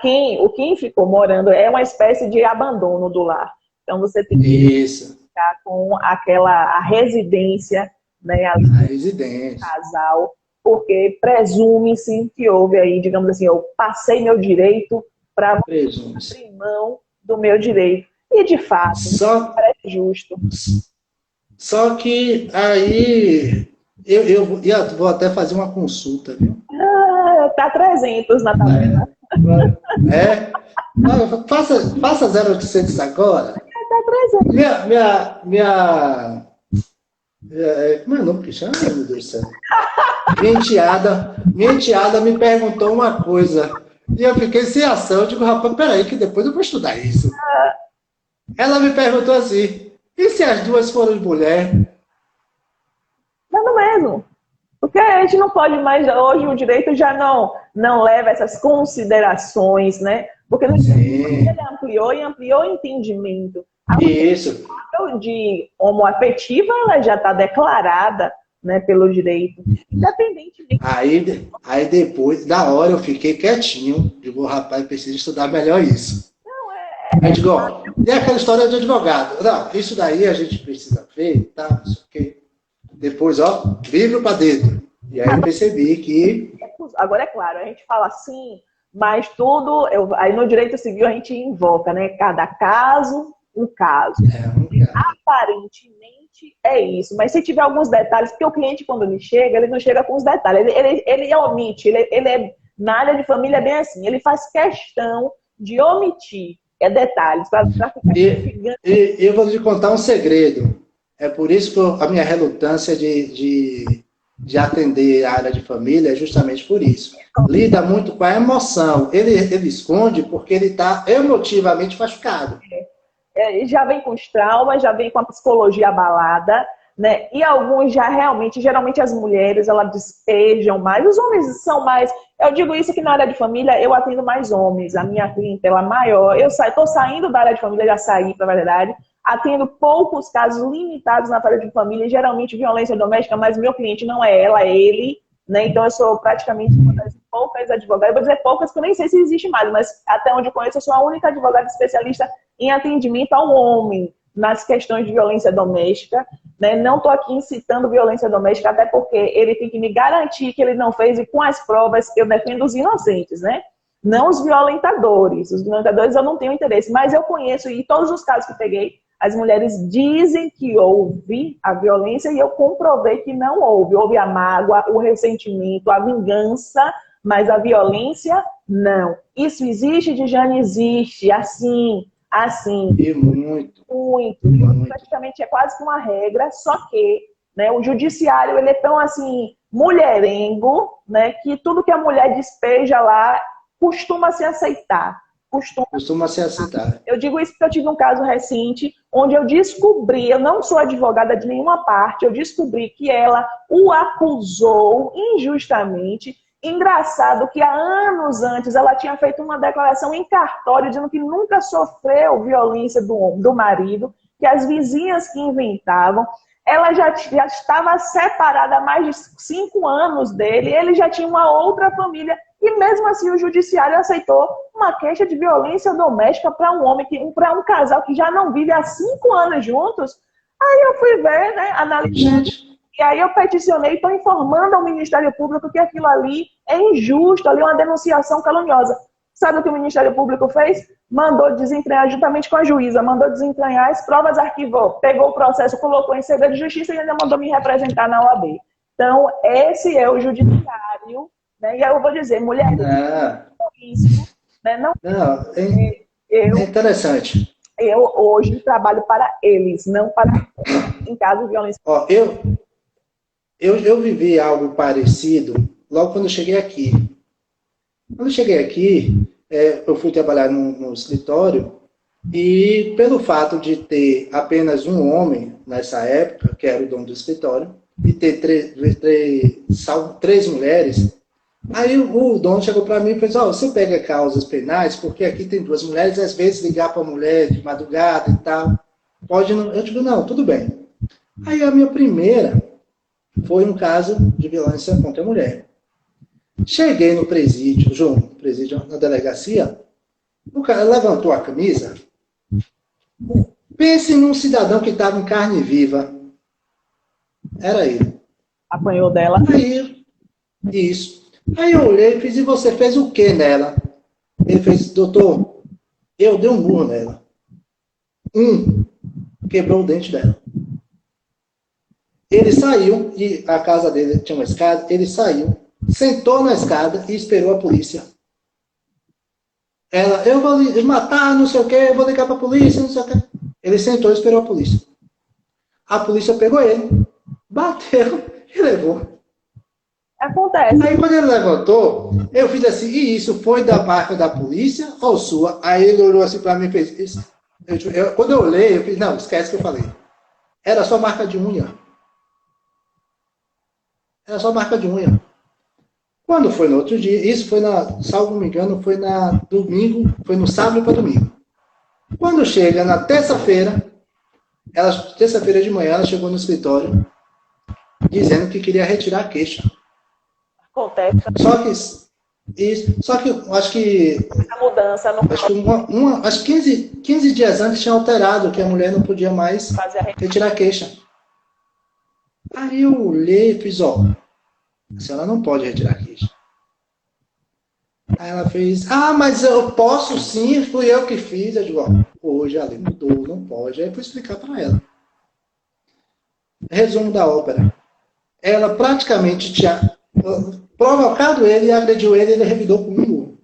[SPEAKER 1] quem ficou morando é uma espécie de abandono do lar. Então você tem que
[SPEAKER 2] Isso,
[SPEAKER 1] ficar com a residência, né, ali
[SPEAKER 2] a
[SPEAKER 1] do
[SPEAKER 2] residência,
[SPEAKER 1] casal, porque presume-se que houve aí, digamos assim, eu passei meu direito para
[SPEAKER 2] presume-se.
[SPEAKER 1] abrir mão do meu direito. E de fato,
[SPEAKER 2] Só,
[SPEAKER 1] parece justo.
[SPEAKER 2] só que aí eu vou até fazer uma consulta, viu?
[SPEAKER 1] Tá 300 na tabela.
[SPEAKER 2] É? Não, faça 0800 agora.
[SPEAKER 1] Tá 300.
[SPEAKER 2] Como é o nome que chama? Ai, meu Deus do céu. Minha enteada me perguntou uma coisa. E eu fiquei sem ação. Eu digo, rapaz, peraí, que depois eu vou estudar isso. Ela me perguntou assim: e se as duas forem mulher?
[SPEAKER 1] Não mesmo. Porque a gente não pode mais, hoje o direito já não leva essas considerações, né? Porque no direito
[SPEAKER 2] Sim,
[SPEAKER 1] ele ampliou e ampliou o entendimento. A
[SPEAKER 2] isso.
[SPEAKER 1] questão de homoafetiva, ela já está declarada, né, pelo direito. Independentemente.
[SPEAKER 2] Aí depois, da hora, eu fiquei quietinho. Digo, rapaz, preciso estudar melhor isso. Aí digo, ó, e aquela história de advogado? Não, isso daí a gente precisa ver, tá? Não sei o quê. Depois, ó, livro para dentro. E aí eu percebi que
[SPEAKER 1] Agora, é claro, a gente fala assim, mas tudo, aí no direito civil a gente invoca, né? Cada caso, um caso.
[SPEAKER 2] é um cara.
[SPEAKER 1] Aparentemente é isso, mas se tiver alguns detalhes, porque o cliente, quando ele chega, ele não chega com os detalhes, ele omite, ele é, na área de família é bem assim, ele faz questão de omitir detalhes, para ficar
[SPEAKER 2] E eu vou te contar um segredo. É por isso que a minha relutância de atender a área de família é justamente por isso. Lida muito com a emoção. Ele esconde porque ele está emotivamente machucado.
[SPEAKER 1] já vem com os traumas, já vem com a psicologia abalada, né? E alguns já realmente, geralmente as mulheres, elas despejam mais, os homens são mais. Eu digo isso que na área de família eu atendo mais homens, a minha clientela maior. Eu estou saindo da área de família, já saí, na verdade, atendo poucos casos limitados na área de família, geralmente violência doméstica, mas meu cliente não é ela, é ele, né? Então eu sou praticamente uma das poucas advogadas, eu vou dizer poucas, porque eu nem sei se existe mais, mas até onde eu conheço, eu sou a única advogada especialista em atendimento ao homem nas questões de violência doméstica, né? Não estou aqui incitando violência doméstica, até porque ele tem que me garantir que ele não fez, e com as provas eu defendo os inocentes, né? Não os violentadores. Os violentadores eu não tenho interesse, mas eu conheço, e todos os casos que peguei, as mulheres dizem que houve a violência e eu comprovei que não houve. Houve a mágoa, o ressentimento, a vingança, mas a violência, não. Isso existe, Dijane? Existe. Assim.
[SPEAKER 2] E muito,
[SPEAKER 1] Muito.
[SPEAKER 2] muito.
[SPEAKER 1] Praticamente é quase que uma regra, só que, né, o judiciário ele é tão assim, mulherengo, né, que tudo que a mulher despeja lá costuma se aceitar.
[SPEAKER 2] Costuma ser aceitável.
[SPEAKER 1] Eu digo isso porque eu tive um caso recente onde eu descobri, eu não sou advogada de nenhuma parte, eu descobri que ela o acusou injustamente. Engraçado que há anos antes ela tinha feito uma declaração em cartório dizendo que nunca sofreu violência do marido, que as vizinhas que inventavam. Ela já estava separada há mais de 5 anos dele, ele já tinha uma outra família. E mesmo assim o judiciário aceitou uma queixa de violência doméstica para um homem, para um casal que já não vive há 5 anos juntos. Aí eu fui ver, né, analisando.
[SPEAKER 2] Gente.
[SPEAKER 1] E aí eu peticionei e estou informando ao Ministério Público que aquilo ali é injusto, ali é uma denunciação caluniosa. Sabe o que o Ministério Público fez? Mandou desentranhar, juntamente com a juíza, mandou desentranhar as provas, arquivou, pegou o processo, colocou em segredo de justiça e ainda mandou me representar na OAB. Então, esse é o judiciário, né? E aí eu vou dizer, mulheres, isso, né? Não,
[SPEAKER 2] É interessante.
[SPEAKER 1] eu hoje trabalho para eles, não para em caso de violência.
[SPEAKER 2] Ó, eu vivi algo parecido logo quando eu cheguei aqui. Quando eu cheguei aqui, eu fui trabalhar no escritório e pelo fato de ter apenas um homem nessa época, que era o dono do escritório, e ter três mulheres, aí o dono chegou para mim e falou: "Ó, você pega causas penais, porque aqui tem 2 mulheres, às vezes ligar para a mulher de madrugada e tal, pode não." Eu digo: "Não, tudo bem." Aí a minha primeira foi um caso de violência contra a mulher. Cheguei no presídio, na delegacia, o cara levantou a camisa. Pense num cidadão que estava em carne viva. Era ele.
[SPEAKER 1] Apanhou dela.
[SPEAKER 2] Aí, isso. Aí eu olhei e fiz: "E você fez o que nela?" Ele fez: "Doutor, eu dei um murro nela. Quebrou o dente dela." Ele saiu, e a casa dele tinha uma escada, ele saiu, sentou na escada e esperou a polícia. Ela: "Eu vou lhe matar, não sei o que, eu vou ligar para a polícia, não sei o que." Ele sentou e esperou a polícia. A polícia pegou ele, bateu e levou.
[SPEAKER 1] Acontece.
[SPEAKER 2] Aí quando ele levantou, eu fiz assim: "E isso foi da marca da polícia ou sua?" Aí ele olhou assim para mim e fez isso. Quando eu olhei, eu fiz: "Não, esquece que eu falei. Era só marca de unha." Era só marca de unha. Quando foi no outro dia, isso foi salvo me engano, foi na domingo, foi no sábado para domingo. Quando chega na terça-feira de manhã, ela chegou no escritório dizendo que queria retirar a queixa.
[SPEAKER 1] Acontece.
[SPEAKER 2] Só que eu acho que
[SPEAKER 1] essa mudança não
[SPEAKER 2] acho que acho que 15 dias antes tinha alterado que a mulher não podia mais retirar a queixa. Aí eu olhei e fiz: "Ó, a senhora não pode retirar a queixa." Aí ela fez: "Ah, mas eu posso sim, fui eu que fiz." Eu digo: "Ó, hoje a lei mudou, não pode." Aí eu fui explicar para ela. Resumo da ópera. Ela praticamente tinha provocado ele e agrediu ele, ele revidou com um murro.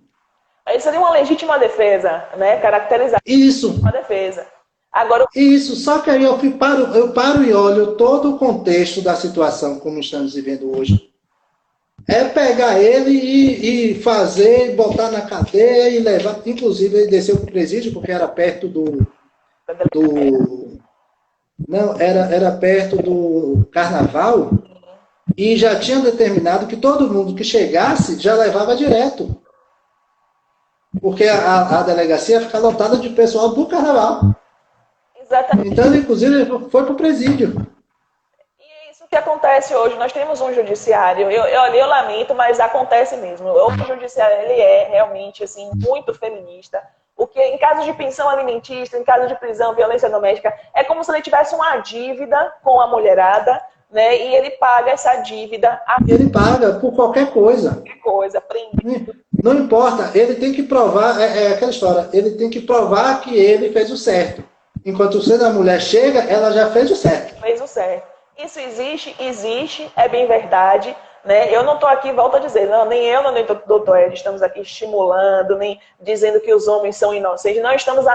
[SPEAKER 1] Aí seria uma legítima defesa, né? Caracterizada.
[SPEAKER 2] Isso.
[SPEAKER 1] Uma defesa. Agora,
[SPEAKER 2] Isso, só que aí eu paro e olho todo o contexto da situação como estamos vivendo hoje. É pegar ele e fazer, botar na cadeia e levar. Inclusive, ele desceu para o presídio, porque era perto não, era perto do carnaval, e já tinha determinado que todo mundo que chegasse já levava direto. Porque a delegacia fica lotada de pessoal do carnaval.
[SPEAKER 1] exatamente.
[SPEAKER 2] Então, inclusive, ele foi para o presídio.
[SPEAKER 1] E é isso que acontece hoje. Nós temos um judiciário, eu lamento, mas acontece mesmo. O judiciário ele é realmente assim, muito feminista. Porque em caso de pensão alimentícia, em caso de prisão, violência doméstica, é como se ele tivesse uma dívida com a mulherada, né? E ele paga essa dívida.
[SPEAKER 2] Ele paga por qualquer coisa.
[SPEAKER 1] Qualquer coisa, prende.
[SPEAKER 2] Não importa, ele tem que provar, é aquela história, ele tem que provar que ele fez o certo. Enquanto o da mulher chega, ela já fez o certo.
[SPEAKER 1] Fez o certo. Isso existe, é bem verdade. Né? Eu não estou aqui, volto a dizer, não, nem eu, nem o doutor Ed estamos aqui estimulando, nem dizendo que os homens são inocentes. Não estamos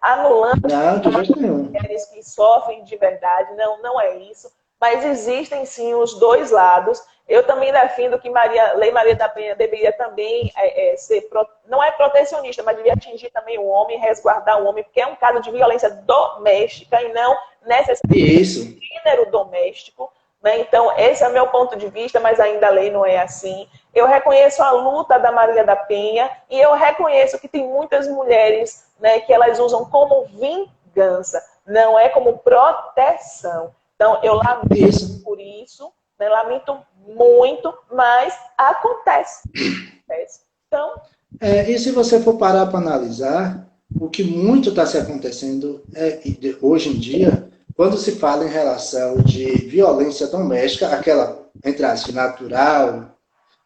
[SPEAKER 1] anulando as mulheres que sofrem de verdade, não é isso. Mas existem sim os dois lados. Eu também defendo que Lei Maria da Penha deveria também ser, não é protecionista, mas deveria atingir também o homem, resguardar o homem, porque é um caso de violência doméstica e não necessariamente gênero doméstico. Né? Então, esse é o meu ponto de vista, mas ainda a lei não é assim. Eu reconheço a luta da Maria da Penha e eu reconheço que tem muitas mulheres, né, que elas usam como vingança, não é como proteção. Então, eu lamento por isso, né? Lamento muito, mas acontece. Então...
[SPEAKER 2] E se você for parar para analisar, o que muito está se acontecendo hoje em dia, quando se fala em relação de violência doméstica, aquela, entre aspas, natural,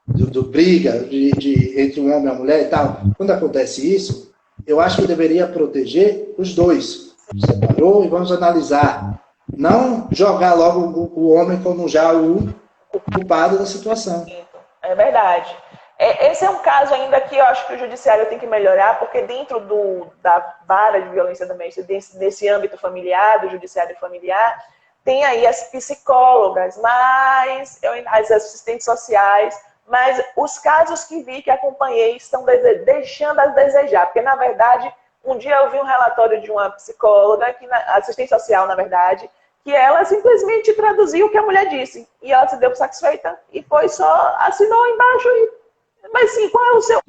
[SPEAKER 2] do briga entre um homem e uma mulher e tal, quando acontece isso, eu acho que deveria proteger os dois. Separou e vamos analisar. Não jogar logo o homem como já o culpado da situação.
[SPEAKER 1] É verdade. Esse é um caso ainda que eu acho que o judiciário tem que melhorar, porque dentro da vara de violência doméstica, desse âmbito familiar, do judiciário familiar, tem aí as psicólogas, as assistentes sociais, mas os casos que acompanhei, estão deixando a desejar. Porque, na verdade, um dia eu vi um relatório de uma psicóloga, assistente social, na verdade, que ela simplesmente traduziu o que a mulher disse. E ela se deu satisfeita e foi só, assinou embaixo. Mas sim, qual é o seu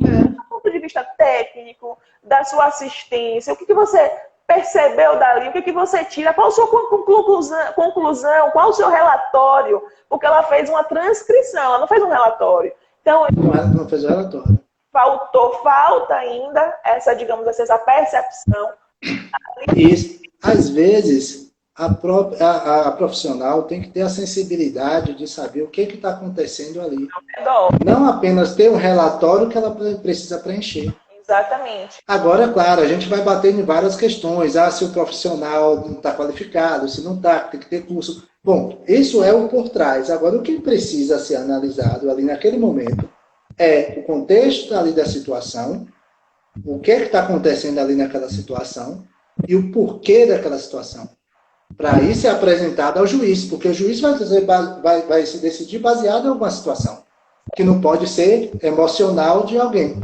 [SPEAKER 1] ponto de vista técnico, da sua assistência? O que você percebeu dali? O que você tira? Qual a sua conclusão? Qual o seu relatório? Porque ela fez uma transcrição, ela não fez um relatório. Então,
[SPEAKER 2] não fez o relatório.
[SPEAKER 1] Falta ainda essa, digamos assim, essa percepção.
[SPEAKER 2] E, às vezes, a profissional tem que ter a sensibilidade de saber o que está acontecendo ali. Não apenas ter um relatório que ela precisa preencher.
[SPEAKER 1] Exatamente.
[SPEAKER 2] Agora, claro, a gente vai bater em várias questões. Se o profissional não está qualificado, se não está, tem que ter curso. Bom, isso é o por trás. Agora, o que precisa ser analisado ali naquele momento é o contexto ali da situação, o que está acontecendo ali naquela situação e o porquê daquela situação. Para isso ser apresentado ao juiz, porque o juiz vai se decidir baseado em alguma situação, que não pode ser emocional de alguém.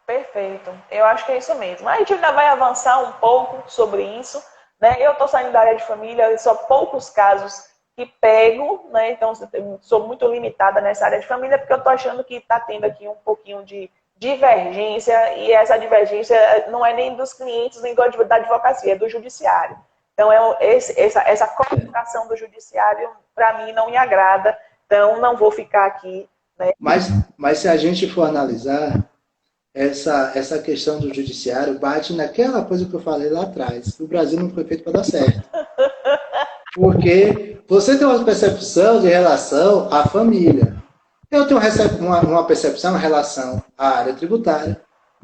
[SPEAKER 1] Perfeito. Eu acho que é isso mesmo. A gente ainda vai avançar um pouco sobre isso, né? Eu estou saindo da área de família, só poucos casos que pego, né? Então, sou muito limitada nessa área de família, porque eu estou achando que está tendo aqui um pouquinho de divergência, e essa divergência não é nem dos clientes, nem da advocacia, é do judiciário. Então, essa colocação do judiciário, para mim, não me agrada. Então, não vou ficar aqui. Né?
[SPEAKER 2] Mas se a gente for analisar, essa questão do judiciário bate naquela coisa que eu falei lá atrás. O Brasil não foi feito para dar certo. Porque você tem uma percepção de relação à família. Eu tenho uma percepção em relação à área tributária.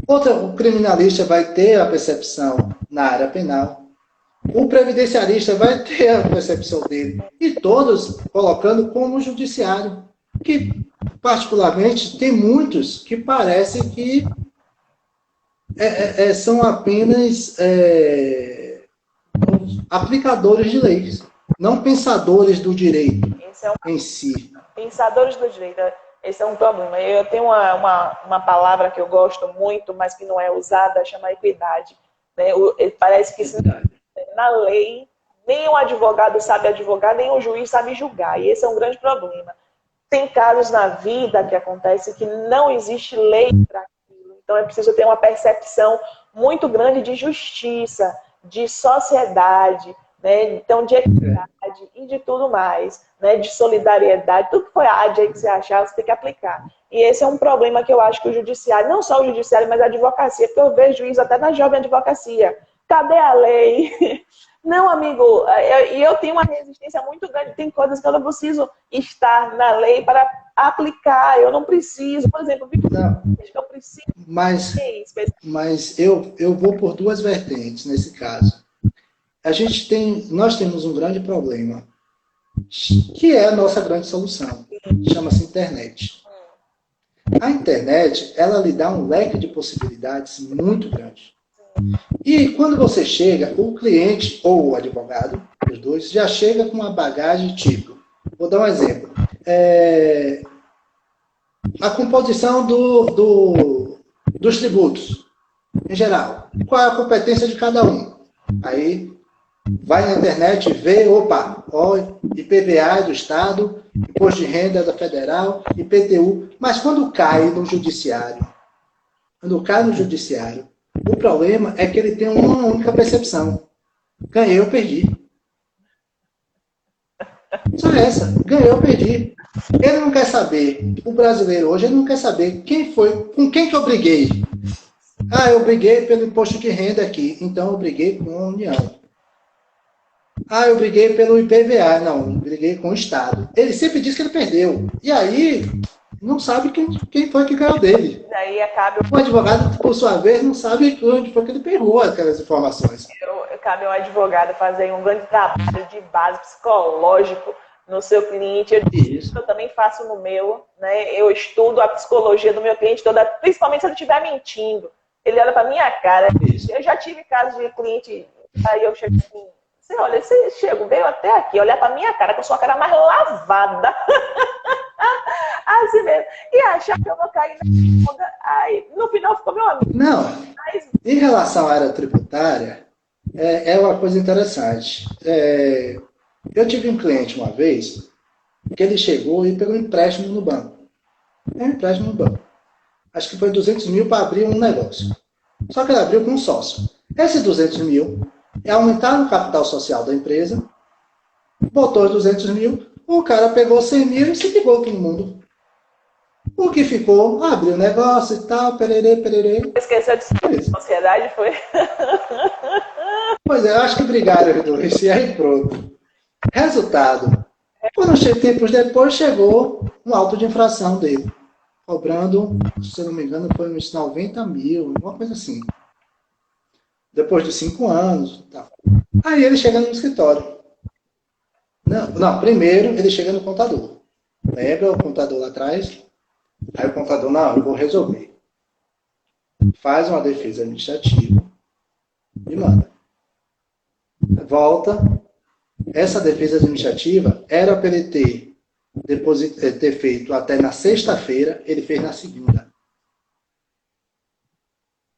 [SPEAKER 2] O criminalista vai ter a percepção na área penal. O previdenciarista vai ter a percepção dele. E todos colocando como judiciário. Que, particularmente, tem muitos que parecem que são apenas aplicadores de leis, não pensadores do direito em si.
[SPEAKER 1] Pensadores do direito, esse é um problema. Eu tenho uma palavra que eu gosto muito, mas que não é usada, chama equidade. Né? Parece que na lei, nem o advogado sabe advogar, nem o juiz sabe julgar. E esse é um grande problema. Tem casos na vida que acontecem que não existe lei para aquilo. Então é preciso ter uma percepção muito grande de justiça, de sociedade, né? Então de equidade e de tudo mais, né? De solidariedade. Tudo que for a área que você achar, você tem que aplicar. E esse é um problema que eu acho que o judiciário, não só o judiciário, mas a advocacia, porque eu vejo isso até na jovem advocacia. Cadê a lei? Não, amigo, eu tenho uma resistência muito grande. Tem coisas que eu não preciso estar na lei para aplicar. Eu não preciso, por exemplo, que eu preciso.
[SPEAKER 2] Mas eu vou por duas vertentes nesse caso. Nós temos um grande problema, que é a nossa grande solução. Chama-se internet. A internet, ela lhe dá um leque de possibilidades muito grande. E quando você chega, o cliente ou o advogado, os dois, já chega com uma bagagem tipo. Vou dar um exemplo. A composição dos tributos, em geral. Qual é a competência de cada um? Aí vai na internet e vê, IPVA é do Estado, Imposto de Renda é da Federal, IPTU. Mas quando cai no judiciário, o problema é que ele tem uma única percepção. Ganhei ou perdi. Só essa. Ganhou, perdi. Ele não quer saber. O brasileiro hoje, ele não quer saber quem foi, com quem que eu briguei. Ah, eu briguei pelo imposto de renda aqui. Então eu briguei com a União. Ah, eu briguei pelo IPVA. Não, eu briguei com o Estado. Ele sempre diz que ele perdeu. E aí, não sabe quem foi que ganhou dele.
[SPEAKER 3] Daí acaba
[SPEAKER 2] O advogado, por sua vez, não sabe onde foi que ele pegou aquelas informações.
[SPEAKER 3] cabe ao advogado fazer um grande trabalho de base psicológico no seu cliente. Eu também faço no meu, né? Eu estudo a psicologia do meu cliente toda, principalmente se ele estiver mentindo. Ele olha para minha cara.
[SPEAKER 2] Isso.
[SPEAKER 3] Eu já tive casos de cliente, aí eu chego assim, você veio até aqui, olhar para minha cara, com a sua cara mais lavada. Assim mesmo. E achar que eu vou cair na onda. Aí, no final ficou meu amigo.
[SPEAKER 2] Não,
[SPEAKER 3] Mas,
[SPEAKER 2] em relação à área tributária, é uma coisa interessante. Eu tive um cliente uma vez, que ele chegou e pegou um empréstimo no banco. Um empréstimo no banco. Acho que foi 200 mil para abrir um negócio. Só que ele abriu com um sócio. Esses 200 mil é aumentar o capital social da empresa, botou os 200 mil, o cara pegou 100 mil e se ligou aqui no mundo. O que ficou, abriu o negócio e tal, pererê, pererê.
[SPEAKER 3] esqueceu de sociedade, foi?
[SPEAKER 2] Pois é, eu acho que brigaram os dois, e aí pronto. Resultado, quando tempos depois chegou um auto de infração dele, cobrando, se eu não me engano, foi uns 90 mil, uma coisa assim. Depois de 5 anos. Tal. Aí ele chega no escritório. Não, primeiro ele chega no contador. Lembra o contador lá atrás? Aí o contador, não, eu vou resolver. Faz uma defesa administrativa e manda. Volta. Essa defesa administrativa era para ele ter feito até na sexta-feira, ele fez na segunda.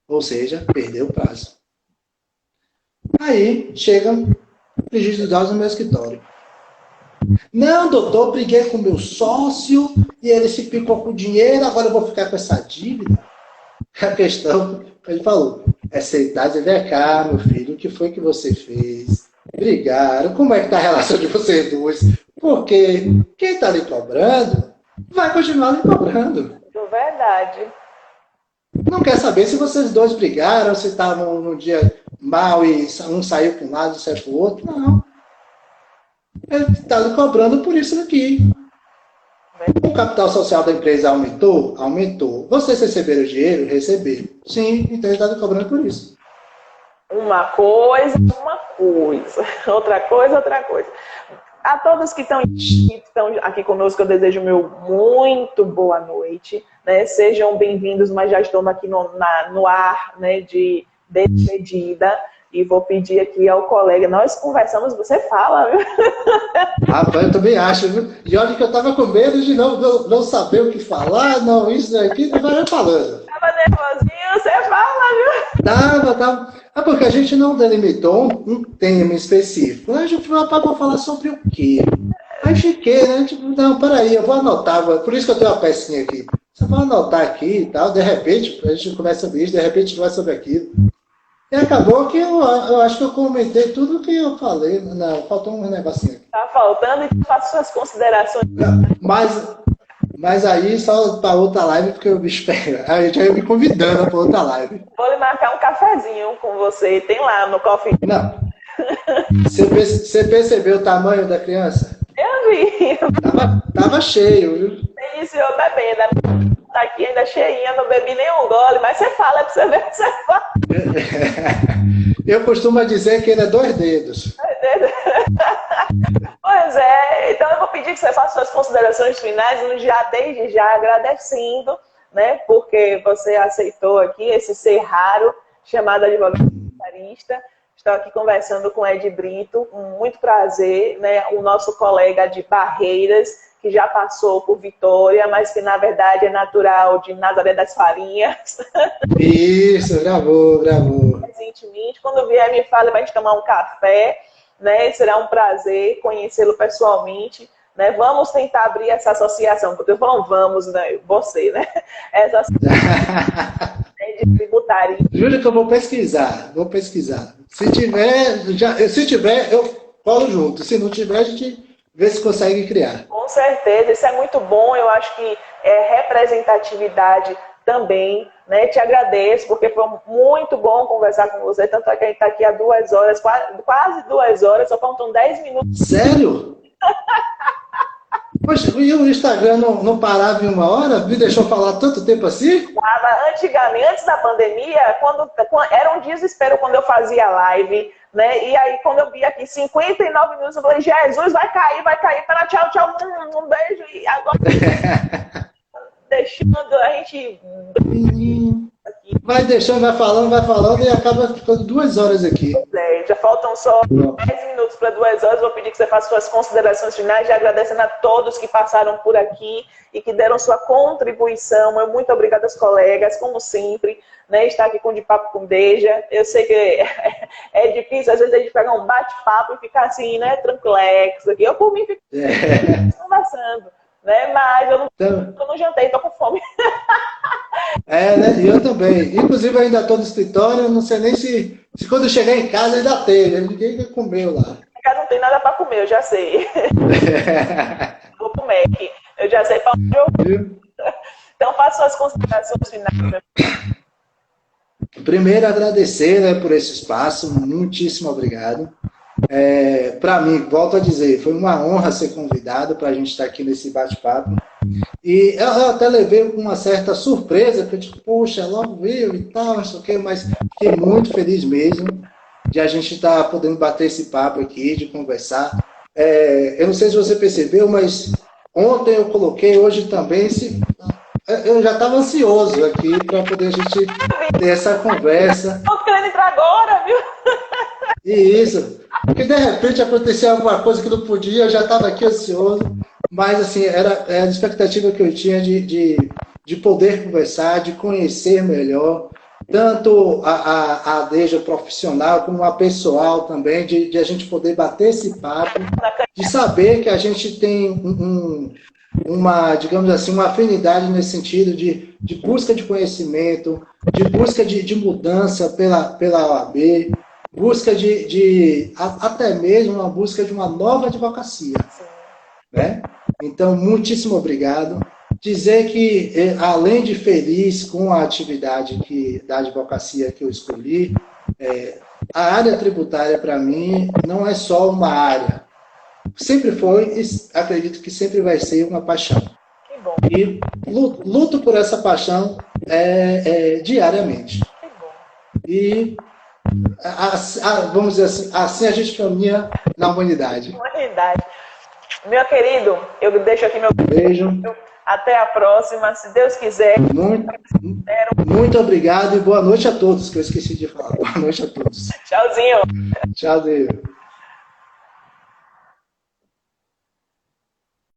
[SPEAKER 2] Ou seja, perdeu o prazo. Aí chegam prejudiciais no meu escritório. Não, doutor, briguei com meu sócio e ele se picou com o dinheiro, agora eu vou ficar com essa dívida. A questão, ele falou, é sentar e vem cá, meu filho, o que foi que você fez? Brigaram, como é que está a relação de vocês dois? Porque quem está lhe cobrando, vai continuar lhe cobrando.
[SPEAKER 3] Verdade.
[SPEAKER 2] Não quer saber se vocês dois brigaram, se estavam num dia mal e um saiu para um lado e saiu para o outro. Não. Ele está lhe cobrando por isso aqui. O capital social da empresa aumentou? Aumentou. Vocês receberam dinheiro? Receberam. Sim, então ele está lhe cobrando por isso.
[SPEAKER 3] Uma coisa. Outra coisa. A todos que estão aqui conosco, eu desejo meu muito boa noite. Né? Sejam bem-vindos, mas já estou aqui no ar, né, de despedida. E vou pedir aqui ao colega, nós conversamos, você fala, viu?
[SPEAKER 2] Rapaz, eu também acho, viu? E olha que eu estava com medo de não saber o que falar, não, isso aqui, tu vai falando.
[SPEAKER 3] Tava nervosinho, você fala, viu?
[SPEAKER 2] Tava. Porque a gente não delimitou um tema específico. A gente falou, vou falar sobre o quê? Aí fiquei, né? Tipo, não, peraí, eu vou anotar. Por isso que eu tenho uma pecinha aqui. Você vai anotar aqui e tal, de repente, a gente começa sobre isso, de repente a gente vai sobre aquilo. E acabou que eu acho que eu comentei tudo o que eu falei. Não, faltou um negocinho aqui.
[SPEAKER 3] Tá faltando e faço suas considerações.
[SPEAKER 2] Mas aí só para outra live, porque o bicho pega. Aí a gente vai me convidando para outra live.
[SPEAKER 3] Vou lhe marcar um cafezinho com você. Tem lá no coffee.
[SPEAKER 2] Não. Você percebeu o tamanho da criança?
[SPEAKER 3] Eu vi.
[SPEAKER 2] Tava cheio, viu?
[SPEAKER 3] Você iniciou bebendo. Tá aqui ainda cheinha, não bebi nenhum gole, mas você fala pra você ver o que você fala.
[SPEAKER 2] Eu costumo dizer que ele é 2 dedos.
[SPEAKER 3] Pois é, então eu vou pedir que você faça suas considerações finais, desde já agradecendo, né, porque você aceitou aqui esse ser raro, chamado advogado tributarista. Estou aqui conversando com Ed Brito, com muito prazer, né, o nosso colega de Barreiras, que já passou por Vitória, mas que na verdade é natural de Nazaré das Farinhas.
[SPEAKER 2] Isso, gravou.
[SPEAKER 3] Recentemente, quando vier me fala, vai a gente tomar um café, né? Será um prazer conhecê-lo pessoalmente, né? Vamos tentar abrir essa associação, porque eu falo vamos, né? Você, né? Essa associação de tributário.
[SPEAKER 2] Júlio, que eu vou pesquisar. Se tiver, eu colo junto. Se não tiver, a gente ver se consegue criar.
[SPEAKER 3] Com certeza, isso é muito bom. Eu acho que é representatividade também, né? Te agradeço, porque foi muito bom conversar com você. Tanto é que a gente está aqui há 2 horas, quase 2 horas, só faltam 10 minutos.
[SPEAKER 2] Sério? Poxa, e o Instagram não parava em 1 hora? Me deixou falar tanto tempo assim?
[SPEAKER 3] Antigamente, antes da pandemia, quando era um desespero quando eu fazia live, né? E aí, quando eu vi aqui 59 minutos, eu falei, Jesus, vai cair, para tchau, tchau, um beijo. E agora, deixando a gente...
[SPEAKER 2] Vai deixando, vai falando e acaba ficando 2 horas aqui.
[SPEAKER 3] Já faltam só 10 minutos para 2 horas. Vou pedir que você faça suas considerações finais, já agradecendo a todos que passaram por aqui e que deram sua contribuição. Eu muito obrigada aos colegas, como sempre, né, estar aqui com o De Papo com Deja. Eu sei que é difícil, às vezes, a gente pegar um bate-papo e ficar assim, né, tranquilexo aqui. Eu, por mim, fico conversando, né, mas eu não jantei, estou com fome.
[SPEAKER 2] Né? E eu também. Inclusive, eu ainda estou no escritório, eu não sei nem se quando eu chegar em casa ainda tem. Ninguém comeu lá.
[SPEAKER 3] Em casa não tem nada para comer, eu já sei. Vou pro Mac. Eu já sei para onde eu vou. Então, faça suas considerações finais.
[SPEAKER 2] Primeiro, agradecer, né, por esse espaço. Muitíssimo obrigado. Para mim, volto a dizer, foi uma honra ser convidado para a gente estar aqui nesse bate-papo. E eu até levei com uma certa surpresa, porque eu disse, poxa, logo veio e tal, não sei o quê, mas fiquei muito feliz mesmo de a gente estar podendo bater esse papo aqui, de conversar. Eu não sei se você percebeu, mas ontem eu coloquei, hoje também, eu já estava ansioso aqui para poder a gente ter essa conversa.
[SPEAKER 3] Estou querendo entrar agora, viu?
[SPEAKER 2] E isso, porque de repente acontecia alguma coisa que não podia, eu já estava aqui ansioso. Mas, assim, era a expectativa que eu tinha de poder conversar, de conhecer melhor, tanto a Deja profissional, como a pessoal também, de a gente poder bater esse papo, de saber que a gente tem uma, digamos assim, uma afinidade nesse sentido de busca de conhecimento, de busca de mudança pela OAB, busca até mesmo uma busca de uma nova advocacia. Né? Então, muitíssimo obrigado. Dizer que, além de feliz com a atividade da advocacia que eu escolhi, a área tributária, para mim, não é só uma área. Sempre foi e acredito que sempre vai ser uma paixão.
[SPEAKER 3] Que bom.
[SPEAKER 2] E luto por essa paixão diariamente.
[SPEAKER 3] Que bom.
[SPEAKER 2] E, vamos dizer assim a gente caminha na humanidade.
[SPEAKER 3] Humanidade. Meu querido, eu deixo aqui meu
[SPEAKER 2] beijo.
[SPEAKER 3] Até a próxima, se Deus quiser.
[SPEAKER 2] Muito obrigado e boa noite a todos, que eu esqueci de falar. Boa noite a todos.
[SPEAKER 3] Tchauzinho.
[SPEAKER 2] Tchauzinho.